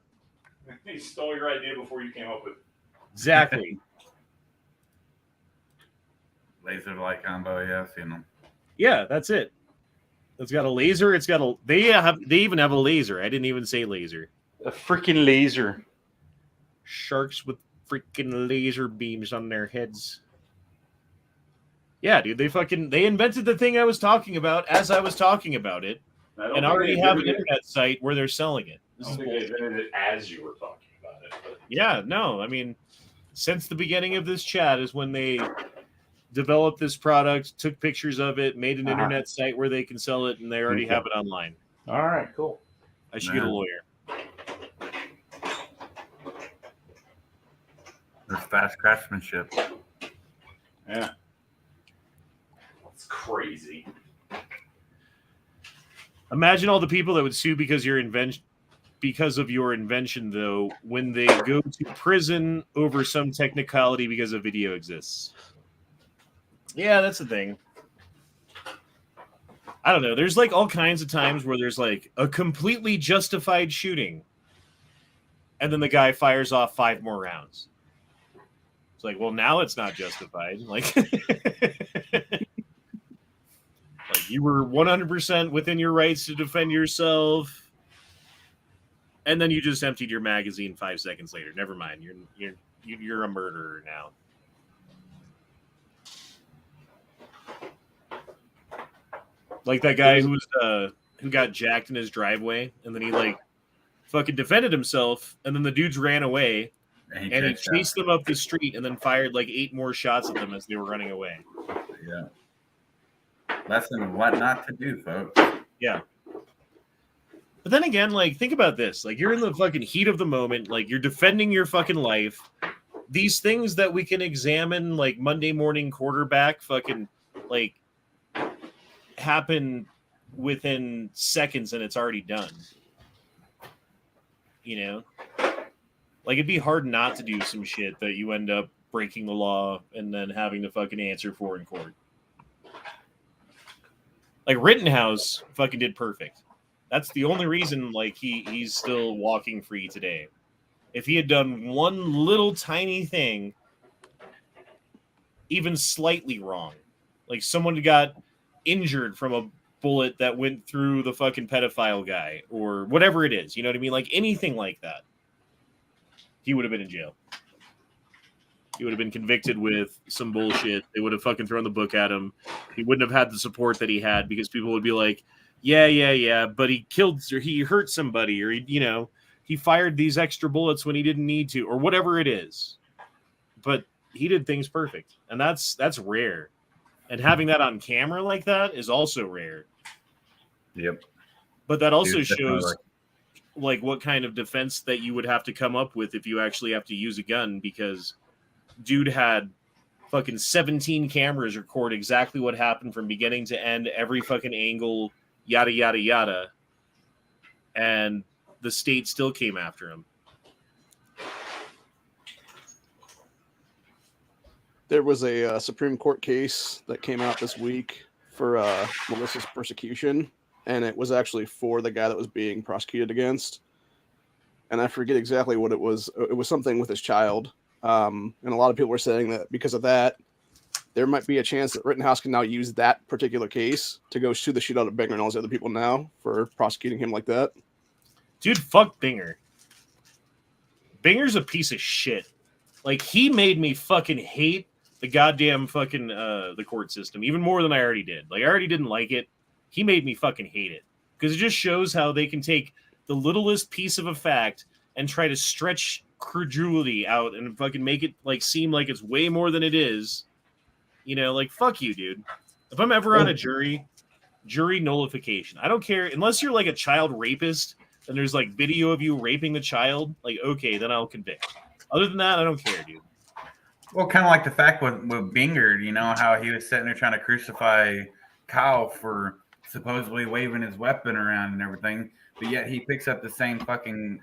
He stole your idea before you came up with it. Exactly. Laser light combo. Yeah, I've seen them. Yeah, that's it. It's got a laser. It's got a. They even have a laser. I didn't even say laser. A freaking laser. Sharks with freaking laser beams on their heads. Yeah, dude, they invented the thing I was talking about as I was talking about it, and already have an internet site where they're selling it. This is they invented it as you were talking about it. But... Yeah, no, I mean, since the beginning of this chat is when they developed this product, took pictures of it, made an internet site where they can sell it, and they already have it online. All right, cool. I should get a lawyer. There's fast craftsmanship. Yeah. That's crazy. Imagine all the people that would sue because of your invention, though, when they go to prison over some technicality because a video exists. Yeah, that's the thing. I don't know. There's like all kinds of times where there's like a completely justified shooting, and then the guy fires off 5 more rounds. It's like, well, now it's not justified. Like, like You were 100% within your rights to defend yourself, and then you just emptied your magazine 5 seconds later. Never mind. You're a murderer now. Like that guy who got jacked in his driveway, and then he like fucking defended himself, and then the dudes ran away, and he chased them up the street, and then fired like 8 more shots at them as they were running away. Yeah. Lesson what not to do, folks. Yeah. But then again, like, think about this. Like, you're in the fucking heat of the moment. Like, you're defending your fucking life. These things that we can examine, like, Monday morning quarterback, fucking, like, happen within seconds and it's already done. You know? Like, it'd be hard not to do some shit that you end up breaking the law and then having to fucking answer for in court. Like, Rittenhouse fucking did perfect. That's the only reason, like, he's still walking free today. If he had done one little tiny thing, even slightly wrong, like someone got injured from a bullet that went through the fucking pedophile guy, or whatever it is, you know what I mean? Like, anything like that, he would have been in jail. He would have been convicted with some bullshit. They would have fucking thrown the book at him. He wouldn't have had the support that he had because people would be like, yeah, but he killed or he hurt somebody, or he fired these extra bullets when he didn't need to, or whatever it is. But he did things perfect, and that's rare. And having that on camera like that is also rare. Yep. But that also shows like what kind of defense that you would have to come up with if you actually have to use a gun, because dude had fucking 17 cameras record exactly what happened from beginning to end, every fucking angle, yada, yada, yada. And the state still came after him. There was a Supreme Court case that came out this week for malicious persecution, and it was actually for the guy that was being prosecuted against. And I forget exactly what it was. It was something with his child. And a lot of people were saying that because of that, there might be a chance that Rittenhouse can now use that particular case to go sue the shit out of Binger and all these other people now for prosecuting him like that. Dude, fuck Binger. Binger's a piece of shit. Like, he made me fucking hate the goddamn fucking the court system even more than I already did. Like, I already didn't like it. He made me fucking hate it, because it just shows how they can take the littlest piece of a fact and try to stretch credulity out and fucking make it like seem like it's way more than it is. Like, fuck you, dude. If I'm ever on a jury nullification. I don't care unless you're like a child rapist and there's like video of you raping the child. Like, okay, then I'll convict. Other than that, I don't care, dude. Well, kind of like the fact with Binger, how he was sitting there trying to crucify Kyle for supposedly waving his weapon around and everything, but yet he picks up the same fucking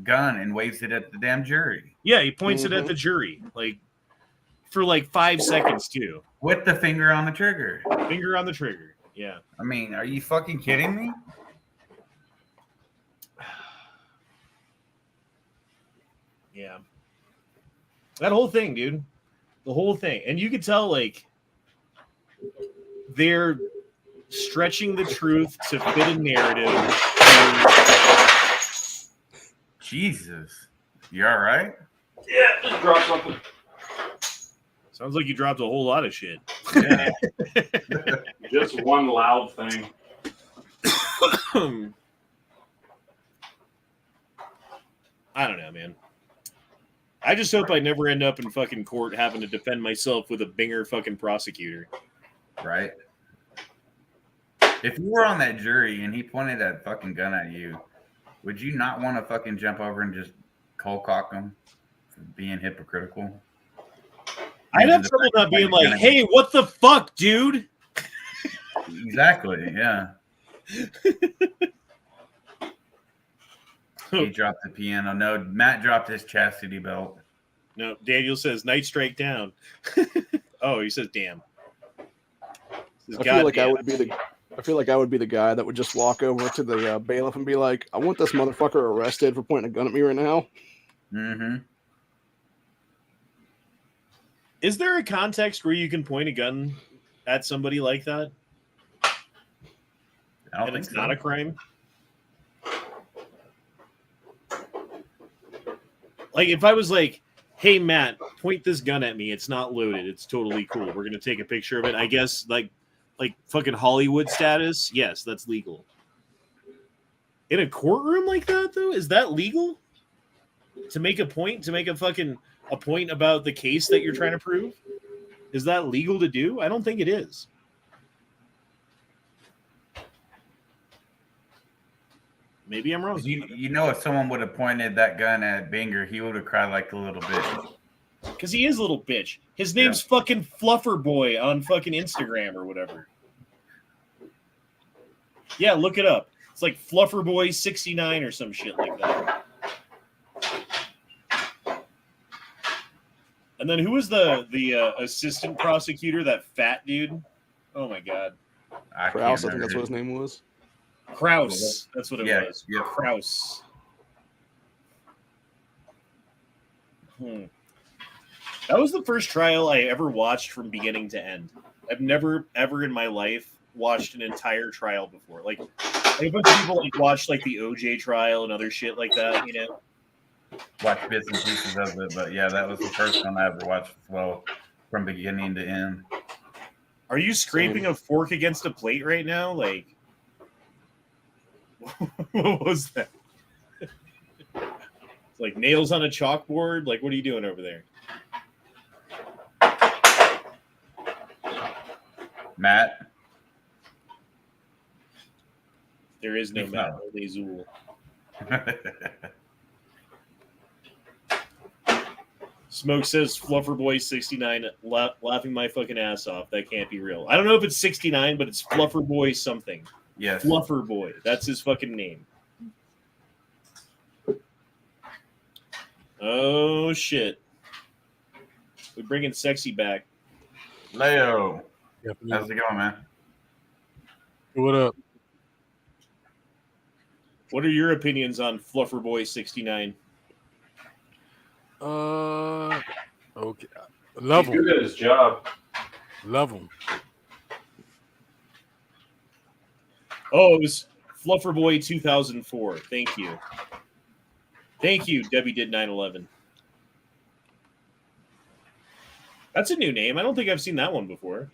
gun and waves it at the damn jury. Yeah, he points it at the jury, like, for like 5 seconds too. With the finger on the trigger. Finger on the trigger, yeah. I mean, are you fucking kidding me? Yeah. That whole thing, dude. The whole thing. And you could tell, like, they're stretching the truth to fit a narrative. Jesus. You all right? Yeah, just drop something. Sounds like you dropped a whole lot of shit. Yeah. Just one loud thing. I don't know, man. I just hope I never end up in fucking court having to defend myself with a Binger fucking prosecutor. Right? If you were on that jury and he pointed that fucking gun at you, would you not want to fucking jump over and just cold cock him for being hypocritical? I'd have trouble not being like, hey, what the fuck, dude? Exactly, yeah. He dropped the piano. No, Matt dropped his chastity belt. No, Daniel says, night strike down. Oh, he says, damn. I feel like I would be the guy that would just walk over to the bailiff and be like, I want this motherfucker arrested for pointing a gun at me right now. Mm-hmm. Is there a context where you can point a gun at somebody like that? I don't and think it's so. not a crime. Like if I was like, "Hey Matt, point this gun at me. It's not loaded. It's totally cool. We're gonna take a picture of it." I guess like fucking Hollywood status. Yes, that's legal. In a courtroom like that, though, is that legal? To make a point, a point about the case that you're trying to prove, is that legal to do? I don't think it is. Maybe I'm wrong. You know, if someone would have pointed that gun at Binger, he would have cried like a little bitch. Because he is a little bitch. His name's fucking Fluffer Boy on fucking Instagram or whatever. Yeah, look it up. It's like Fluffer Boy 69 or some shit like that. And then who was the assistant prosecutor? That fat dude. Oh my god. Kraus, I think that's what his name was. Kraus. That's what it was. Yeah. Kraus. That was the first trial I ever watched from beginning to end. I've never ever in my life watched an entire trial before. Like a bunch of people like watched like the OJ trial and other shit like that, you know. Watch bits and pieces of it, but yeah, that was the first one I ever watched as well, from beginning to end. Are you scraping a fork against a plate right now? Like, what was that? It's like nails on a chalkboard? Like, what are you doing over there? Matt? There is no Matt, only Zool. Smoke says Fluffer Boy 69, laughing my fucking ass off. That can't be real. I don't know if it's 69, but it's Fluffer Boy something. Yes. Fluffer Boy. That's his fucking name. Oh, shit. We're bringing Sexy back. Leo. How's it going, man? What up? What are your opinions on Fluffer Boy 69? Okay. Love He's him. good at his job. Love him. Oh, it was Fluffer Boy 2004. Thank you. Thank you, Debbie did 9/11. That's a new name. I don't think I've seen that one before.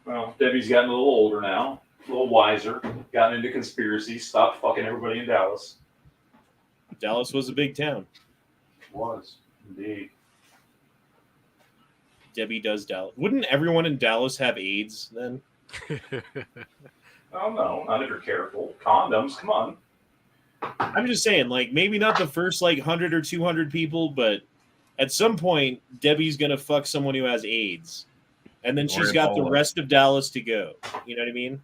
Well, Debbie's gotten a little older now, a little wiser, gotten into conspiracies, stopped fucking everybody in Dallas. Dallas was a big town. Was, indeed. Debbie does Dallas. Wouldn't everyone in Dallas have AIDS then? Oh, no, not if you're careful. Condoms, come on. I'm just saying, like, maybe not the first, like, 100 or 200 people, but at some point, Debbie's going to fuck someone who has AIDS. And then she's got the rest of Dallas to go. You know what I mean?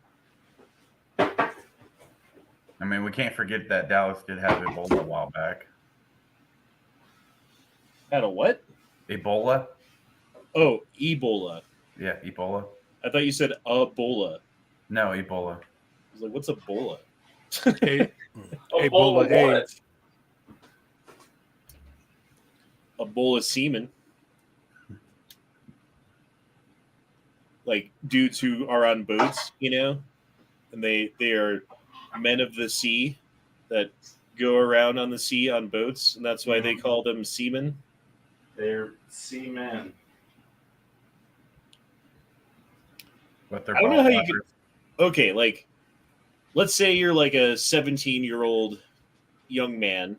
I mean, we can't forget that Dallas did have Ebola a while back. Had a what? Ebola? Oh, Ebola. Yeah, Ebola. I thought you said Ebola. No, Ebola. I was like, what's Ebola? Ebola AIDS. Ebola semen. Like dudes who are on boats, you know? And they are men of the sea that go around on the sea on boats, and that's why they call them seamen. They're seamen. But they're I don't know how you ball could. Okay, like, let's say you're like a 17-year-old young man,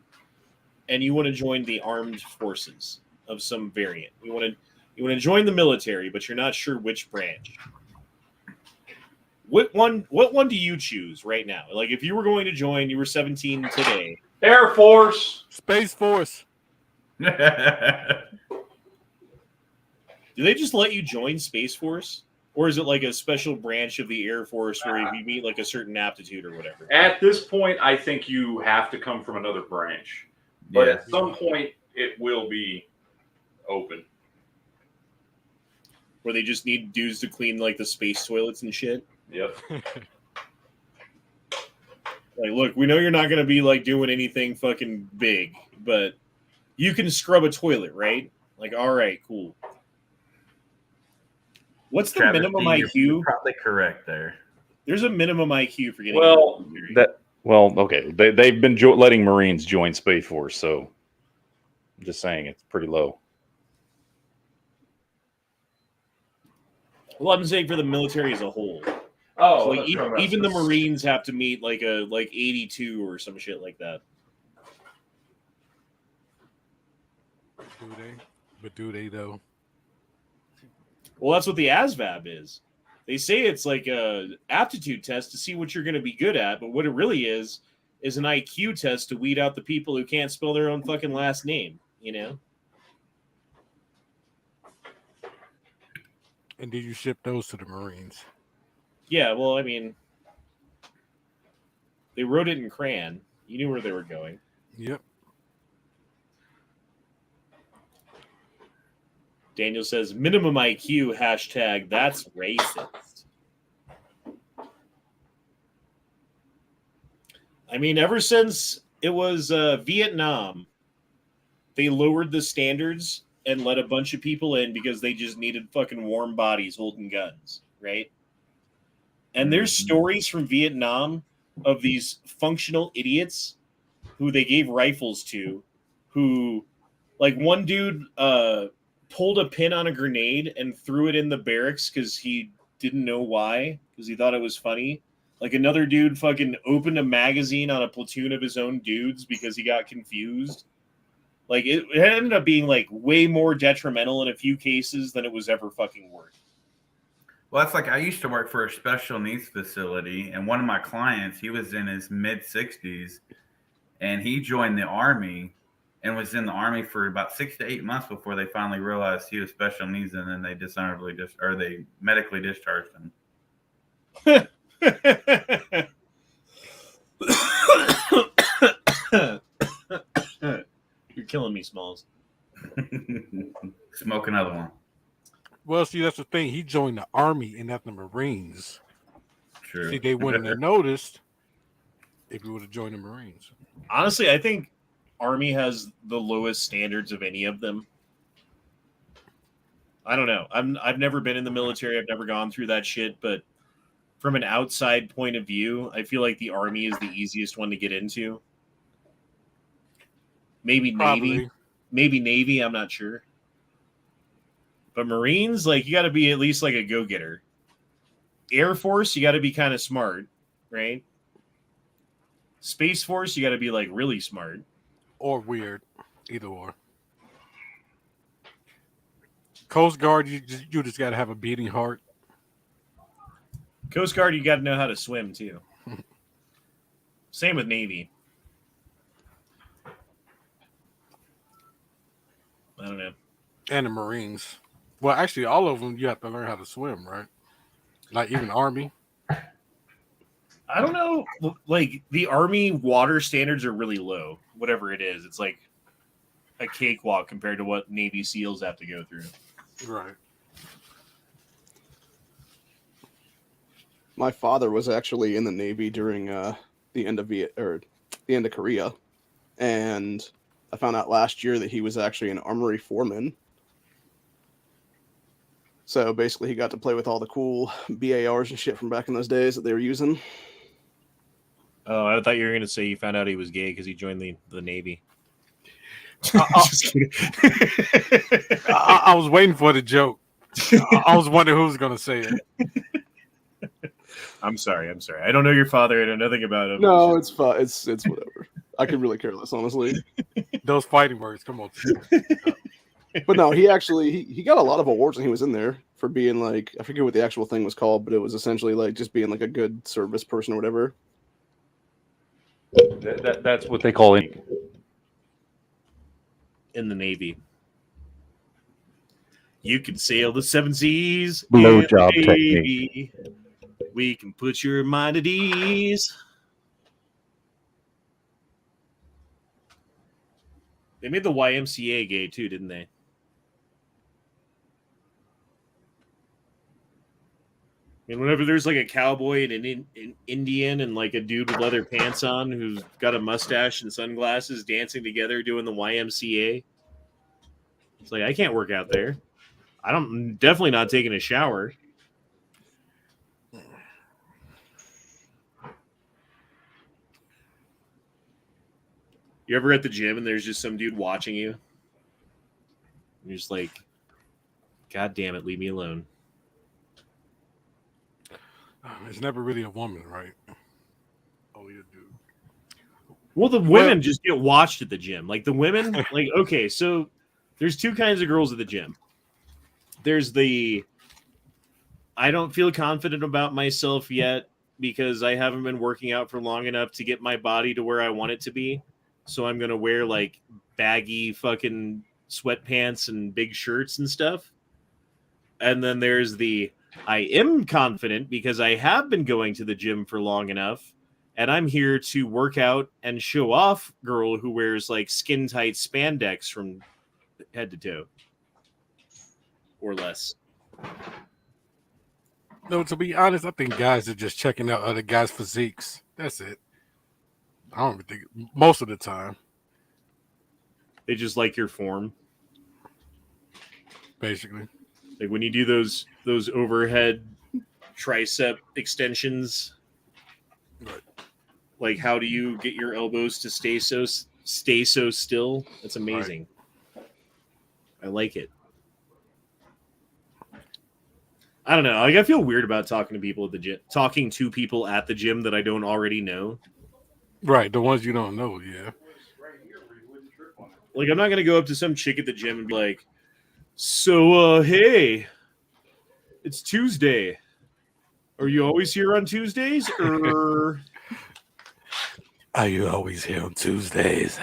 and you want to join the armed forces of some variant. You want to join the military, but you're not sure which branch. What one do you choose right now? Like, if you were going to join, you were 17 today. Air Force. Space Force. Do they just let you join Space Force? Or is it like a special branch of the Air Force where if you meet like a certain aptitude or whatever? At this point, I think you have to come from another branch. But Yeah. at some point, it will be open. Where they just need dudes to clean like the space toilets and shit? Yep. Like, look, we know you're not going to be like doing anything fucking big, but you can scrub a toilet, right? Like, all right, cool. What's the Travis, minimum you're IQ? probably correct there. There's a minimum IQ for getting. Okay. They've been letting Marines join Space Force, so I'm just saying it's pretty low. Well, I'm saying for the military as a whole. Oh, So, like, even the Marines have to meet like 82 or some shit like that. Do they? But do they though? Well, that's what the ASVAB is. They say it's like a aptitude test to see what you're going to be good at, but what it really is an IQ test to weed out the people who can't spell their own fucking last name, you know? And did you ship those to the Marines? Yeah, well, I mean, they wrote it in crayon. You knew where they were going. Yep. Daniel says, minimum IQ, hashtag, that's racist. I mean, ever since it was Vietnam, they lowered the standards and let a bunch of people in because they just needed fucking warm bodies holding guns, right? And there's stories from Vietnam of these functional idiots who they gave rifles to, who, like, one dude pulled a pin on a grenade and threw it in the barracks because he didn't know why, because he thought it was funny. Like, another dude fucking opened a magazine on a platoon of his own dudes because he got confused. Like, it ended up being, like, way more detrimental in a few cases than it was ever fucking worth. Well, that's like I used to work for a special needs facility, and one of my clients, he was in his mid-60s, and he joined the Army and was in the Army for about 6 to 8 months before they finally realized he was special needs, and then they they medically discharged him. You're killing me, Smalls. Smoke another one. Well, see, that's the thing. He joined the Army and not the Marines. True. See, they wouldn't have noticed if he would have joined the Marines. Honestly, I think Army has the lowest standards of any of them. I don't know. I've never been in the military. I've never gone through that shit. But from an outside point of view, I feel like the Army is the easiest one to get into. Maybe Navy. Maybe Navy. I'm not sure. But Marines, like, you got to be at least like a go-getter. Air Force, you got to be kind of smart, right? Space Force, you got to be like really smart. Or weird. Either or. Coast Guard, you just got to have a beating heart. Coast Guard, you got to know how to swim too. Same with Navy. I don't know. And the Marines. Well, actually, all of them, you have to learn how to swim, right? Like even Army. I don't know. Like, the Army water standards are really low. Whatever it is, it's like a cakewalk compared to what Navy SEALs have to go through. Right. My father was actually in the Navy during the end of Korea, and I found out last year that he was actually an armory foreman. So basically, he got to play with all the cool BARs and shit from back in those days that they were using. Oh, I thought you were going to say you found out he was gay because he joined the Navy. Just kidding. I was waiting for the joke. I was wondering who was going to say it. I'm sorry. I don't know your father. I know nothing about him. No, it's fine. It's whatever. I could really care less, honestly. Those fighting words, come on. But no, he actually he got a lot of awards when he was in there for being like, I forget what the actual thing was called, but it was essentially like just being like a good service person or whatever. That's what they call it in the Navy. You can sail the 7 seas. Blowjob technique. We can put your mind at ease. They made the YMCA gay too, didn't they? And whenever there's like a cowboy and an Indian and like a dude with leather pants on who's got a mustache and sunglasses dancing together doing the YMCA, it's like, I can't work out there. I'm definitely not taking a shower. You ever at the gym and there's just some dude watching you? And you're just like, God damn it, leave me alone. It's never really a woman, right? Oh, you do. Well, the women just get watched at the gym. Like the women, like, okay, so there's two kinds of girls at the gym. There's the I don't feel confident about myself yet because I haven't been working out for long enough to get my body to where I want it to be. So I'm going to wear like baggy fucking sweatpants and big shirts and stuff. And then there's the I am confident because I have been going to the gym for long enough and I'm here to work out and show off girl who wears like skin tight spandex from head to toe or less. No, to be honest, I think guys are just checking out other guys' physiques. That's it. I don't think most of the time. They just like your form. Basically. Like when you do those overhead tricep extensions. Right. Like how do you get your elbows to stay so still? That's amazing. Right. I like it. I don't know. Like I feel weird about talking to people at the gym, talking to people at the gym that I don't already know. Right, the ones you don't know, yeah. Like I'm not gonna go up to some chick at the gym and be like, "So, hey, it's Tuesday. Are you always here on Tuesdays, or are you always here on Tuesdays?"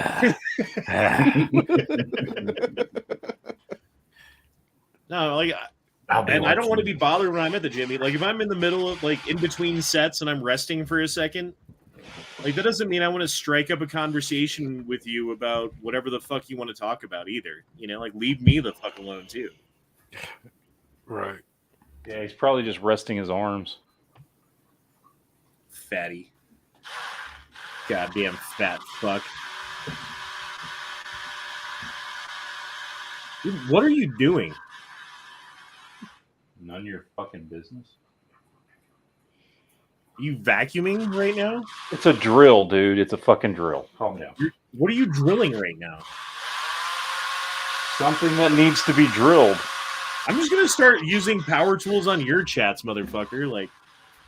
No, like. And I don't want to be bothered when I'm at the gym. Like if I'm in the middle of like in between sets and I'm resting for a second, like that doesn't mean I want to strike up a conversation with you about whatever the fuck you want to talk about either. You know, like leave me the fuck alone too. Right. Yeah, he's probably just resting his arms. Fatty. Goddamn fat fuck. Dude, what are you doing? None of your fucking business. You vacuuming right now? It's a drill, dude. It's a fucking drill. Calm down. What are you drilling right now? Something that needs to be drilled. I'm just gonna start using power tools on your chats, motherfucker. Like,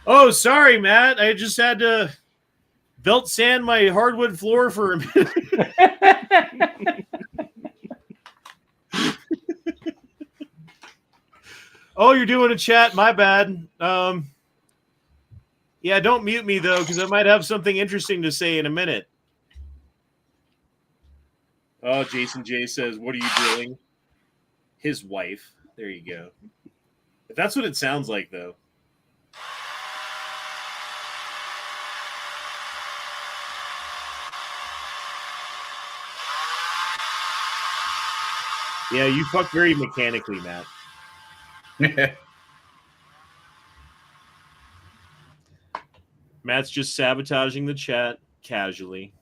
oh, sorry, Matt. I just had to belt sand my hardwood floor for a minute. Oh, you're doing a chat. My bad. Yeah, don't mute me, though, because I might have something interesting to say in a minute. Oh, Jason J says, what are you drilling? His wife. There you go. If that's what it sounds like, though. Yeah, you fuck very mechanically, Matt. Matt's just sabotaging the chat casually.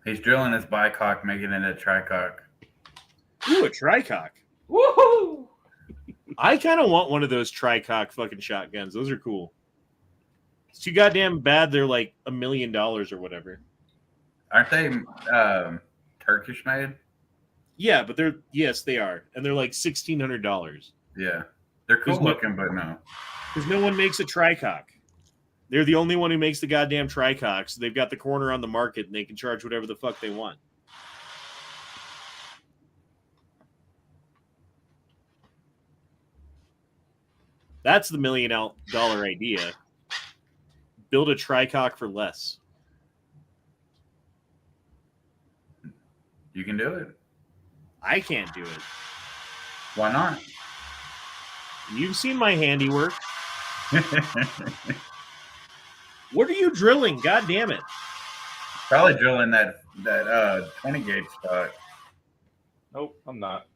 He's drilling his bicock, making it a tricock. Ooh, a tricock. Woohoo! I kind of want one of those tricock fucking shotguns. Those are cool. It's too goddamn bad they're like $1 million or whatever. Aren't they Turkish made? Yeah, but yes, they are. And they're like $1,600. Yeah. They're cool looking, but no. Because no one makes a tricock. They're the only one who makes the goddamn tricock, so they've got the corner on the market and they can charge whatever the fuck they want. That's the $1 million idea. Build a tricock for less. You can do it. I can't do it. Why not? You've seen my handiwork. What are you drilling? God damn it. Probably drilling that 20 gauge spot. Nope, I'm not.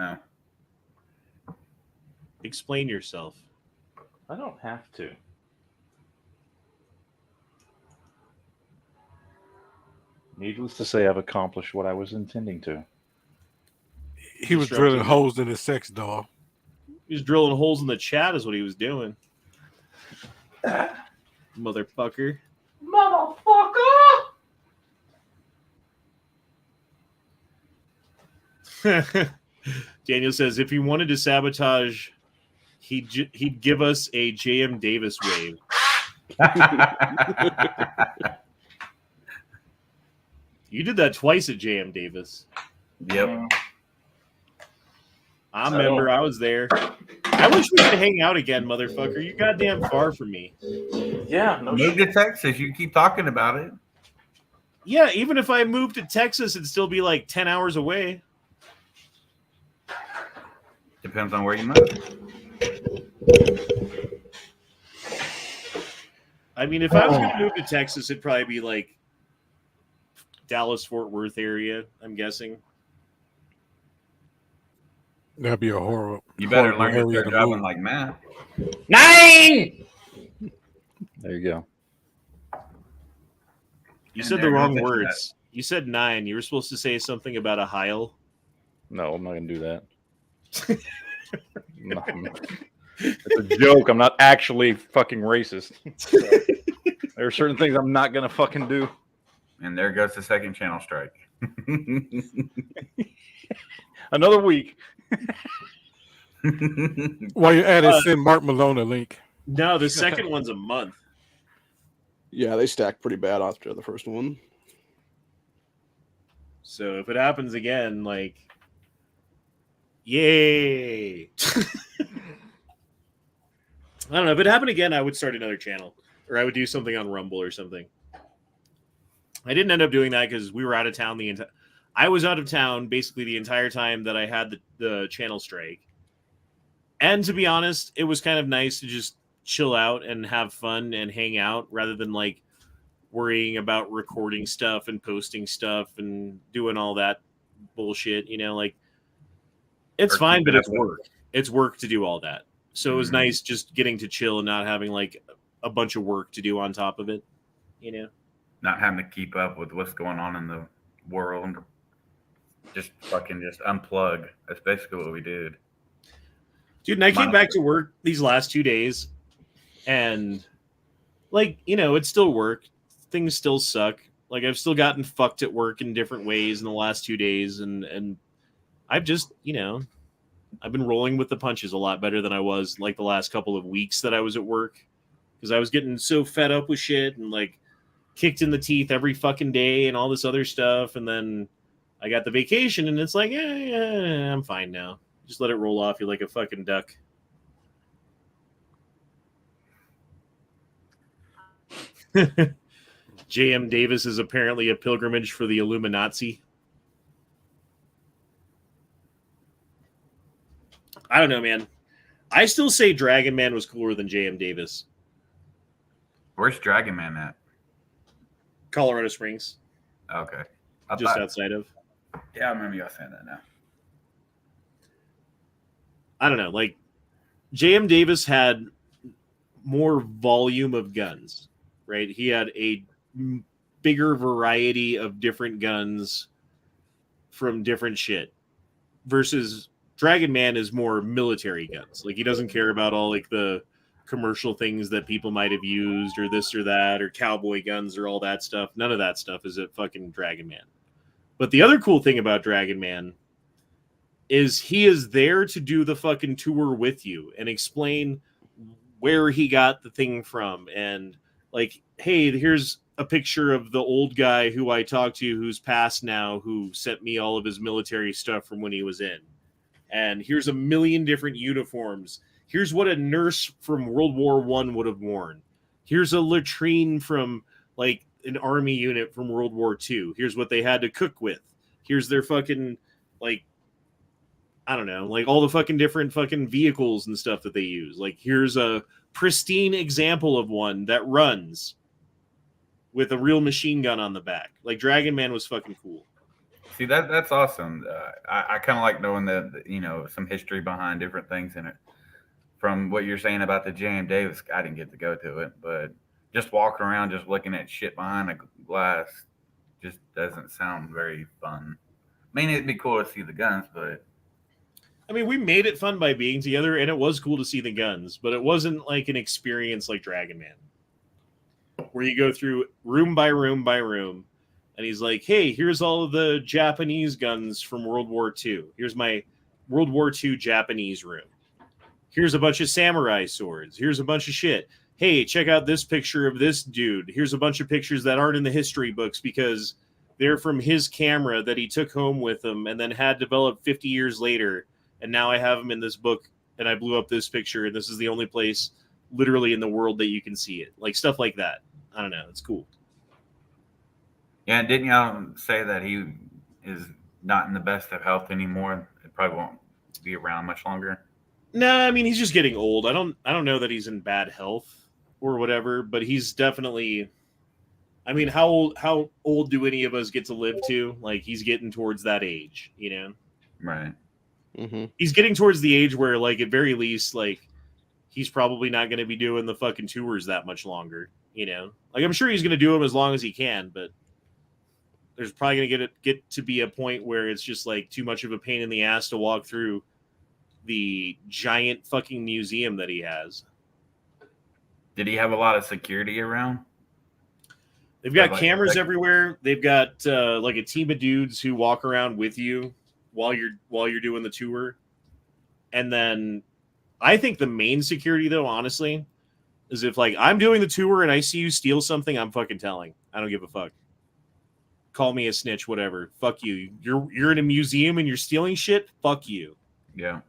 Oh. Explain yourself. I don't have to. Needless to say, I've accomplished what I was intending to. He was drilling holes in his sex doll. He was drilling holes in the chat is what he was doing. Motherfucker. Motherfucker! Daniel says if he wanted to sabotage, he'd give us a J.M. Davis wave. You did that twice at J.M. Davis. Yep. I remember I was there. I wish we could hang out again, motherfucker. You goddamn far from me. Yeah, no Move to Texas. You keep talking about it. Yeah, even if I moved to Texas, it'd still be like 10 hours away. Depends on where you move. I mean, if I was going to move to Texas, it'd probably be like Dallas, Fort Worth area, I'm guessing. That'd be a horror. You better horrible learn to area start to driving move. like Matt. 9! There you go. You And said the there wrong goes words. You said 9. You were supposed to say something about a Heil. No, I'm not gonna do that. No, it's a joke. I'm not actually fucking racist. There are certain things I'm not gonna fucking do. And there goes the second channel strike. Another week. While you're at it, send Mark Malone a link. No, the second one's a month. Yeah, they stacked pretty bad after the first one. So if it happens again, like, yay. I don't know. If it happened again, I would start another channel. Or I would do something on Rumble or something. I didn't end up doing that because we were out of town I was out of town basically the entire time that I had the channel strike. And to be honest, it was kind of nice to just chill out and have fun and hang out rather than like worrying about recording stuff and posting stuff and doing all that bullshit, like it's Or fine, keeping but it's up with- work. It's work to do all that. So it was nice just getting to chill and not having like a bunch of work to do on top of it, Not having to keep up with what's going on in the world. Just unplug. That's basically what we did. Dude, and I came back to work these last 2 days and like, it's still work. Things still suck. Like I've still gotten fucked at work in different ways in the last 2 days. And I've just, I've been rolling with the punches a lot better than I was like the last couple of weeks that I was at work. Because I was getting so fed up with shit and like kicked in the teeth every fucking day and all this other stuff. And then I got the vacation and it's like, yeah, I'm fine now. Just let it roll off you like a fucking duck. J.M. Davis is apparently a pilgrimage for the Illuminati. I don't know, man. I still say Dragon Man was cooler than J.M. Davis. Where's Dragon Man at? Colorado Springs. Okay. Just outside of. Yeah, I remember y'all saying that now. I don't know. Like, J.M. Davis had more volume of guns, right? He had a bigger variety of different guns from different shit versus Dragon Man is more military guns. Like, he doesn't care about all like the commercial things that people might have used or this or that or cowboy guns or all that stuff. None of that stuff is at fucking Dragon Man. But the other cool thing about Dragon Man is he is there to do the fucking tour with you and explain where he got the thing from. And like, hey, here's a picture of the old guy who I talked to who's passed now, who sent me all of his military stuff from when he was in. And here's a million different uniforms. Here's what a nurse from World War I would have worn. Here's a latrine from like an army unit from World War II. Here's what they had to cook with. Here's their fucking like, I don't know, like all the fucking different fucking vehicles and stuff that they use. Like here's a pristine example of one that runs with a real machine gun on the back. Like Dragon Man was fucking cool. See, that's awesome. I kind of like knowing that, some history behind different things in it. From what you're saying about the J.M. Davis, I didn't get to go to it, but just walking around, just looking at shit behind a glass just doesn't sound very fun. I mean, it'd be cool to see the guns, but... I mean, we made it fun by being together, and it was cool to see the guns, but it wasn't like an experience like Dragon Man, where you go through room by room by room, And he's like, hey, here's all of the Japanese guns from World War II. Here's my World War II Japanese room. Here's a bunch of samurai swords. Here's a bunch of shit. Hey, check out this picture of this dude. Here's a bunch of pictures that aren't in the history books because they're from his camera that he took home with him and then had developed 50 years later. And now I have them in this book, and I blew up this picture, and this is the only place literally in the world that you can see it. Like, stuff like that. I don't know. It's cool. Yeah, didn't y'all say that he is not in the best of health anymore? It probably won't be around much longer. No, I mean, he's just getting old. I don't know that he's in bad health or whatever, but he's definitely. I mean, how old do any of us get to live to? Like, he's getting towards that age, you know? Right. Mm-hmm. He's getting towards the age where, like, at very least, like, he's probably not going to be doing the fucking tours that much longer, you know? Like, I'm sure he's going to do them as long as he can, but there's probably going to get to be a point where it's just, like, too much of a pain in the ass to walk through the giant fucking museum that he has. Did he have a lot of security around? They've got cameras everywhere. They've got like a team of dudes who walk around with you while you're doing the tour. And then I think the main security, though, honestly, is if, like, I'm doing the tour and I see you steal something, I'm fucking telling. I don't give a fuck. Call me a snitch, whatever. Fuck you. You're in a museum and you're stealing shit? Fuck you. Yeah.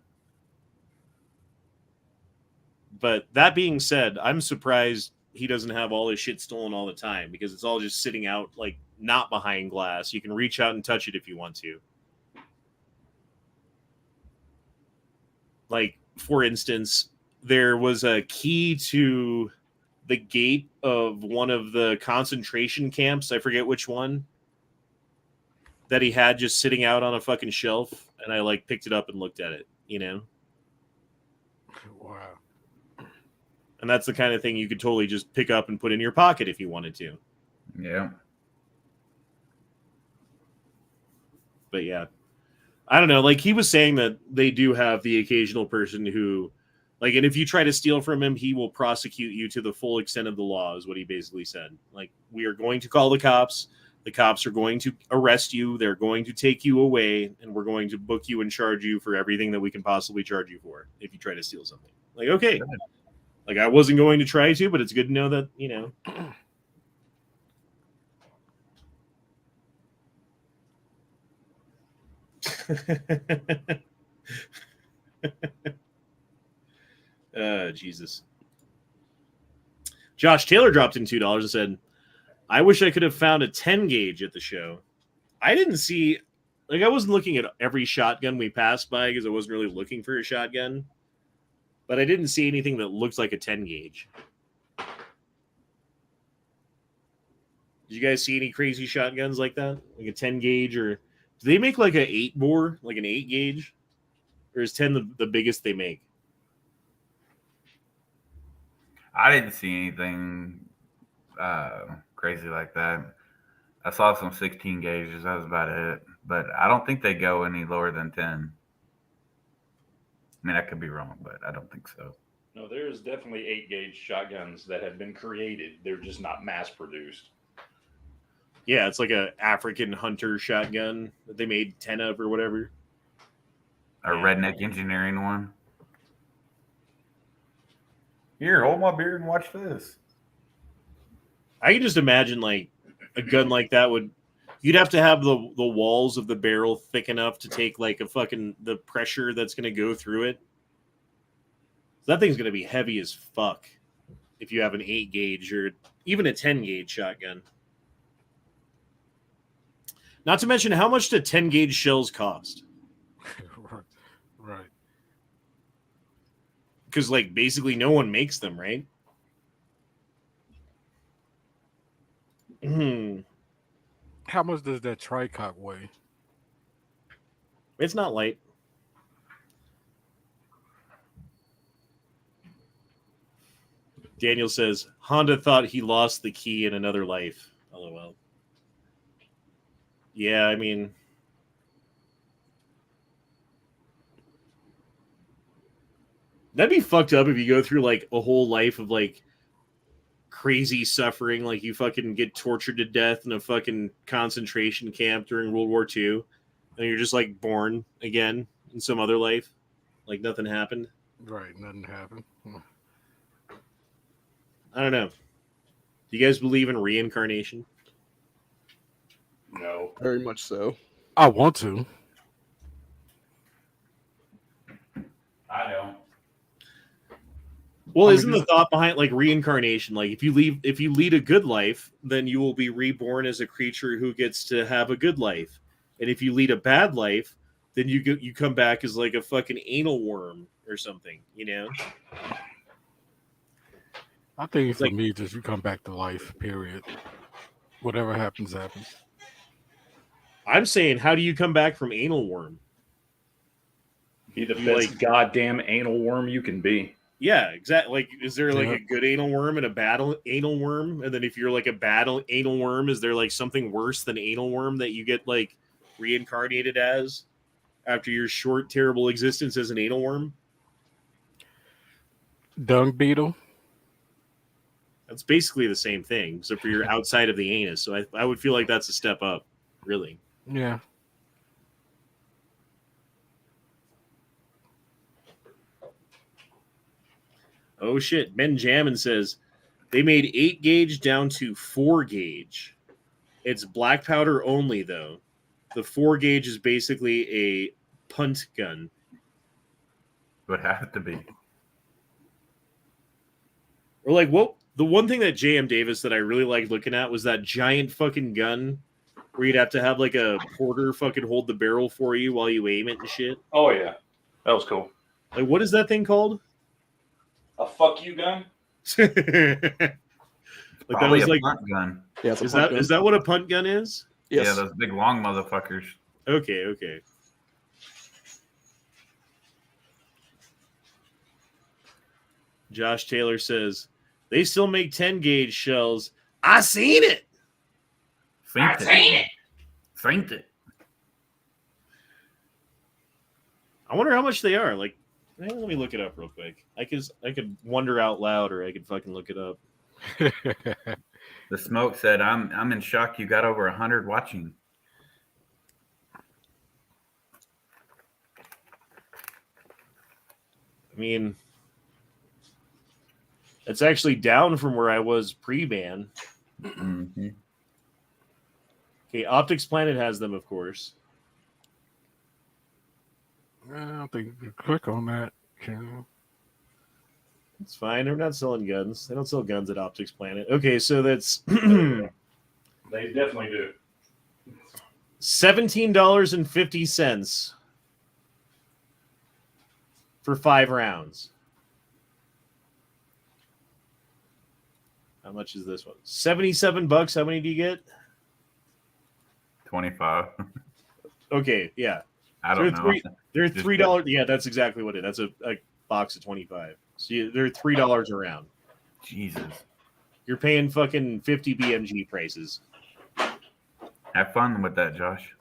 But that being said, I'm surprised he doesn't have all his shit stolen all the time, because it's all just sitting out, like, not behind glass. You can reach out and touch it if you want to. Like, for instance, there was a key to the gate of one of the concentration camps. I forget which one. That he had just sitting out on a fucking shelf. And I, like, picked it up and looked at it, you know? Wow. And that's the kind of thing you could totally just pick up and put in your pocket if you wanted to. Yeah. But yeah, I don't know. Like, he was saying that they do have the occasional person who, like, and if you try to steal from him, he will prosecute you to the full extent of the law, is what he basically said. Like, we are going to call the cops. The cops are going to arrest you. They're going to take you away, and we're going to book you and charge you for everything that we can possibly charge you for if you try to steal something. Like, okay. Like, I wasn't going to try to, but it's good to know that, you know. Jesus. Josh Taylor dropped in $2 and said, I wish I could have found a 10 gauge at the show. I didn't see, like, I wasn't looking at every shotgun we passed by because I wasn't really looking for a shotgun. But I didn't see anything that looks like a 10 gauge. Did you guys see any crazy shotguns like that? Like a 10 gauge, or do they make like an 8 bore, like an 8 gauge? Or is 10 the biggest they make? I didn't see anything crazy like that. I saw some 16 gauges. That was about it. But I don't think they go any lower than 10. I mean, I could be wrong, but I don't think so. No, there's definitely 8-gauge shotguns that have been created. They're just not mass produced. Yeah, it's like a African hunter shotgun that they made 10 of or whatever. A redneck engineering one. Here, hold my beer and watch this. I can just imagine, like, a gun like that you'd have to have the walls of the barrel thick enough to take, like, the pressure that's going to go through it. So that thing's going to be heavy as fuck if you have an 8 gauge or even a 10 gauge shotgun. Not to mention, how much do 10 gauge shells cost? Right. Because, like, basically no one makes them, right? How much does that tricock weigh? It's not light. Daniel says, Honda thought he lost the key in another life. LOL. Yeah, I mean, that'd be fucked up if you go through, like, a whole life of, like, crazy suffering, like you fucking get tortured to death in a fucking concentration camp during World War II, and you're just like born again in some other life, like nothing happened. Right, nothing happened. I don't know. Do you guys believe in reincarnation? No. Very much so. I want to. I don't. Well, I mean, isn't the thought behind like reincarnation like if you lead a good life, then you will be reborn as a creature who gets to have a good life, and if you lead a bad life, then you come back as like a fucking anal worm or something, you know? I think for Like- me, just you come back to life. Period. Whatever happens, happens. I'm saying, how do you come back from anal worm? Be the You best like- goddamn anal worm you can be. Yeah, exactly. Like, is there like Yeah. a good anal worm and a bad anal worm? And then if you're like a bad anal worm, is there like something worse than anal worm that you get like reincarnated as after your short, terrible existence as an anal worm? Dung beetle. That's basically the same thing, except for you're outside of the anus. So I would feel like that's a step up, really. Yeah. Oh shit. Benjamin says they made 8 gauge down to 4 gauge. It's black powder only, though. The 4 gauge is basically a punt gun. Would have to be. Or like, what? The one thing that J.M. Davis that I really liked looking at was that giant fucking gun where you'd have to have like a porter fucking hold the barrel for you while you aim it and shit. Oh yeah, that was cool. Like, what is that thing called? A fuck you gun? Like that Probably was a like, punt gun. Yeah, it's a is punt that gun. what a punt gun is? Yes. Yeah, those big long motherfuckers. Okay. Josh Taylor says they still make 10 gauge shells. I seen it. Faint it. Faint it. I wonder how much they are. Like, let me look it up real quick. I could wonder out loud, or I could fucking look it up. The smoke said, "I'm in shock. You got over 100 watching." I mean, it's actually down from where I was pre-ban. Mm-hmm. Okay, Optics Planet has them, of course. I don't think you click on that. Can It's fine. They're not selling guns. They don't sell guns at Optics Planet. Okay, so that's They definitely do. $17.50 for 5 rounds. How much is this one? $77. How many do you get? 25. Okay, yeah. I don't know. They're Just $3. Yeah, that's exactly what it is. That's a box of 25. So they're $3 a round. Jesus. You're paying fucking 50 BMG prices. Have fun with that, Josh.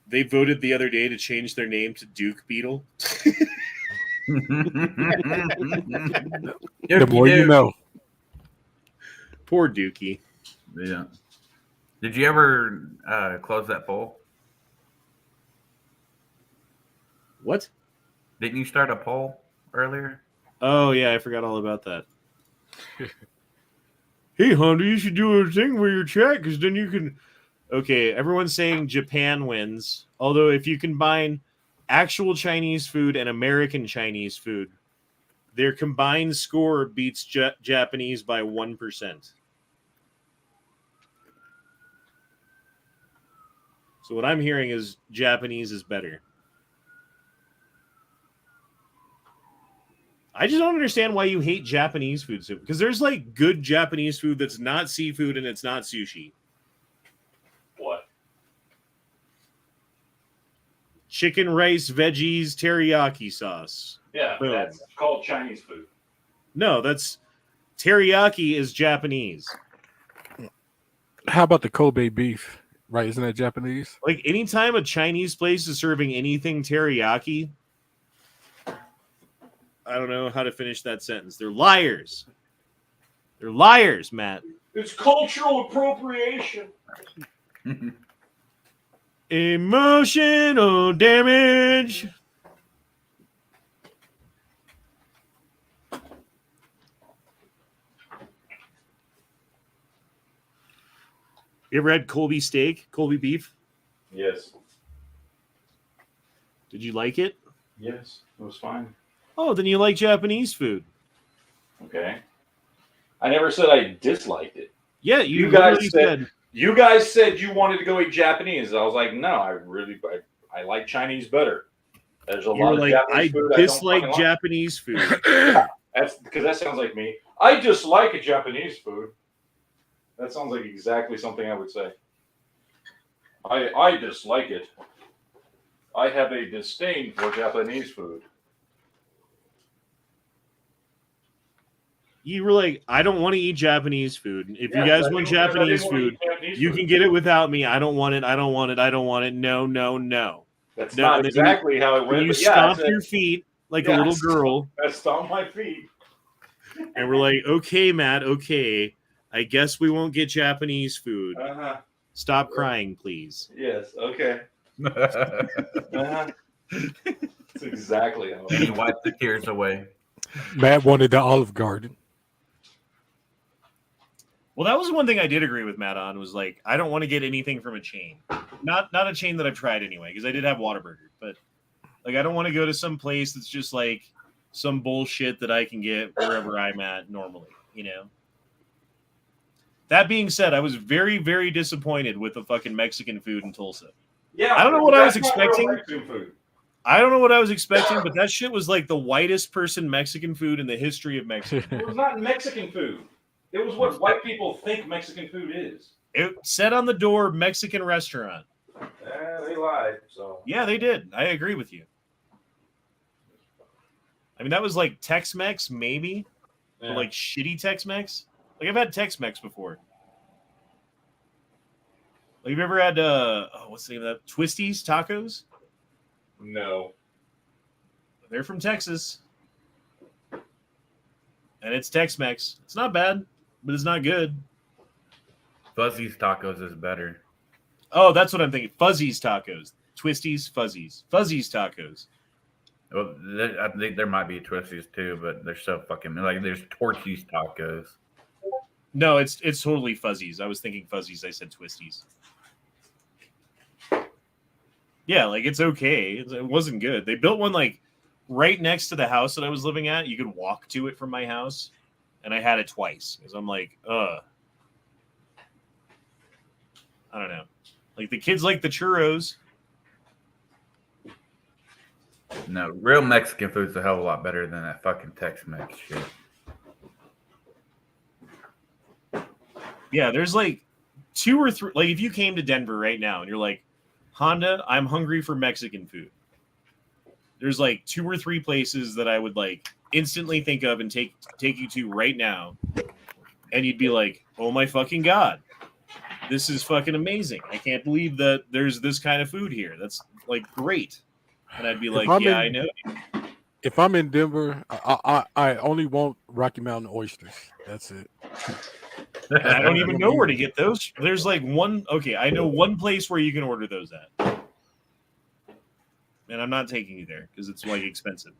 They voted the other day to change their name to Duke Beetle. the more you know. Poor Dookie. Yeah. Did you ever close that poll? What? Didn't you start a poll earlier? Oh, yeah, I forgot all about that. Hey, Honda, you should do a thing where your chat, because then you can... Okay, everyone's saying Japan wins. Although if you combine actual Chinese food and American Chinese food, their combined score beats Japanese by 1%. So what I'm hearing is Japanese is better. I just don't understand why you hate Japanese food so because there's like good Japanese food that's not seafood and it's not sushi. What? Chicken, rice, veggies, teriyaki sauce. Yeah, Boom. that's called Chinese food. No, that's teriyaki is Japanese. How about the Kobe beef? Right? Isn't that Japanese? Like anytime a Chinese place is serving anything teriyaki, I don't know how to finish that sentence. They're liars. They're liars, Matt. It's cultural appropriation. Emotional damage. You ever had Colby steak, Colby beef? Yes. Did you like it? Yes. It was fine. Oh, then you like Japanese food. Okay. I never said I disliked it. Yeah, You literally guys said you guys said you wanted to go eat Japanese. I was like, no, I like Chinese better. There's a you lot were of like, Japanese I food dislike I don't fucking like. Japanese food. That's because that sounds like me. I dislike a Japanese food. That sounds like exactly something I would say. I dislike it. I have a disdain for Japanese food. You were like, I don't want to eat Japanese food. If you guys want I didn't Japanese want to food, eat Japanese you food. can get it without me. I don't want it. I don't want it. I don't want it. No, no, no. That's No, not and then exactly how it When went. you But yeah, I stomp said, your feet like a yeah, little girl, I stomped my feet. and we're like, okay, Matt, okay. I guess we won't get Japanese food. Uh-huh. Stop crying, please. Yes. Okay. Uh-huh. That's exactly how. And he wiped the tears away. Matt wanted the Olive Garden. Well, that was one thing I did agree with Matt on, was like, I don't want to get anything from a chain. Not a chain that I've tried anyway, because I did have Whataburger. But like, I don't want to go to some place that's just like some bullshit that I can get wherever I'm at normally, you know? That being said, I was very, very disappointed with the fucking Mexican food in Tulsa. Yeah. I don't know what I was that's not real expecting. Mexican food. I don't know what I was expecting, but that shit was like the whitest person Mexican food in the history of Mexico. It was not Mexican food. It was what white people think Mexican food is. It said on the door, Mexican restaurant. They lied. So Yeah, they did. I agree with you. I mean, that was like Tex-Mex, maybe, but like shitty Tex-Mex. Like, I've had Tex-Mex before. Like, you've ever had what's the name of that? Twisties tacos? no. They're from Texas, and it's Tex-Mex. It's not bad, but it's not good. Fuzzy's Tacos is better. Oh, that's what I'm thinking. Fuzzy's tacos, Twisties, Fuzzies, Fuzzy's tacos. Well, I think there might be Twisties too, but they're so fucking like there's Torchy's Tacos. No, it's totally Fuzzies. I was thinking Fuzzies. I said Twisties. Yeah, like it's okay. It wasn't good. They built one like right next to the house that I was living at. You could walk to it from my house, and I had it twice because I'm like, I don't know. Like the kids like the churros. No, real Mexican food's a hell of a lot better than that fucking Tex-Mex shit. Yeah, there's like 2 or 3. Like if you came to Denver right now and you're like, Honda, I'm hungry for Mexican food. There's like 2 or 3 places that I would like instantly think of and take you to right now. And you'd be like, oh my fucking God. This is fucking amazing. I can't believe that there's this kind of food here. That's like great. And I'd be like, yeah, I know. If I'm in Denver, I only want Rocky Mountain oysters. That's it. And I don't even know where to get those. There's like one. Okay, I know one place where you can order those at. And I'm not taking you there because it's like expensive.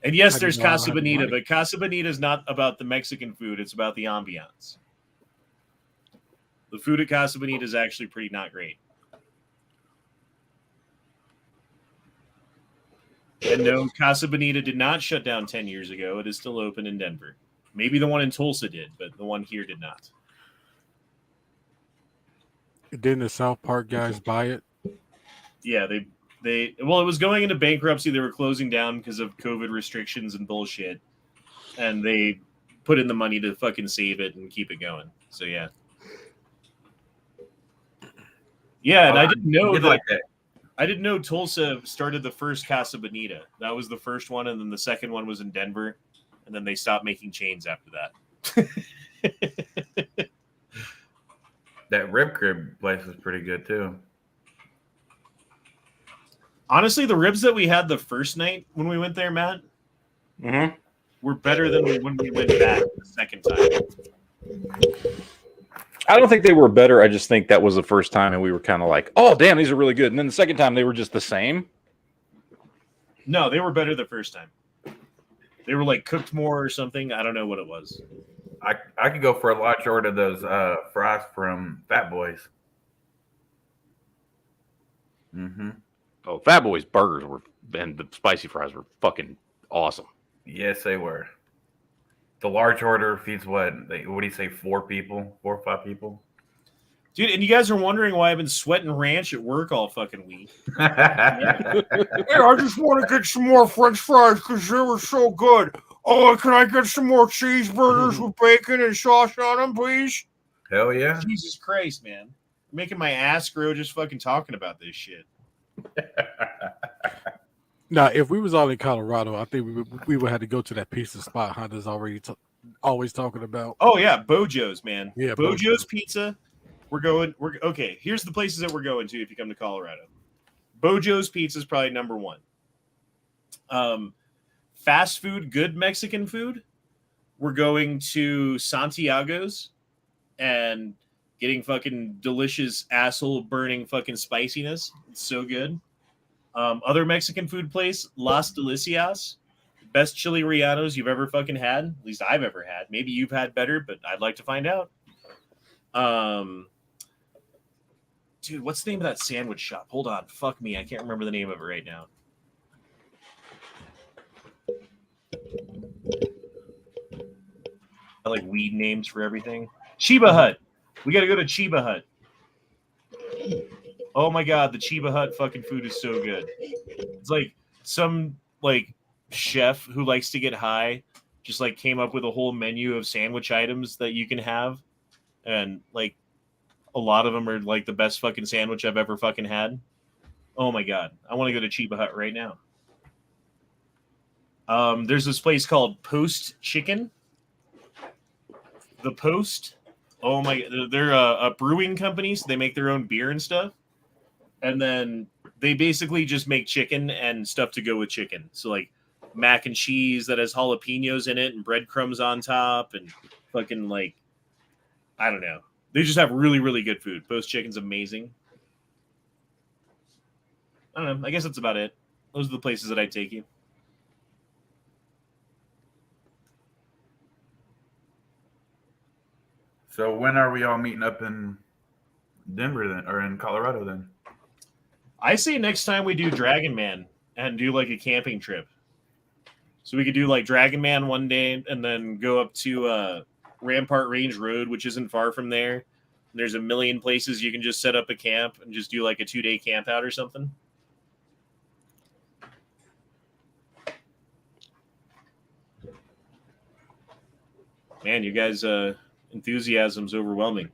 And yes, there's Casa Bonita, but Casa Bonita is not about the Mexican food. It's about the ambiance. The food at Casa Bonita is actually pretty not great. And no, Casa Bonita did not shut down 10 years ago. It is still open in Denver. Maybe the one in Tulsa did, but the one here did not. Didn't the South Park guys buy it? Yeah, well, it was going into bankruptcy. They were closing down because of COVID restrictions and bullshit. And they put in the money to fucking save it and keep it going. So, yeah. Yeah, and I didn't know that. I didn't know Tulsa started the first Casa Bonita. That was the first one, and then the second one was in Denver, and then they stopped making chains after that. That rib crib place was pretty good too. Honestly, the ribs that we had the first night when we went there, Matt, Mm-hmm. were better than when we went back the second time. I don't think they were better. I just think that was the first time, and we were kind of like, "Oh, damn, these are really good." And then the second time, they were just the same. No, they were better the first time. They were like cooked more or something. I don't know what it was. I could go for a large order of those fries from Fat Boys. Mm-hmm. Oh, Fat Boys burgers were, and the spicy fries were fucking awesome. Yes, they were. The large order feeds what? What do you say? 4 or 5 people? Dude, and you guys are wondering why I've been sweating ranch at work all fucking week. Hey, I just want to get some more French fries because they were so good. Oh, can I get some more cheeseburgers with bacon and sauce on them, please? Hell yeah. Jesus Christ, man. I'm making my ass grow just fucking talking about this shit. Now, if we was all in Colorado, I think we would have to go to that pizza spot Honda's already always talking about. Oh, yeah, Bojo's, man. Yeah, Bojo's Pizza. Okay, here's the places that we're going to if you come to Colorado. Bojo's Pizza is probably number 1. Fast food, good Mexican food. We're going to Santiago's and getting fucking delicious asshole burning fucking spiciness. It's so good. Other Mexican food place, Las Delicias. Best chili rellenos you've ever fucking had. At least I've ever had. Maybe you've had better, but I'd like to find out. Dude, what's the name of that sandwich shop? Hold on. Fuck me. I can't remember the name of it right now. I like weed names for everything. Chiba Hut. We got to go to Chiba Hut. Oh my god, the Chiba Hut fucking food is so good. It's like some like chef who likes to get high just like came up with a whole menu of sandwich items that you can have, and like a lot of them are like the best fucking sandwich I've ever fucking had. Oh my god, I want to go to Chiba Hut right now. There's this place called Post Chicken. The Post. Oh my, they're a brewing company, so they make their own beer and stuff. And then they basically just make chicken and stuff to go with chicken. So like mac and cheese that has jalapenos in it and breadcrumbs on top and fucking like, I don't know. They just have really, really good food. Post Chicken's amazing. I don't know. I guess that's about it. Those are the places that I'd take you. So when are we all meeting up in Denver then, or in Colorado then? I say next time we do Dragon Man and do like a camping trip. So we could do like Dragon Man one day and then go up to Rampart Range Road, which isn't far from there. There's a million places you can just set up a camp and just do like a 2-day camp out or something. Man, you guys' enthusiasm's overwhelming.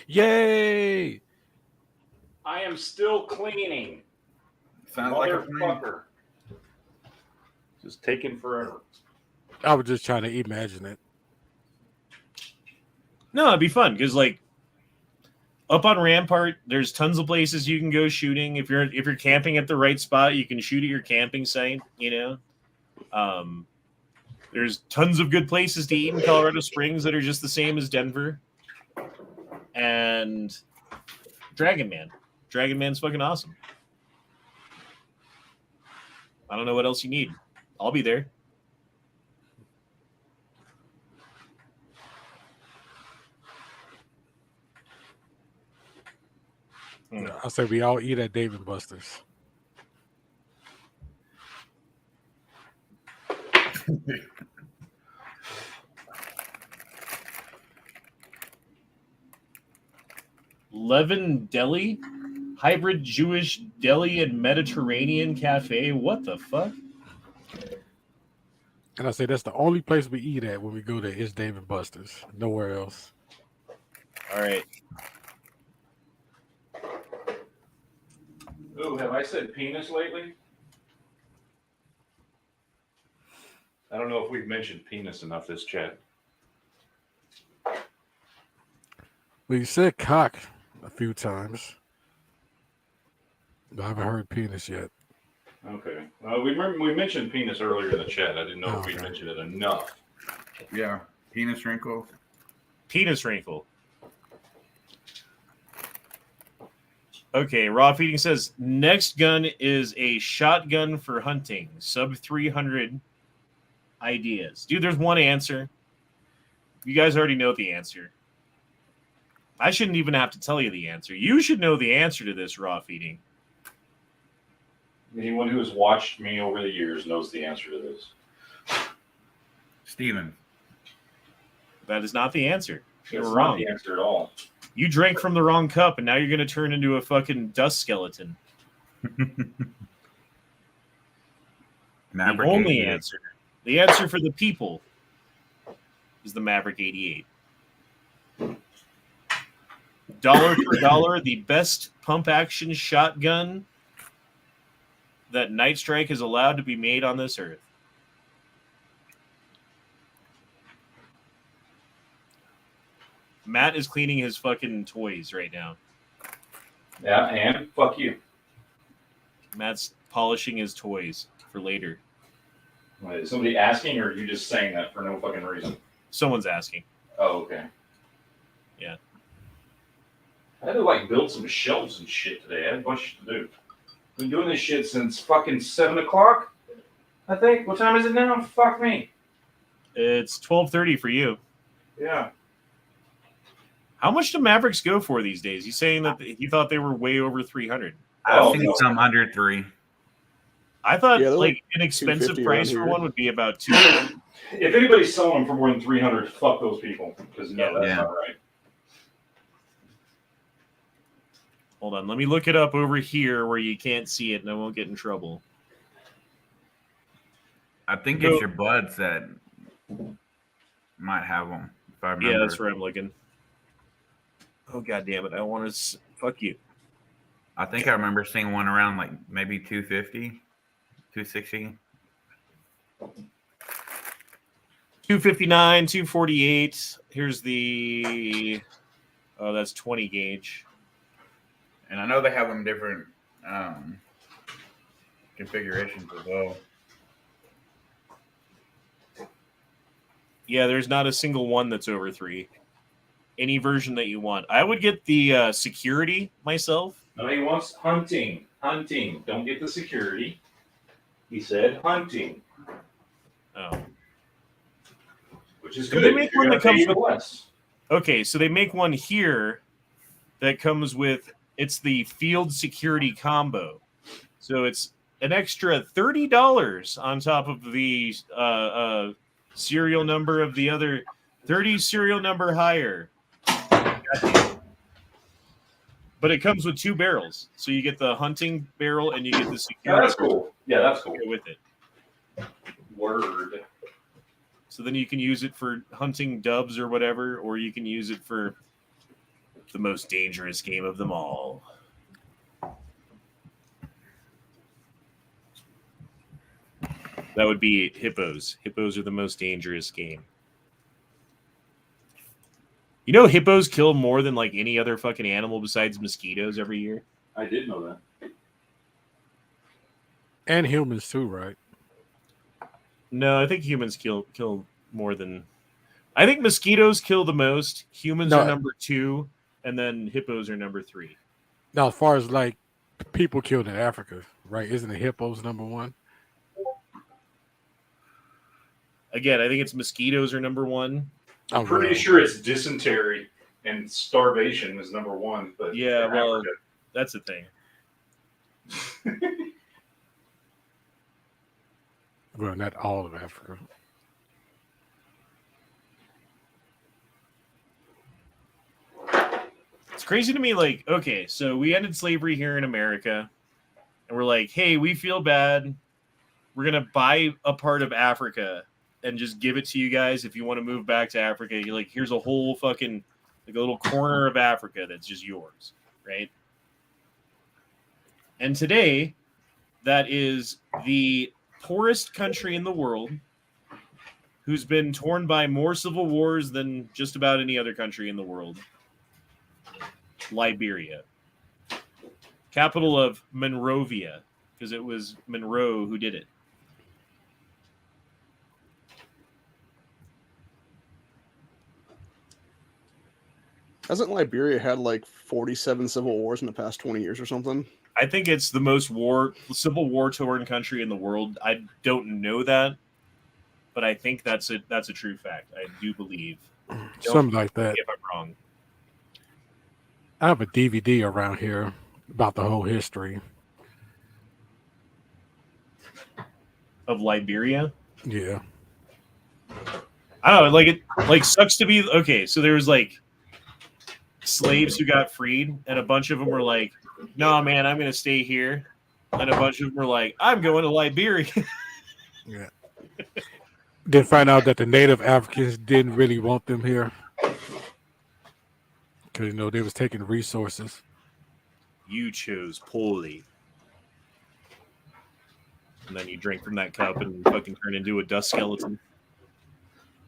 Yay! I am still cleaning. Sounds like a plan. Motherfucker. Just taking forever. I was just trying to imagine it. No, it'd be fun because like up on Rampart, there's tons of places you can go shooting. If you're camping at the right spot, you can shoot at your camping site. You know, there's tons of good places to eat in Colorado Springs that are just the same as Denver. And Dragon Man's fucking awesome. I don't know what else you need. I'll be there. I said we all eat at Dave and Buster's. Levin Deli, hybrid Jewish deli and Mediterranean cafe. What the fuck? And I say that's the only place we eat at when we go there is Dave and Buster's. Nowhere else. All right. Ooh, have I said penis lately? I don't know if we've mentioned penis enough this chat. Well, you said cock a few times. But I haven't heard penis yet. Okay. We mentioned penis earlier in the chat. I didn't know if we Okay. mentioned it enough. Yeah, penis wrinkles. Penis wrinkle. Okay, Raw Feeding says next gun is a shotgun for hunting. Sub 300 ideas. Dude, there's one answer. You guys already know the answer. I shouldn't even have to tell you the answer. You should know the answer to this, Raw Feeding. Anyone who has watched me over the years knows the answer to this. Steven. That is not the answer. That's You're not wrong. the answer at all. You drank from the wrong cup, and now you're going to turn into a fucking dust skeleton. Maverick The only 88. answer. The answer for the people is the Maverick 88. Dollar for dollar, the best pump-action shotgun that Night Strike is allowed to be made on this earth. Matt is cleaning his fucking toys right now. Yeah, and fuck you. Matt's polishing his toys for later. Wait, is somebody asking, or are you just saying that for no fucking reason? Someone's asking. Oh, okay. Yeah. I had to build some shelves and shit today. I had a bunch to do. Been doing this shit since fucking 7 o'clock. I think. What time is it now? Fuck me. It's 12:30 for you. Yeah. How much do Mavericks go for these days? He's saying that he thought they were way over 300. I've Oh, seen no. some under 3. I thought Yeah, they're an expensive 250 price around for here. one would be about 250. If anybody's selling them for more than 300, fuck those people. Because no, that's Yeah. not right. Hold on, let me look it up over here where you can't see it and I won't get in trouble. I think No. it's your buds that might have them. If I remember. Yeah, that's where I'm looking. Oh, god damn it. I want to... Fuck you. I think I remember seeing one around maybe 250, 260. 259, 248. Here's the... Oh, that's 20 gauge. And I know they have them different configurations as well. Yeah, there's not a single one that's over 3. Any version that you want. I would get the security myself. No, he wants hunting. Hunting. Don't get the security. He said hunting, Oh. which is Do good. they make You're one gonna that comes pay even with- less. Okay, so they make one here that comes with... It's the field security combo. So it's an extra $30 on top of the serial number of the other 30 serial number higher. But it comes with 2 barrels. So you get the hunting barrel and you get the Yeah, security that's cool. Yeah, that's cool. barrel with it. Word. So then you can use it for hunting dubs or whatever, or you can use it for the most dangerous game of them all. That would be hippos. Hippos are the most dangerous game. You know, hippos kill more than any other fucking animal besides mosquitoes every year. I did know that. And humans too, right? No, I think humans kill more than. I think mosquitoes kill the most. Humans No. are number 2, and then hippos are number 3. Now, as far as people killed in Africa, right? Isn't the hippos number 1? Again, I think it's mosquitoes are number 1. I'm pretty sure it's dysentery and starvation is number 1. But Yeah, for well, Africa- that's the thing. Well, not all of Africa. It's crazy to me, okay, so we ended slavery here in America, and we're like, hey, we feel bad. We're going to buy a part of Africa and just give it to you guys if you want to move back to Africa. You're like, here's a whole fucking, a little corner of Africa that's just yours, right? And today, that is the poorest country in the world who's been torn by more civil wars than just about any other country in the world. Liberia. Capital of Monrovia, because it was Monroe who did it. Hasn't Liberia had like 47 civil wars in the past 20 years or something? I think it's the most civil war torn country in the world. I don't know that, but I think that's a true fact. I do believe. Something like that. If I'm wrong. I have a DVD around here about the whole history Of Liberia. Yeah. I don't know. Like it sucks to be okay. So there was like slaves who got freed, and a bunch of them were like, "No, man, I'm going to stay here," and a bunch of them were like, "I'm going to Liberia." Yeah. Then find out that the native Africans didn't really want them here because they was taking resources. You chose poorly. And then you drink from that cup and you fucking turn into a dust skeleton.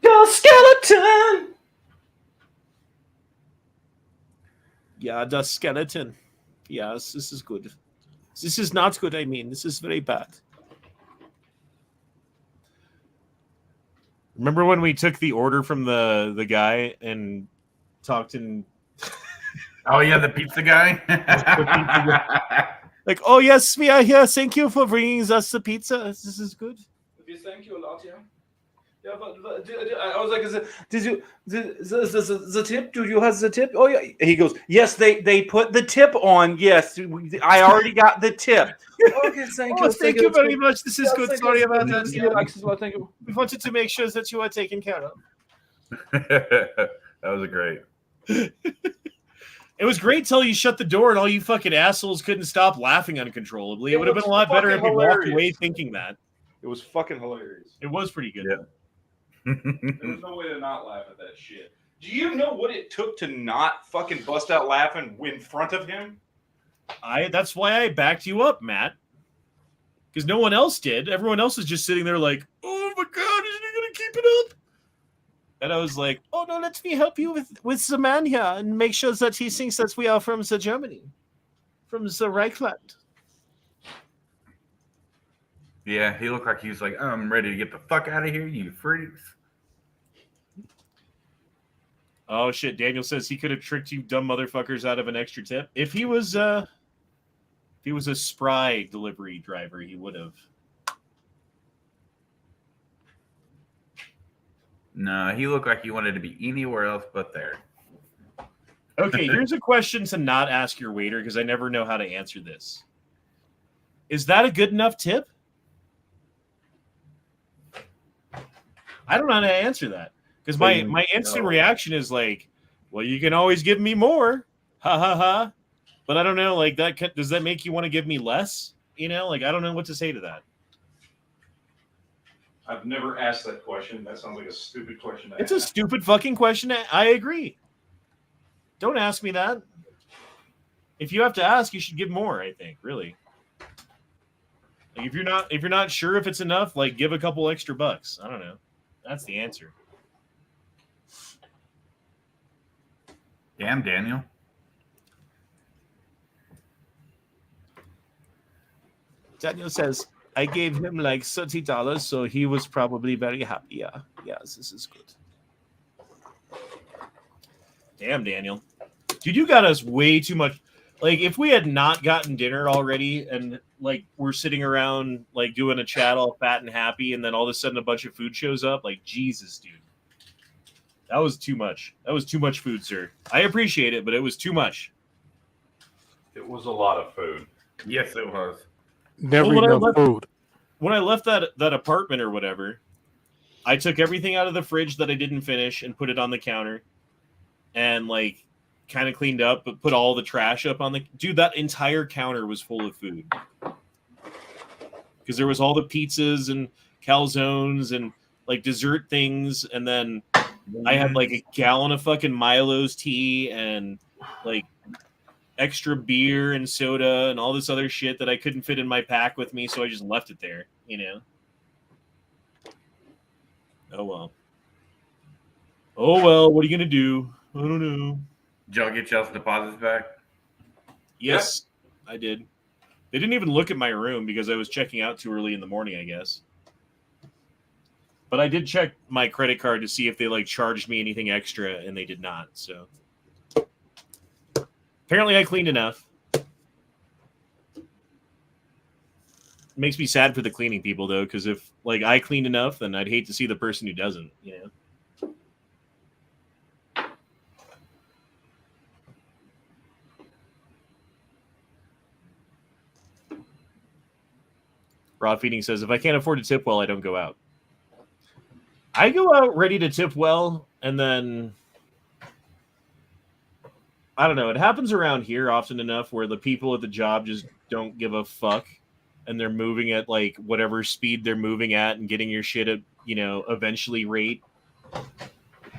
Dust skeleton! Yeah, dust skeleton. Yes, this is good. This is not good, I mean. This is very bad. Remember when we took the order from the guy and talked in... Oh, yeah, the pizza guy? Like, oh, yes, we are here. Thank you for bringing us the pizza. This is good. Thank you a lot, yeah. Yeah, but I was like, did you the tip? Do you have the tip? Oh yeah. He goes, yes. They put the tip on. Yes, I already got the tip. Okay, thank you. Thank you very much. This is good. Sorry about that. Thank you. We wanted to make sure that you are taken care of. That was great. It was great till you shut the door and all you fucking assholes couldn't stop laughing uncontrollably. It would have been a lot better if you walked away thinking that. It was fucking hilarious. It was pretty good. Yeah. There was no way to not laugh at that shit. Do you know what it took to not fucking bust out laughing in front of him? That's why I backed you up, Matt. Because no one else did. Everyone else was just sitting there like, oh my god, is he gonna keep it up? And I was like, oh no, let me help you with the man here and make sure that he thinks that we are from the Germany. From the Reichland. Yeah, he looked like he was like, I'm ready to get the fuck out of here, you freaks. Oh shit, Daniel says he could have tricked you dumb motherfuckers out of an extra tip. If he was a spry delivery driver, he would have. No, he looked like he wanted to be anywhere else but there. Okay, here's a question to not ask your waiter because I never know how to answer this. Is that a good enough tip? I don't know how to answer that because my instant reaction is like, well, you can always give me more. Ha ha ha. But I don't know, like that. Does that make you want to give me less? You know, like I don't know what to say to that. I've never asked that question. That sounds like a stupid question to It's ask. a stupid fucking question. I agree. Don't ask me that. If you have to ask, you should give more, I think, really. Like if you're not sure if it's enough, like give a couple extra bucks. I don't know. That's the answer. Damn, Daniel. Daniel says, I gave him like $30, so he was probably very happy. Yeah. Yes, this is good. Damn, Daniel. Dude, you got us way too much. Like, if we had not gotten dinner already and, like, we're sitting around, like, doing a chat all fat and happy, and then all of a sudden a bunch of food shows up, like, Jesus, dude. That was too much. That was too much food, sir. I appreciate it, but it was too much. It was a lot of food. Yes, it was. Never Well, enough food. When I left that apartment or whatever, I took everything out of the fridge that I didn't finish and put it on the counter and like kind of cleaned up, but put all the trash up on the dude. That entire counter was full of food because there was all the pizzas and calzones and like dessert things. And then I had like a gallon of fucking Milo's tea and like extra beer and soda and all this other shit that I couldn't fit in my pack with me, so I just left it there, you know. Oh well, what are you gonna do? I don't know. Did y'all get y'all's deposits back? Yes, I did. They didn't even look at my room because I was checking out too early in the morning, I guess. But I did check my credit card to see if they like charged me anything extra, and they did not. So apparently, I cleaned enough. Makes me sad for the cleaning people though, because if like I cleaned enough, then I'd hate to see the person who doesn't. You know. Raw Feeding says, if I can't afford to tip well, I don't go out. I go out ready to tip well, and then I don't know. It happens around here often enough where the people at the job just don't give a fuck, and they're moving at like whatever speed they're moving at and getting your shit at, you know, eventually rate.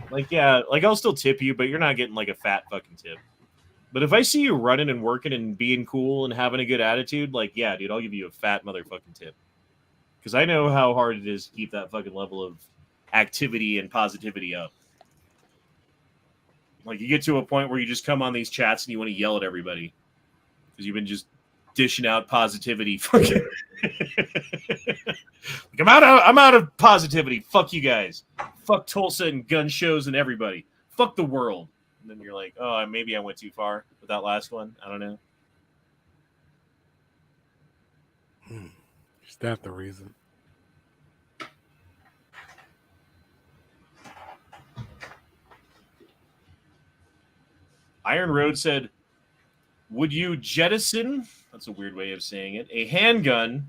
Like, yeah, like I'll still tip you, but you're not getting like a fat fucking tip. But if I see you running and working and being cool and having a good attitude, like, yeah, dude, I'll give you a fat motherfucking tip. Because I know how hard it is to keep that fucking level of activity and positivity up. Like, you get to a point where you just come on these chats and you want to yell at everybody. Because you've been just dishing out positivity. Fucking like, I'm out of positivity. Fuck you guys. Fuck Tulsa and gun shows and everybody. Fuck the world. And then you're like, oh, maybe I went too far with that last one. I don't know. Is that the reason? Iron Road said, would you jettison, that's a weird way of saying it, a handgun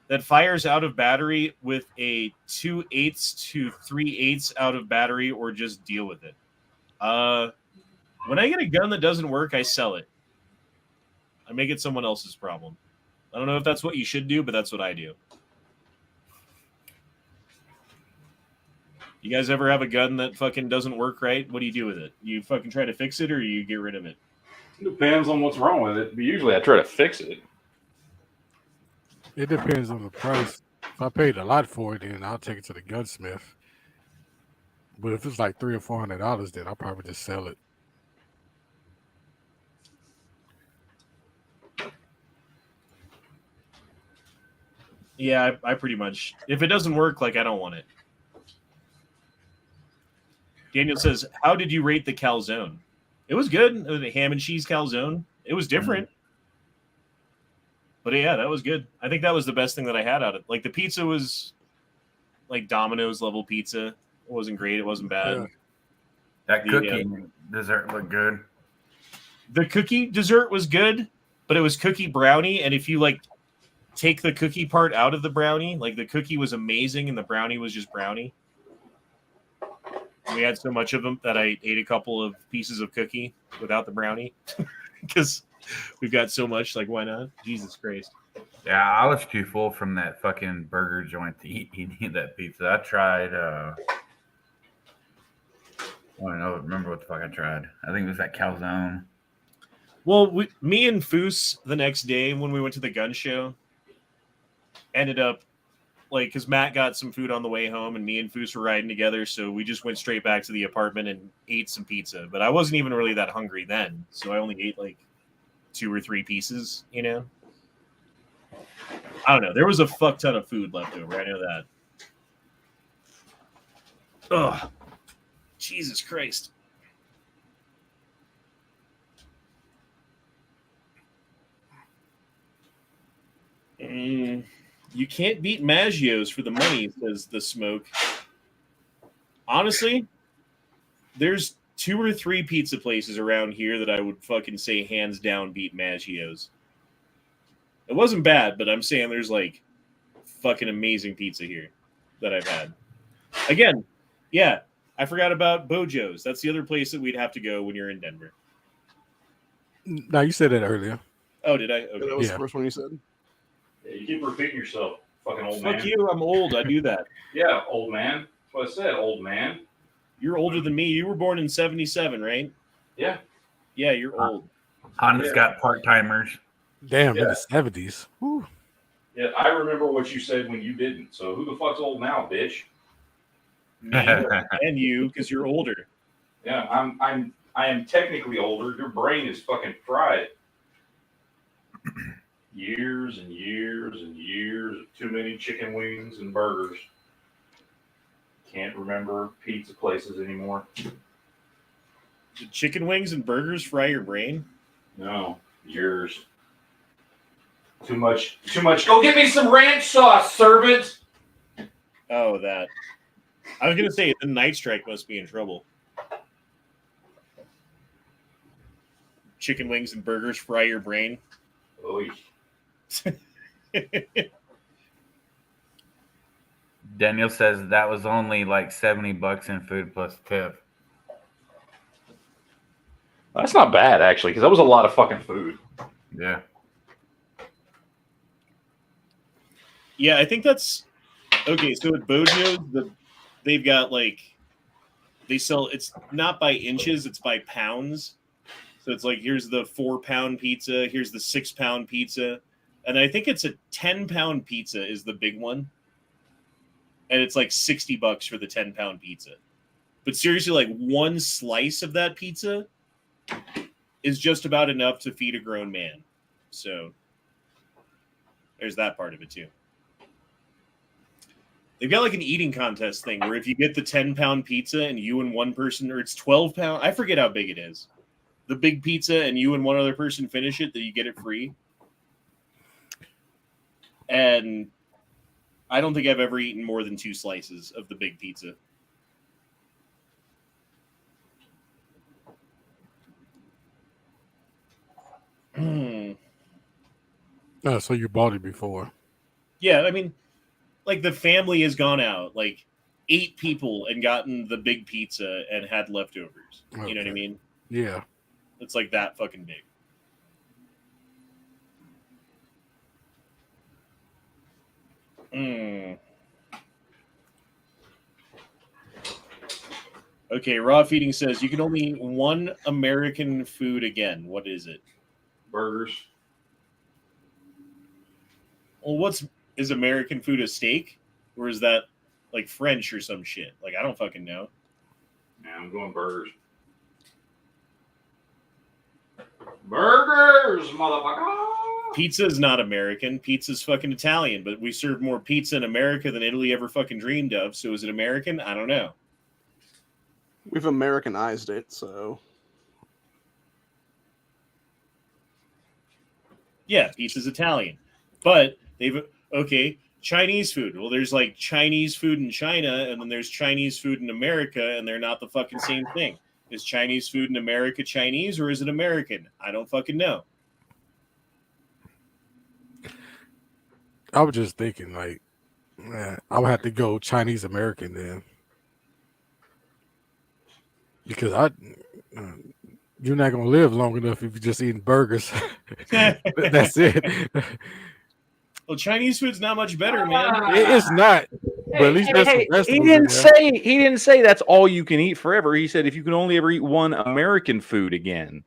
that fires out of battery with a 2/8 to 3/8 out of battery, or just deal with it? When I get a gun that doesn't work, I sell it. I make it someone else's problem. I don't know if that's what you should do, but that's what I do. You guys ever have a gun that fucking doesn't work right? What do you do with it? You fucking try to fix it, or you get rid of it? Depends on what's wrong with it. But usually I try to fix it. It depends on the price. If I paid a lot for it, then I'll take it to the gunsmith. But if it's like $300 or $400, then I'll probably just sell it. Yeah, I pretty much. If it doesn't work, like, I don't want it. Daniel says, how did you rate the calzone? It was good. It was a ham and cheese calzone. It was different. But yeah, that was good. I think that was the best thing that I had out of it. Like, the pizza was like Domino's level pizza. It wasn't great. It wasn't bad. Yeah. That cookie dessert looked good. The cookie dessert was good, but it was cookie brownie. And if you like take the cookie part out of the brownie, like the cookie was amazing and the brownie was just brownie. We had so much of them that I ate a couple of pieces of cookie without the brownie because we've got so much. Like, why not? Jesus Christ. Yeah, I was too full from that fucking burger joint to eat that pizza. I tried. I don't know. Remember what the fuck I tried? I think it was that calzone. Well, me and Foose the next day when we went to the gun show ended up like, because Matt got some food on the way home and me and Foose were riding together, so we just went straight back to the apartment and ate some pizza. But I wasn't even really that hungry then, so I only ate like 2 or 3 pieces, you know? I don't know. There was a fuck ton of food left over. I know that. Ugh. Jesus Christ. You can't beat Maggio's for the money, says the smoke. Honestly, there's 2 or 3 pizza places around here that I would fucking say hands down beat Maggio's. It wasn't bad, but I'm saying there's like fucking amazing pizza here that I've had. Again, yeah, I forgot about Bojo's. That's the other place that we'd have to go when you're in Denver. No, you said that earlier. Oh, did I? Okay. That was the first one you said. Yeah, you keep repeating yourself, fucking old man. Fuck you, I'm old. I do that. Yeah, old man. That's what I said, old man. You're older than me. You were born in 77, right? Yeah. Yeah, you're old. Honda's got part-timers. Damn, in Yeah. the 70s. Whew. Yeah, I remember what you said when you didn't. So who the fuck's old now, bitch? Me and you, because you're older. Yeah, I'm I am technically older. Your brain is fucking fried. Years and years and years of too many chicken wings and burgers. Can't remember pizza places anymore. Did chicken wings and burgers fry your brain? No, yours. Too much. Go get me some ranch sauce, servant. Oh, that. I was gonna say the Night Strike must be in trouble. Chicken wings and burgers fry your brain. Oh, Daniel says that was only like $70 in food plus tip. that's not bad actually, because that was a lot of fucking food. Yeah. Yeah, I think that's okay. So at Bojo's, they've got like they sell. It's not by inches; it's by pounds. So it's like here's the 4-pound pizza, here's the 6-pound pizza, and I think it's a 10-pound pizza is the big one, and it's like $60 for the 10-pound pizza. But seriously, like one slice of that pizza is just about enough to feed a grown man. So there's that part of it too. They've got like an eating contest thing where if you get the 10-pound pizza and you and one person, or it's 12-pound, I forget how big it is. The big pizza and you and one other person finish it, that you get it free. And I don't think I've ever eaten more than 2 slices of the big pizza. Oh, so you bought it before? Yeah, I mean, like the family has gone out, like 8 people, and gotten the big pizza and had leftovers. Okay. You know what I mean? Yeah. It's like that fucking big. Okay, Raw Feeding says you can only eat one American food again. What is it? Burgers. Well, is American food a steak? Or is that like French or some shit? Like, I don't fucking know. Yeah, I'm going burgers. Burgers, motherfucker! Pizza is not American. Pizza's fucking Italian, but we serve more pizza in America than Italy ever fucking dreamed of. So is it American? I don't know. We've Americanized it, so Yeah, pizza's Italian. But Chinese food. Well, there's like Chinese food in China, and then there's Chinese food in America, and they're not the fucking same thing. Is Chinese food in America Chinese, or is it American? I don't fucking know. I was just thinking, like, I would have to go Chinese American then, because you're not gonna live long enough if you're just eating burgers. That's it. Well, Chinese food's not much better, man. It's not. But at least there's some vegetables He in didn't there. say that's all you can eat forever. He said if you can only ever eat one American food again.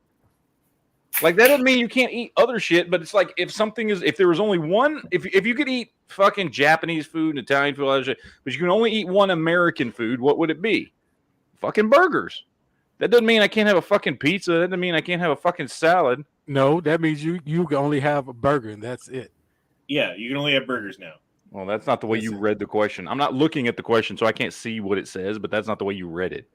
Like that doesn't mean you can't eat other shit, but it's like if there was only one, if you could eat fucking Japanese food and Italian food, all that shit, but you can only eat one American food, what would it be? Fucking burgers. That doesn't mean I can't have a fucking pizza. That doesn't mean I can't have a fucking salad. No, that means you can only have a burger and that's it. Yeah, you can only have burgers now. Well, that's not the way you read the question. I'm not looking at the question, so I can't see what it says, but that's not the way you read it.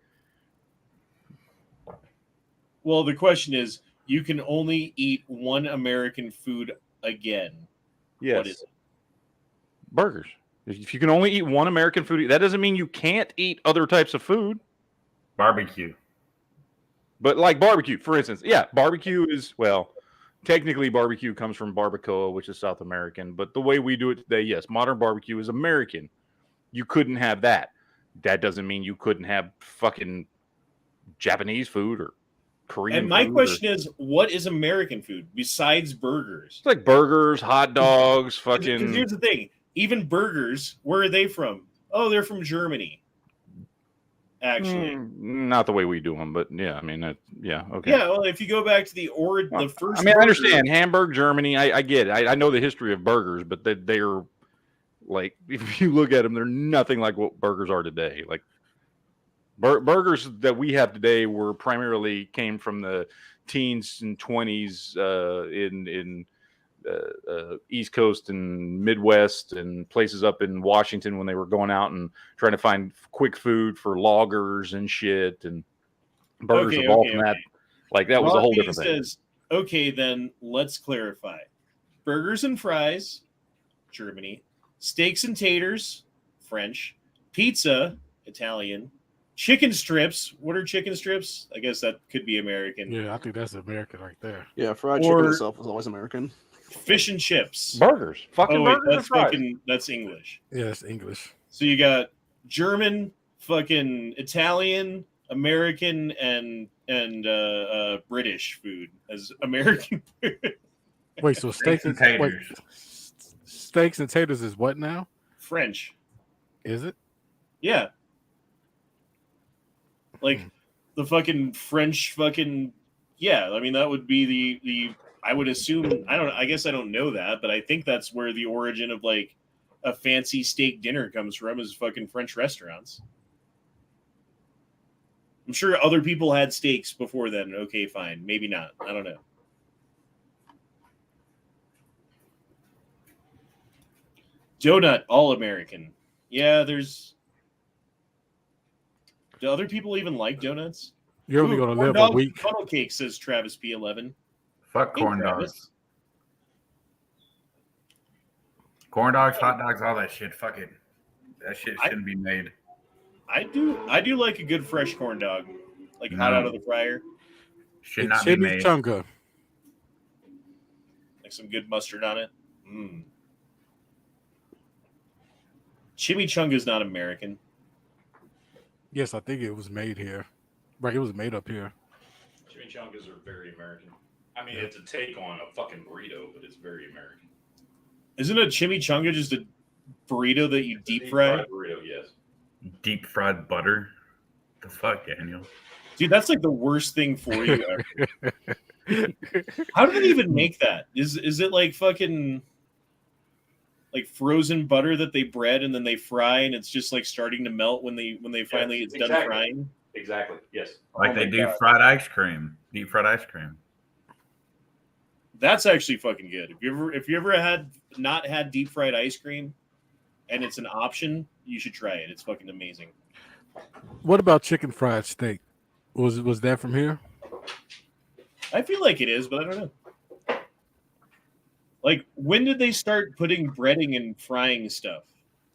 Well, the question is, you can only eat one American food again. Yes. What is it? Burgers. If you can only eat one American food, that doesn't mean you can't eat other types of food. Barbecue. But like barbecue, for instance. Yeah, barbecue is, well, technically barbecue comes from barbacoa, which is South American. But the way we do it today, yes, modern barbecue is American. You couldn't have that. That doesn't mean you couldn't have fucking Japanese food or Korean And my food question is, what is American food besides burgers? It's like burgers, hot dogs, 'Cause fucking... here's the thing. Even burgers, where are they from? Oh, they're from Germany. Actually. Not the way we do them, but yeah, I mean, yeah, okay. Yeah, well, if you go back to the first I mean, I burger- understand Hamburg, Germany. I get it. I know the history of burgers, but they're like, if you look at them, they're nothing like what burgers are today. Like, Burgers that we have today were primarily came from the teens and 20s in East Coast and Midwest and places up in Washington when they were going out and trying to find quick food for loggers and shit, and burgers evolved from that. Like that was a whole different thing. Okay, then let's clarify. Burgers and fries, Germany. Steaks and taters, French. Pizza, Italian. Chicken strips. What are chicken strips? I guess that could be American. Yeah, I think that's American right there. Yeah, fried chicken itself was always American. Fish and chips. Burgers. Fucking burgers. That's English. Yeah, that's English. So you got German, fucking Italian, American, and British food as American food. Wait, so steaks and taters. Steaks and taters is what now? French. Is it? Yeah. Like the fucking French fucking yeah. I mean that would be the I would assume I guess I don't know that, but I think that's where the origin of like a fancy steak dinner comes from is fucking French restaurants. I'm sure other people had steaks before then. Okay, fine. Maybe not. I don't know. Donut, all American. Yeah, there's... Do other people even like donuts? You're only going to live a week. Funnel cake, says Travis P11. Fuck corn dogs. Corn dogs, hot dogs, all that shit. Fuck it. That shit shouldn't be made. I do like a good fresh corn dog. Like hot out of the fryer. Should not be made. Chimichanga. Like some good mustard on it. Mm. Chimichanga is not American. Yes, I think it was made here. Right, it was made up here. Chimichangas are very American. I mean, it's a take on a fucking burrito, but it's very American. Isn't a chimichanga just a burrito that you deep fry? Burrito, yes. Deep fried butter? The fuck, Daniel? Dude, that's like the worst thing for you ever. How do they even make that? Is it like fucking like frozen butter that they bread and then they fry and it's just like starting to melt when they finally it's done frying? Exactly. Yes. Like they do fried ice cream. Deep fried ice cream. That's actually fucking good. If you ever had not had deep fried ice cream and it's an option, you should try it. It's fucking amazing. What about chicken fried steak? Was that from here? I feel like it is, but I don't know. Like, when did they start putting breading and frying stuff?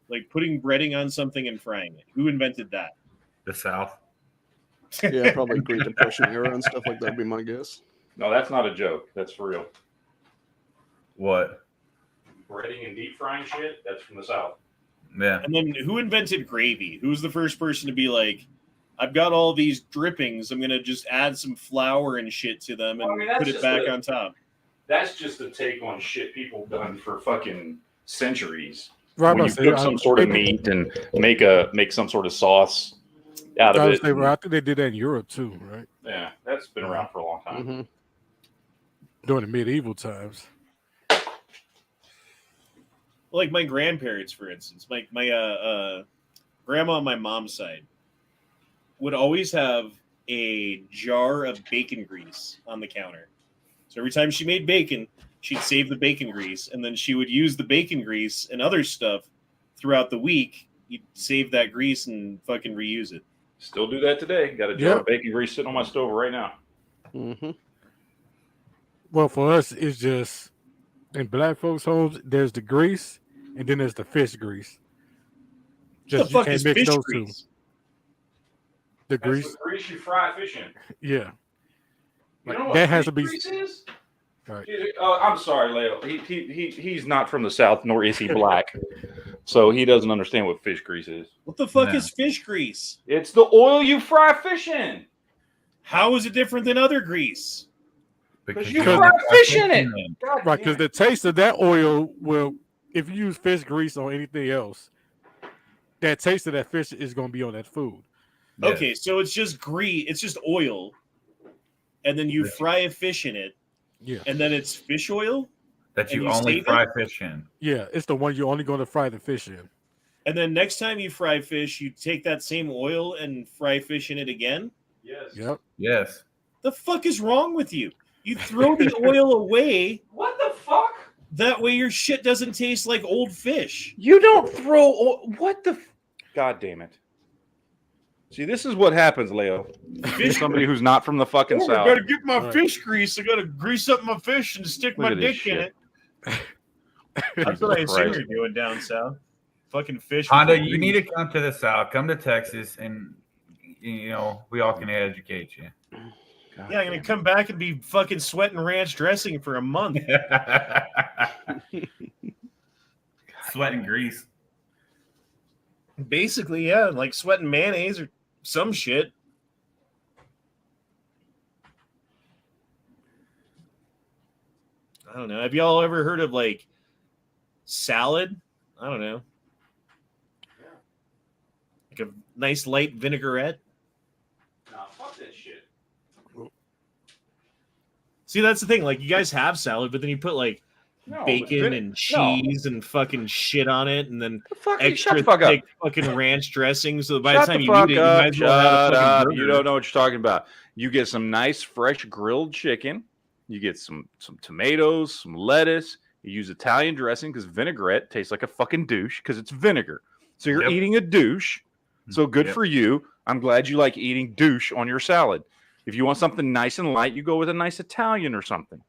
Like putting breading on something and frying it. Who invented that? The South. Yeah, probably Great Depression era and stuff like that would be my guess. No, that's not a joke. That's for real. What? Breading and deep frying shit, that's from the South. Yeah. And then who invented gravy? Who was the first person to be like, I've got all these drippings. I'm going to just add some flour and shit to them and put it back on top. That's just a take on shit people done for fucking centuries. Right, when you cook some sort of meat and make some sort of sauce out of it. I think they did that in Europe too, right? Yeah, that's been around for a long time. Mm-hmm. During the medieval times. Like my grandparents, for instance, my grandma on my mom's side would always have a jar of bacon grease on the counter. So every time she made bacon, she'd save the bacon grease, and then she would use the bacon grease and other stuff throughout the week. You'd save that grease and fucking reuse it. Still do that today. Got a jar of bacon grease sitting on my stove right now. Mm-hmm. Well, for us, it's just in black folks' homes, there's the grease, and then there's the fish grease. Just the fuck is fish grease? The grease. That's the grease you fry fish in. Yeah. You know what that has to be. Grease is? Right. I'm sorry, Leo. He's not from the South, nor is he black, so he doesn't understand what fish grease is. What the fuck is fish grease? It's the oil you fry fish in. How is it different than other grease? Because you fry fish in it. Right, because the taste of that oil will, if you use fish grease on anything else, that taste of that fish is going to be on that food. Yeah. Okay, so it's just grease. It's just oil, and then you fry a fish in it. Yeah, and then it's fish oil that you only fry fish in. Yeah, it's the one you're only going to fry the fish in. And then next time you fry fish, you take that same oil and fry fish in it again? Yes. Yep. Yes. The fuck is wrong with you? You throw the oil away. What the fuck? That way your shit doesn't taste like old fish. You don't throw what the God damn it. See, this is what happens, Leo. You're somebody who's not from the fucking I south. gotta get my Right. fish grease. I gotta grease up my fish and stick Look my at this dick in shit. it. That's what I assume Christ. you're doing down south. Fucking fish. Honda, with you need to come to the South. Come to Texas, and we all can educate you. God Yeah, I'm gonna come back and be fucking sweating ranch dressing for a month. Sweat and grease. Basically, yeah, like sweating mayonnaise or some shit. I don't know. Have y'all ever heard of like salad? I don't know. Like a nice light vinaigrette. Nah, fuck that shit. See, that's the thing. Like, you guys have salad, but then you put like No, bacon and cheese and fucking shit on it, and then shut extra the fuck up. thick fucking ranch dressing. So by Shut the time the you fuck eat it, you up. might as well have a Shut fucking up. burger. You don't know what you're talking about. You get some nice, fresh grilled chicken. You get some tomatoes, some lettuce. You use Italian dressing because vinaigrette tastes like a fucking douche because it's vinegar. So you're Yep. eating a douche. So good Yep. for you. I'm glad you like eating douche on your salad. If you want something nice and light, you go with a nice Italian or something.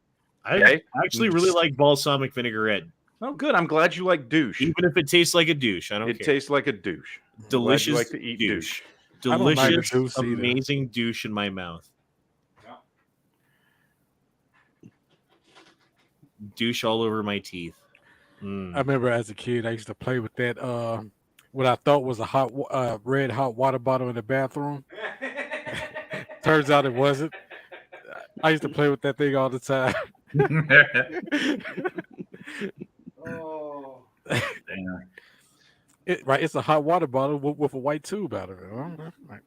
I actually really like balsamic vinaigrette, Oh, good. I'm glad you like douche. even if it tastes like a douche. I don't It care. tastes like a douche. I'm glad Delicious you like to eat douche. I don't like Delicious, the douche either. amazing douche in my mouth. Douche all over my teeth. Mm. I remember as a kid, I used to play with that. What I thought was a red hot water bottle in the bathroom. Turns out it wasn't. I used to play with that thing all the time. Oh. Damn. It's a hot water bottle with a white tube out of it. Huh? Like,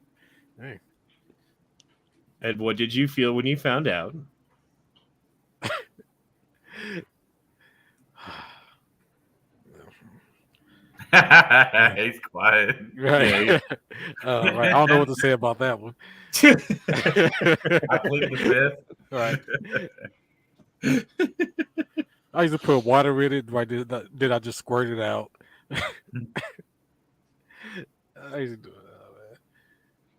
hey. And what did you feel when you found out? He's quiet. Right. Right. I don't know what to say about that one. I plead the fifth. Right. I used to put water in it. Right. Then I just squirt it out. I used to do it.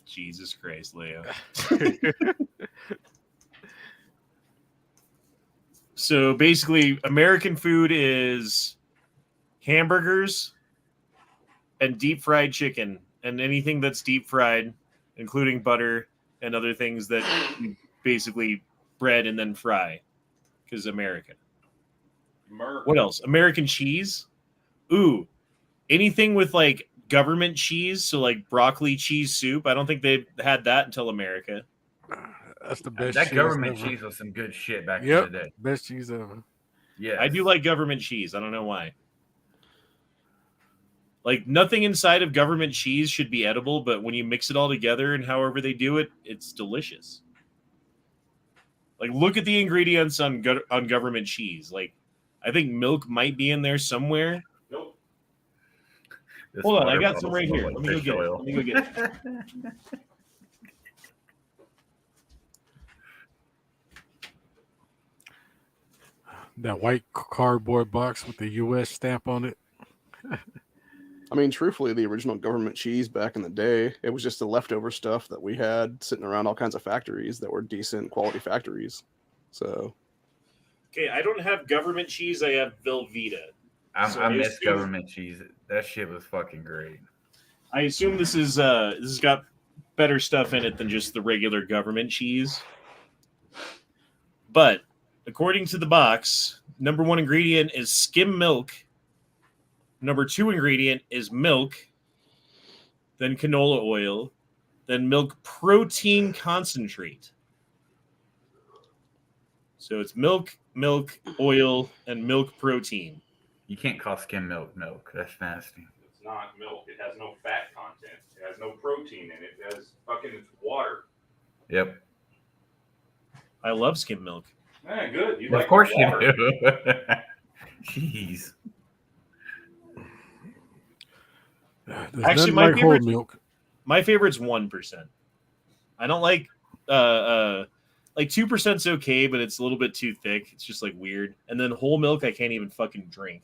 Jesus Christ, Leo. So basically, American food is hamburgers and deep fried chicken, and anything that's deep fried, including butter and other things that you basically bread and then fry, because America. What else? American cheese. Ooh, anything with like government cheese, so like broccoli cheese soup. I don't think they've had that until America. That's the best. That cheese government ever. cheese was some good shit back Yep. in the day. Best cheese ever. Yeah, I do like government cheese. I don't know why. Like, nothing inside of government cheese should be edible, but when you mix it all together and however they do it, it's delicious. Like, look at the ingredients on government cheese. Like, I think milk might be in there somewhere. Nope. This Hold on, I water got some bottle right here. smells Let me go fish get it. oil. Let me go get it. That white cardboard box with the U.S. stamp on it. I mean, truthfully, the original government cheese back in the day, it was just the leftover stuff that we had sitting around all kinds of factories that were decent quality factories. So, Okay, I don't have government cheese. I have Velveeta. So I I miss assume- government cheese. That shit was fucking great. I assume this has got better stuff in it than just the regular government cheese. But according to the box, number 1 ingredient is skim milk. Number 2 ingredient is milk, then canola oil, then milk protein concentrate. So it's milk, oil, and milk protein. You can't call skim milk. That's nasty. It's not milk. It has no fat content. It has no protein in it. It has fucking water. Yep. I love skim milk. Yeah, good. You Of course you do. Jeez. There's Actually, nothing my like whole favorite- milk. My favorite's 1%. I don't like 2%'s okay, but it's a little bit too thick. It's just like weird. And then whole milk I can't even fucking drink.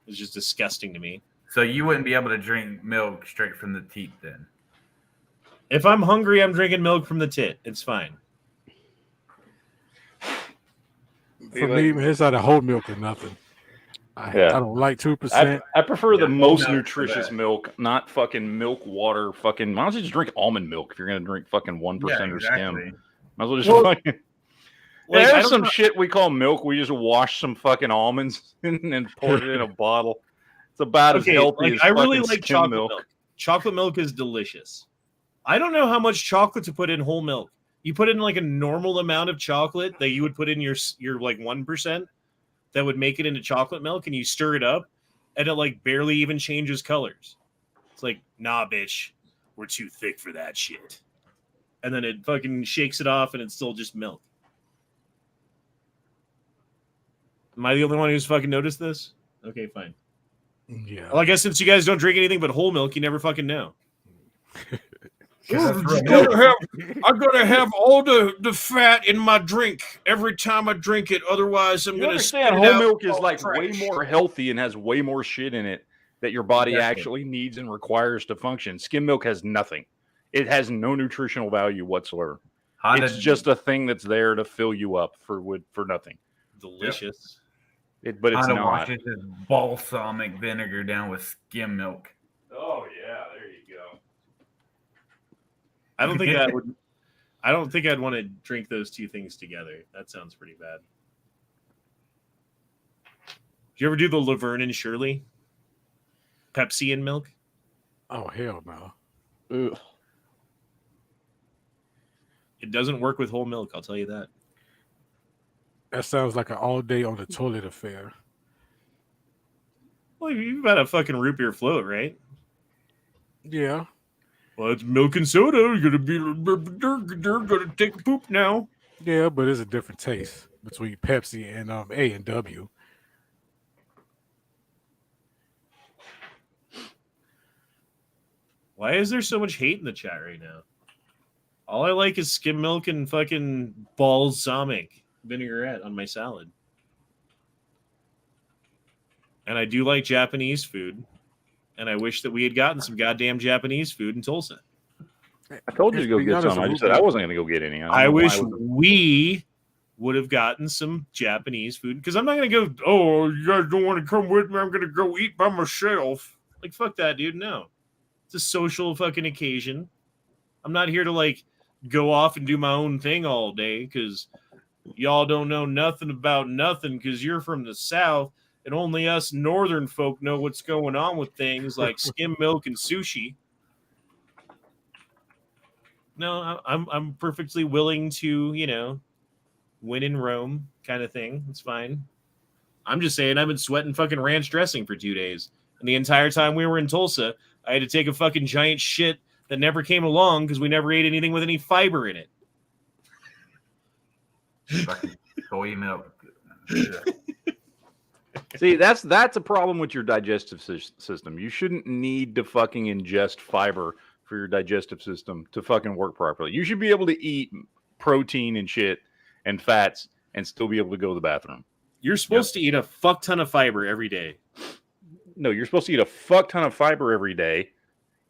It's just disgusting to me. So you wouldn't be able to drink milk straight from the teat then? If I'm hungry, I'm drinking milk from the tit. It's fine. For me, man, it's either whole milk or nothing. I don't like 2%. I prefer Yeah, the whole most milk's the nutritious best. milk, not fucking milk, water, fucking. Why don't you just drink almond milk if you're gonna drink fucking 1% or skim? Might as well just fucking. Like, I There's don't some know- shit we call milk. We just wash some fucking almonds and pour it in a bottle. It's about as healthy as I really fucking like skim chocolate milk. Chocolate milk is delicious. I don't know how much chocolate to put in whole milk. You put in like a normal amount of chocolate that you would put in your like 1%. That would make it into chocolate milk, and you stir it up, and it like barely even changes colors. It's like, nah, bitch, we're too thick for that shit. And then it fucking shakes it off, and it's still just milk. Am I the only one who's fucking noticed this? Okay, fine. Yeah. Well, I guess since you guys don't drink anything but whole milk, you never fucking know. That's real I gotta have all the fat in my drink every time I drink it. Otherwise, I'm You gonna understand? spit it Whole out milk is all like trash. way more healthy and has way more shit in it that your body Definitely. actually needs and requires to function. Skim milk has nothing. It has no nutritional value whatsoever. It's just a thing that's there to fill you up for nothing. Delicious. But it's Honda not. washes his balsamic vinegar down with skim milk. Oh yeah, there you go. I don't think that would. I don't think I'd want to drink those two things together. That sounds pretty bad. Did you ever do the Laverne and Shirley? Pepsi and milk? Oh, hell no. Ugh. It doesn't work with whole milk, I'll tell you that. That sounds like an all day on the toilet affair. Well, you've got a fucking root beer float, right? Yeah. Well, it's milk and soda. You're gonna take a poop now. Yeah, but it's a different taste between Pepsi and A&W. Why is there so much hate in the chat right now? All I like is skim milk and fucking balsamic vinaigrette on my salad. And I do like Japanese food. And I wish that we had gotten some goddamn Japanese food in Tulsa. I told you to go Being get honest, some. I just Ruben- said I wasn't going to go get any. I wish we would have gotten some Japanese food. Because I'm not going to go, oh, you guys don't want to come with me. I'm going to go eat by myself. Like, fuck that, dude. No. It's a social fucking occasion. I'm not here to, like, go off and do my own thing all day because y'all don't know nothing about nothing because you're from the South and only us northern folk know what's going on with things like skim milk and sushi. No, I'm perfectly willing to, you know, win in Rome kind of thing. It's fine. I'm just saying I've been sweating fucking ranch dressing for 2 days. And the entire time we were in Tulsa, I had to take a fucking giant shit that never came along because we never ate anything with any fiber in it. Fucking soy milk. See, that's a problem with your digestive system. You shouldn't need to fucking ingest fiber for your digestive system to fucking work properly. You should be able to eat protein and shit and fats and still be able to go to the bathroom. You're supposed to eat a fuck ton of fiber every day. No, you're supposed to eat a fuck ton of fiber every day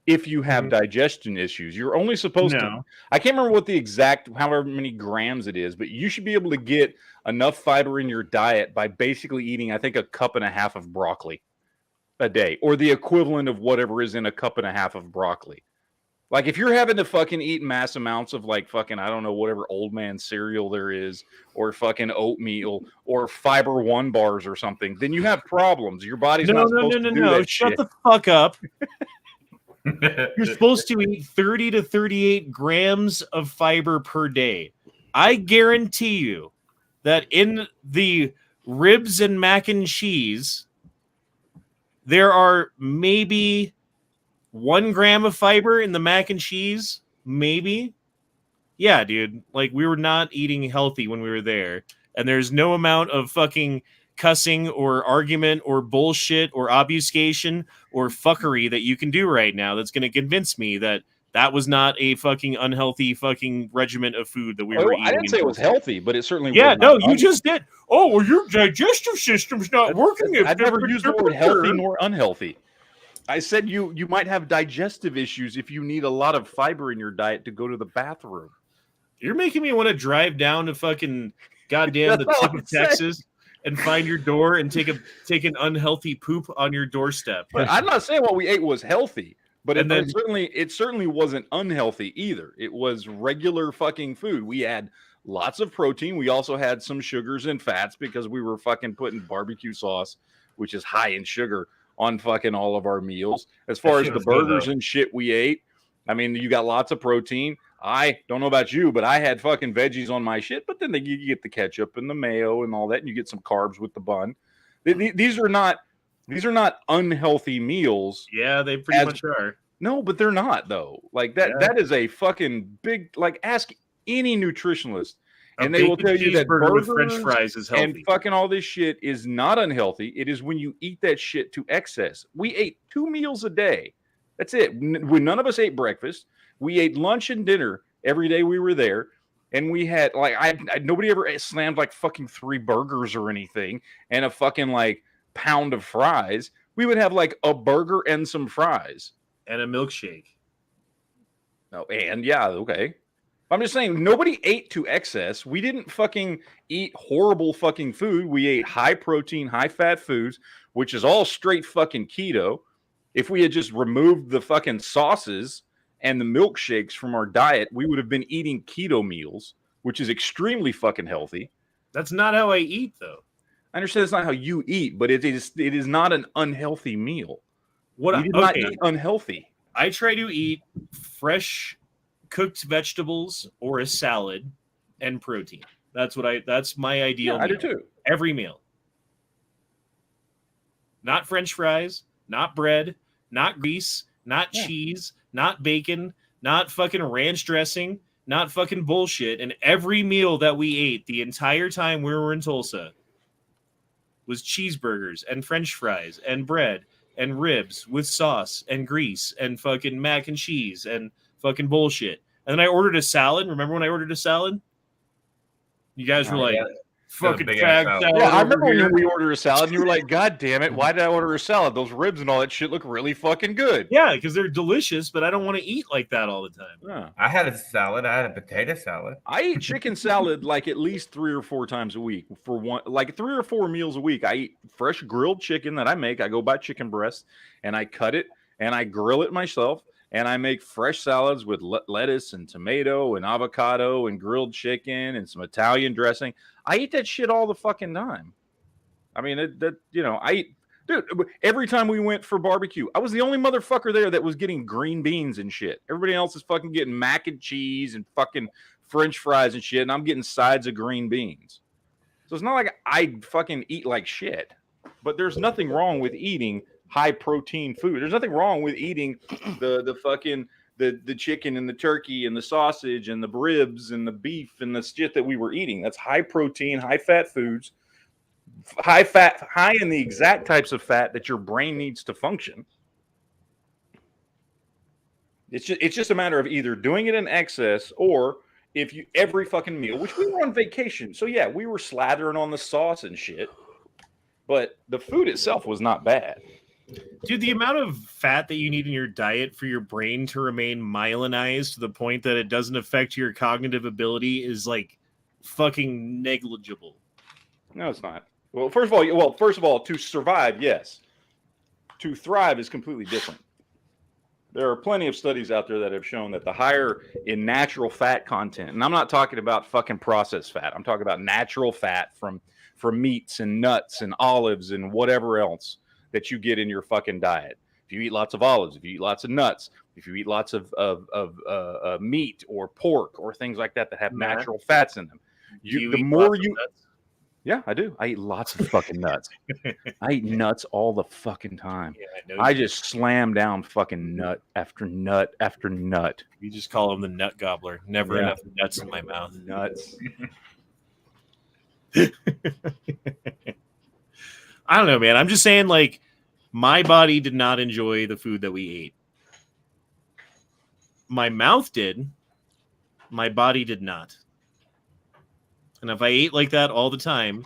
if you have digestion issues. You're only supposed to. I can't remember what the exact, however many grams it is, but you should be able to get enough fiber in your diet by basically eating, I think, 1.5 cups of broccoli a day, or the equivalent of whatever is in 1.5 cups of broccoli. Like, if you're having to fucking eat mass amounts of, like, fucking, I don't know, whatever old man cereal there is, or fucking oatmeal, or Fiber One bars or something, then you have problems. Your body's not supposed to do that Shut shit. the fuck up. You're supposed to eat 30 to 38 grams of fiber per day. I guarantee you that in the ribs and mac and cheese, there are maybe 1 gram of fiber in the mac and cheese. Maybe. Yeah, dude. Like, we were not eating healthy when we were there. And there's no amount of fucking cussing or argument or bullshit or obfuscation or fuckery that you can do right now that's going to convince me that that was not a fucking unhealthy fucking regiment of food that we were eating. I didn't say it was healthy, but it certainly yeah, was no, not you just did. Oh, well, your digestive system's not working. I've never used the word healthy nor unhealthy. I said you might have digestive issues if you need a lot of fiber in your diet to go to the bathroom. You're making me want to drive down to fucking goddamn the tip of Texas and find your door and take an unhealthy poop on your doorstep. But I'm not saying what we ate was healthy, but And then- it certainly wasn't unhealthy either. It was regular fucking food. We had lots of protein. We also had some sugars and fats because we were fucking putting barbecue sauce, which is high in sugar, on fucking all of our meals. As far as the burgers and shit we ate, I mean, you got lots of protein. I don't know about you, but I had fucking veggies on my shit. But then you get the ketchup and the mayo and all that, and you get some carbs with the bun. These are not unhealthy meals. Yeah, they pretty much are. No, but they're not though. Like that. Yeah. That is a fucking big. Like, ask any nutritionalist, A and they will bacon tell you that cheeseburger with burgers French fries is healthy. and fucking all this shit is not unhealthy. It is when you eat that shit to excess. We ate 2 meals a day. That's it. When none of us ate breakfast, we ate lunch and dinner every day we were there. And we had like nobody ever slammed like fucking 3 burgers or anything and a fucking like pound of fries. We would have like a burger and some fries and a milkshake. No, and yeah, okay. I'm just saying nobody ate to excess. We didn't fucking eat horrible fucking food. We ate high protein, high fat foods, which is all straight fucking keto. If we had just removed the fucking sauces and the milkshakes from our diet, we would have been eating keto meals, which is extremely fucking healthy. That's not how I eat, though. I understand it's not how you eat, but it is not an unhealthy meal. What we did not eat unhealthy. I try to eat fresh cooked vegetables or a salad and protein. That's my ideal meal. I do too. Every meal. Not French fries, not bread, not grease, not cheese, not bacon, not fucking ranch dressing, not fucking bullshit. And every meal that we ate the entire time we were in Tulsa was cheeseburgers and French fries and bread and ribs with sauce and grease and fucking mac and cheese and fucking bullshit. And then I ordered a salad. Remember when I ordered a salad? You guys were like, fucking fag salad. Yeah, I remember when we ordered a salad and you were like, God damn it, why did I order a salad? Those ribs and all that shit look really fucking good. Yeah, because they're delicious, but I don't want to eat like that all the time. Yeah. I had a salad. I had a potato salad. I eat chicken salad like at least 3 or 4 times a week. For one, like 3 or 4 meals a week. I eat fresh grilled chicken that I make. I go buy chicken breast and I cut it and I grill it myself. And I make fresh salads with lettuce and tomato and avocado and grilled chicken and some Italian dressing. I eat that shit all the fucking time. I mean, I eat, dude, every time we went for barbecue, I was the only motherfucker there that was getting green beans and shit. Everybody else is fucking getting mac and cheese and fucking French fries and shit. And I'm getting sides of green beans. So it's not like I fucking eat like shit, but there's nothing wrong with eating high protein food. There's nothing wrong with eating the fucking the chicken and the turkey and the sausage and the ribs and the beef and the shit that we were eating. That's high protein, high fat foods. High in the exact types of fat that your brain needs to function. It's just a matter of either doing it in excess or if you every fucking meal, which we were on vacation. So yeah, we were slathering on the sauce and shit. But the food itself was not bad. Dude, the amount of fat that you need in your diet for your brain to remain myelinized to the point that it doesn't affect your cognitive ability is like fucking negligible. No, it's not. Well, first of all, to survive, yes. To thrive is completely different. There are plenty of studies out there that have shown that the higher in natural fat content, and I'm not talking about fucking processed fat. I'm talking about natural fat from meats and nuts and olives and whatever else that you get in your fucking diet. If you eat lots of olives, if you eat lots of nuts, if you eat lots of meat or pork or things like that have natural fats in them, yeah, I do. I eat lots of fucking nuts. I eat nuts all the fucking time. Yeah, I just slam down fucking nut after nut after nut. You just call him the nut gobbler. Never enough nuts in my mouth. Nuts. I don't know, man. I'm just saying, like, my body did not enjoy the food that we ate. My mouth did. My body did not. And if I ate like that all the time,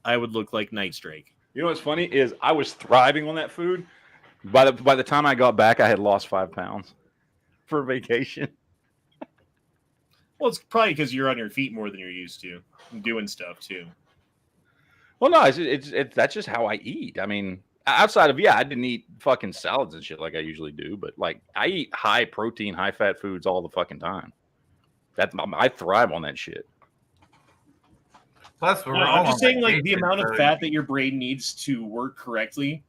I would look like Night Strike. You know what's funny is I was thriving on that food. By the time I got back, I had lost 5 pounds for vacation. Well, it's probably because you're on your feet more than you're used to, and doing stuff too. Well, no, it's that's just how I eat. I mean, outside of I didn't eat fucking salads and shit like I usually do, but like I eat high protein, high fat foods all the fucking time. I thrive on that shit. Plus, we're No, all I'm just on saying, like, the vacation, amount of so fat that your brain needs to work correctly,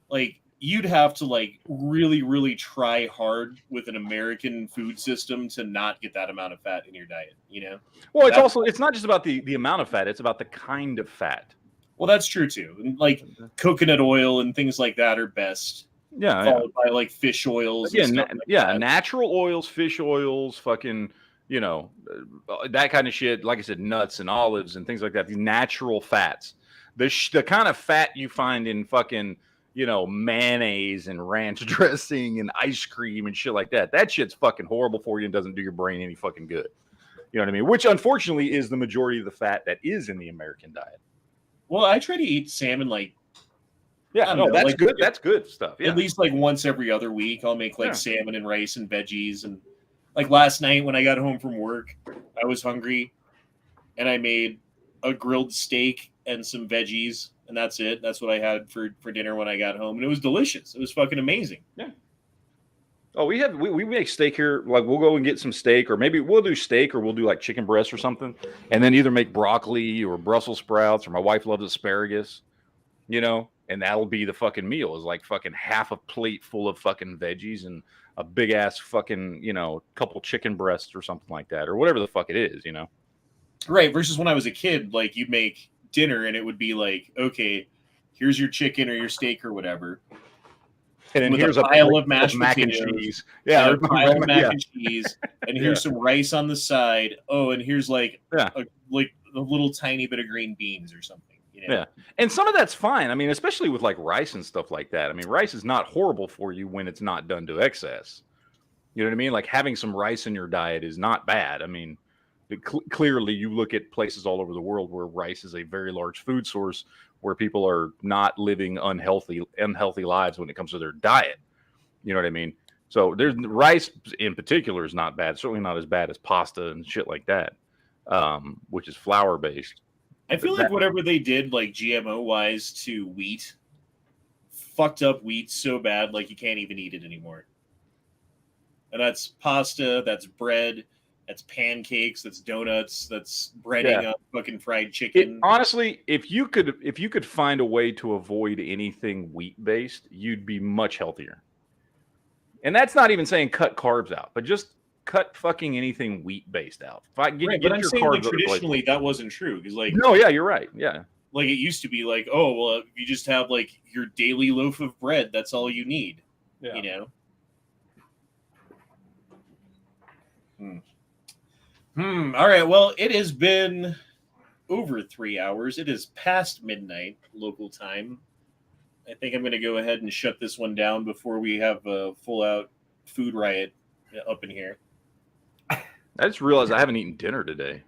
like, you'd have to, like, really, really try hard with an American food system to not get that amount of fat in your diet, you know? Well, it's not just about the amount of fat, it's about the kind of fat. Well, that's true, too. And, like, coconut oil and things like that are best. Yeah. Followed by, like, fish oils. Yeah, and stuff like that. natural oils, fish oils, fucking, you know, that kind of shit. Like I said, nuts and olives and things like that. These natural fats. The kind of fat you find in fucking, you know, mayonnaise and ranch dressing and ice cream and shit like that. That shit's fucking horrible for you and doesn't do your brain any fucking good. You know what I mean? Which, unfortunately, is the majority of the fat that is in the American diet. Well, I try to eat salmon, like, that's like, good. That's good stuff. Yeah. At least, like, once every other week, I'll make, like, salmon and rice and veggies. And, like, last night when I got home from work, I was hungry, and I made a grilled steak and some veggies, and that's it. That's what I had for dinner when I got home, and it was delicious. It was fucking amazing. Yeah. Oh, we make steak here. Like, we'll go and get some steak, or maybe we'll do steak, or we'll do like chicken breast or something, and then either make broccoli or Brussels sprouts, or my wife loves asparagus, you know, and that'll be the fucking meal. Is like fucking half a plate full of fucking veggies and a big ass fucking, you know, couple chicken breasts or something like that, or whatever the fuck it is, you know. Right. Versus when I was a kid, like, you'd make dinner and it would be like, okay, here's your chicken or your steak or whatever. And then with here's a pile of mac and potatoes, cheese. Yeah, a pile of mac and cheese, and here's some rice on the side. Oh, and here's like a little tiny bit of green beans or something. You know? Yeah, and some of that's fine. I mean, especially with like rice and stuff like that. I mean, rice is not horrible for you when it's not done to excess. You know what I mean? Like, having some rice in your diet is not bad. I mean, clearly you look at places all over the world where rice is a very large food source, where people are not living unhealthy lives when it comes to their diet. You know what I mean? So there's rice in particular is not bad. Certainly not as bad as pasta and shit like that, which is flour based. I feel like whatever they did, like GMO wise, to wheat, fucked up wheat so bad, like you can't even eat it anymore. And that's pasta, that's bread, that's pancakes, that's donuts, that's breading up fucking fried chicken. Honestly, if you could find a way to avoid anything wheat based, you'd be much healthier. And that's not even saying cut carbs out, but just cut fucking anything wheat based out. If I get, right, get but I'm your saying, carbs like, traditionally that wasn't true, because like, no, yeah, you're right, yeah. Like, it used to be like, oh well, you just have like your daily loaf of bread. That's all you need. Yeah. You know. All right. Well, it has been over 3 hours. It is past midnight local time. I think I'm going to go ahead and shut this one down before we have a full-out food riot up in here. I just realized I haven't eaten dinner today.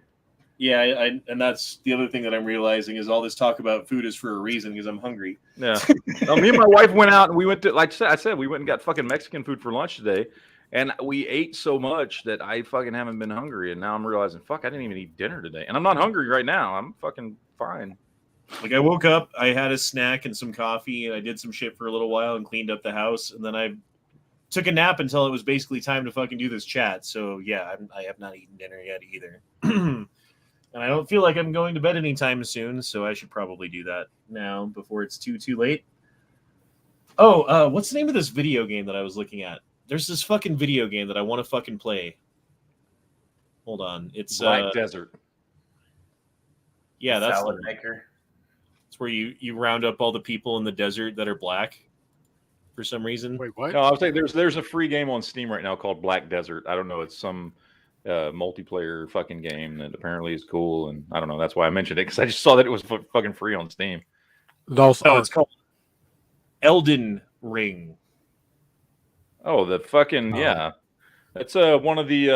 Yeah, and that's the other thing that I'm realizing is all this talk about food is for a reason, because I'm hungry. Yeah. Me and my wife went out and we went to, like I said, we went and got fucking Mexican food for lunch today. And we ate so much that I fucking haven't been hungry. And now I'm realizing, fuck, I didn't even eat dinner today. And I'm not hungry right now. I'm fucking fine. Like, I woke up, I had a snack and some coffee, and I did some shit for a little while and cleaned up the house. And then I took a nap until it was basically time to fucking do this chat. So, yeah, I have not eaten dinner yet either. And I don't feel like I'm going to bed anytime soon, so I should probably do that now before it's too late. Oh, what's the name of this video game that I was looking at? There's this fucking video game that I want to fucking play. Hold on. It's Black Desert. Yeah, that's Salad Maker. It's where you round up all the people in the desert that are black for some reason. Wait, what? No, I was saying there's a free game on Steam right now called Black Desert. I don't know. It's some multiplayer fucking game that apparently is cool, and I don't know. That's why I mentioned it, because I just saw that it was fucking free on Steam. Lost No, Ark. it's called Elden Ring. Oh, the fucking Oh. yeah. That's one of the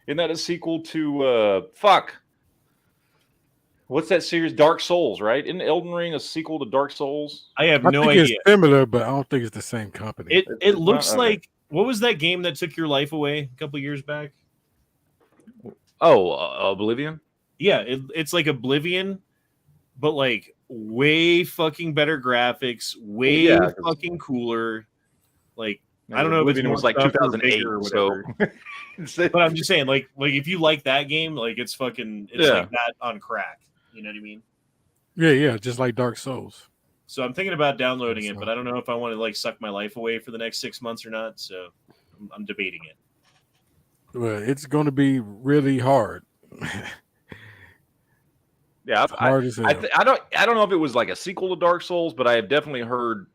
isn't that a sequel to fuck? What's that series? Dark Souls, right? Isn't Elden Ring a sequel to Dark Souls? I have I no think idea. it's similar, but I don't think it's the same company. It It's looks not? Okay. like, what was that game that took your life away a couple years back? Oh, Oblivion? Yeah, it's like Oblivion, but like way fucking better graphics, way Yeah, 'cause- fucking cooler. Like I don't know Oblivion if was it's like more tougher or 2008 bigger or so whatever. But I'm just saying, like if you like that game, like it's fucking, it's Yeah. like that on crack. You know what I mean? Yeah, just like Dark Souls. So I'm thinking about downloading it, So- but I don't know if I want to like suck my life away for the next 6 months or not. So I'm debating it. Well, it's going to be really hard. yeah, Hard as hell. I don't know if it was like a sequel to Dark Souls, but I have definitely heard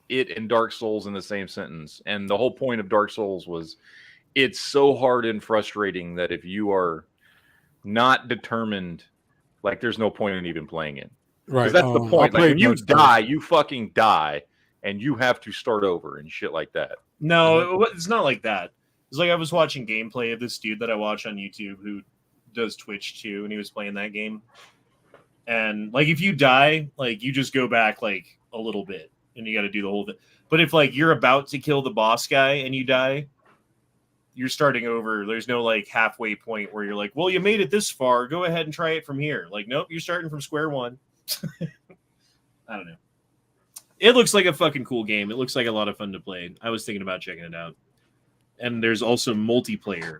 it and Dark Souls in the same sentence. And the whole point of Dark Souls was it's so hard and frustrating that if you are not determined, like there's no point in even playing it. Right. Because that's the I point. Like played when you Dark Souls. die, you fucking die, and you have to start over and shit like that. No, it's not like that. It's like I was watching gameplay of this dude that I watch on YouTube who does Twitch too, and he was playing that game. And like if you die, like you just go back like a little bit, and you got to do the whole thing. But if like you're about to kill the boss guy and you die, you're starting over. There's no like halfway point where you're like, well, you made it this far. Go ahead and try it from here. Like, nope, you're starting from square one. I don't know. It looks like a fucking cool game. It looks like a lot of fun to play. I was thinking about checking it out. And there's also multiplayer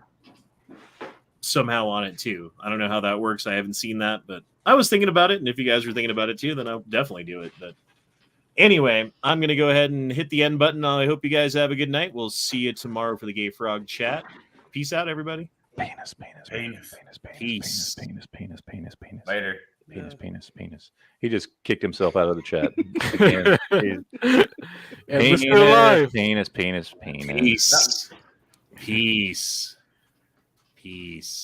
somehow on it too. I don't know how that works. I haven't seen that, but I was thinking about it. And if you guys were thinking about it too, then I'll definitely do it. But anyway, I'm going to go ahead and hit the end button. I hope you guys have a good night. We'll see you tomorrow for the Gay Frog chat. Peace out, everybody. Penis. Peace. Later. Penis. He just kicked himself out of the chat. Again. And we're still alive. Penis. Peace. Peace. Peace.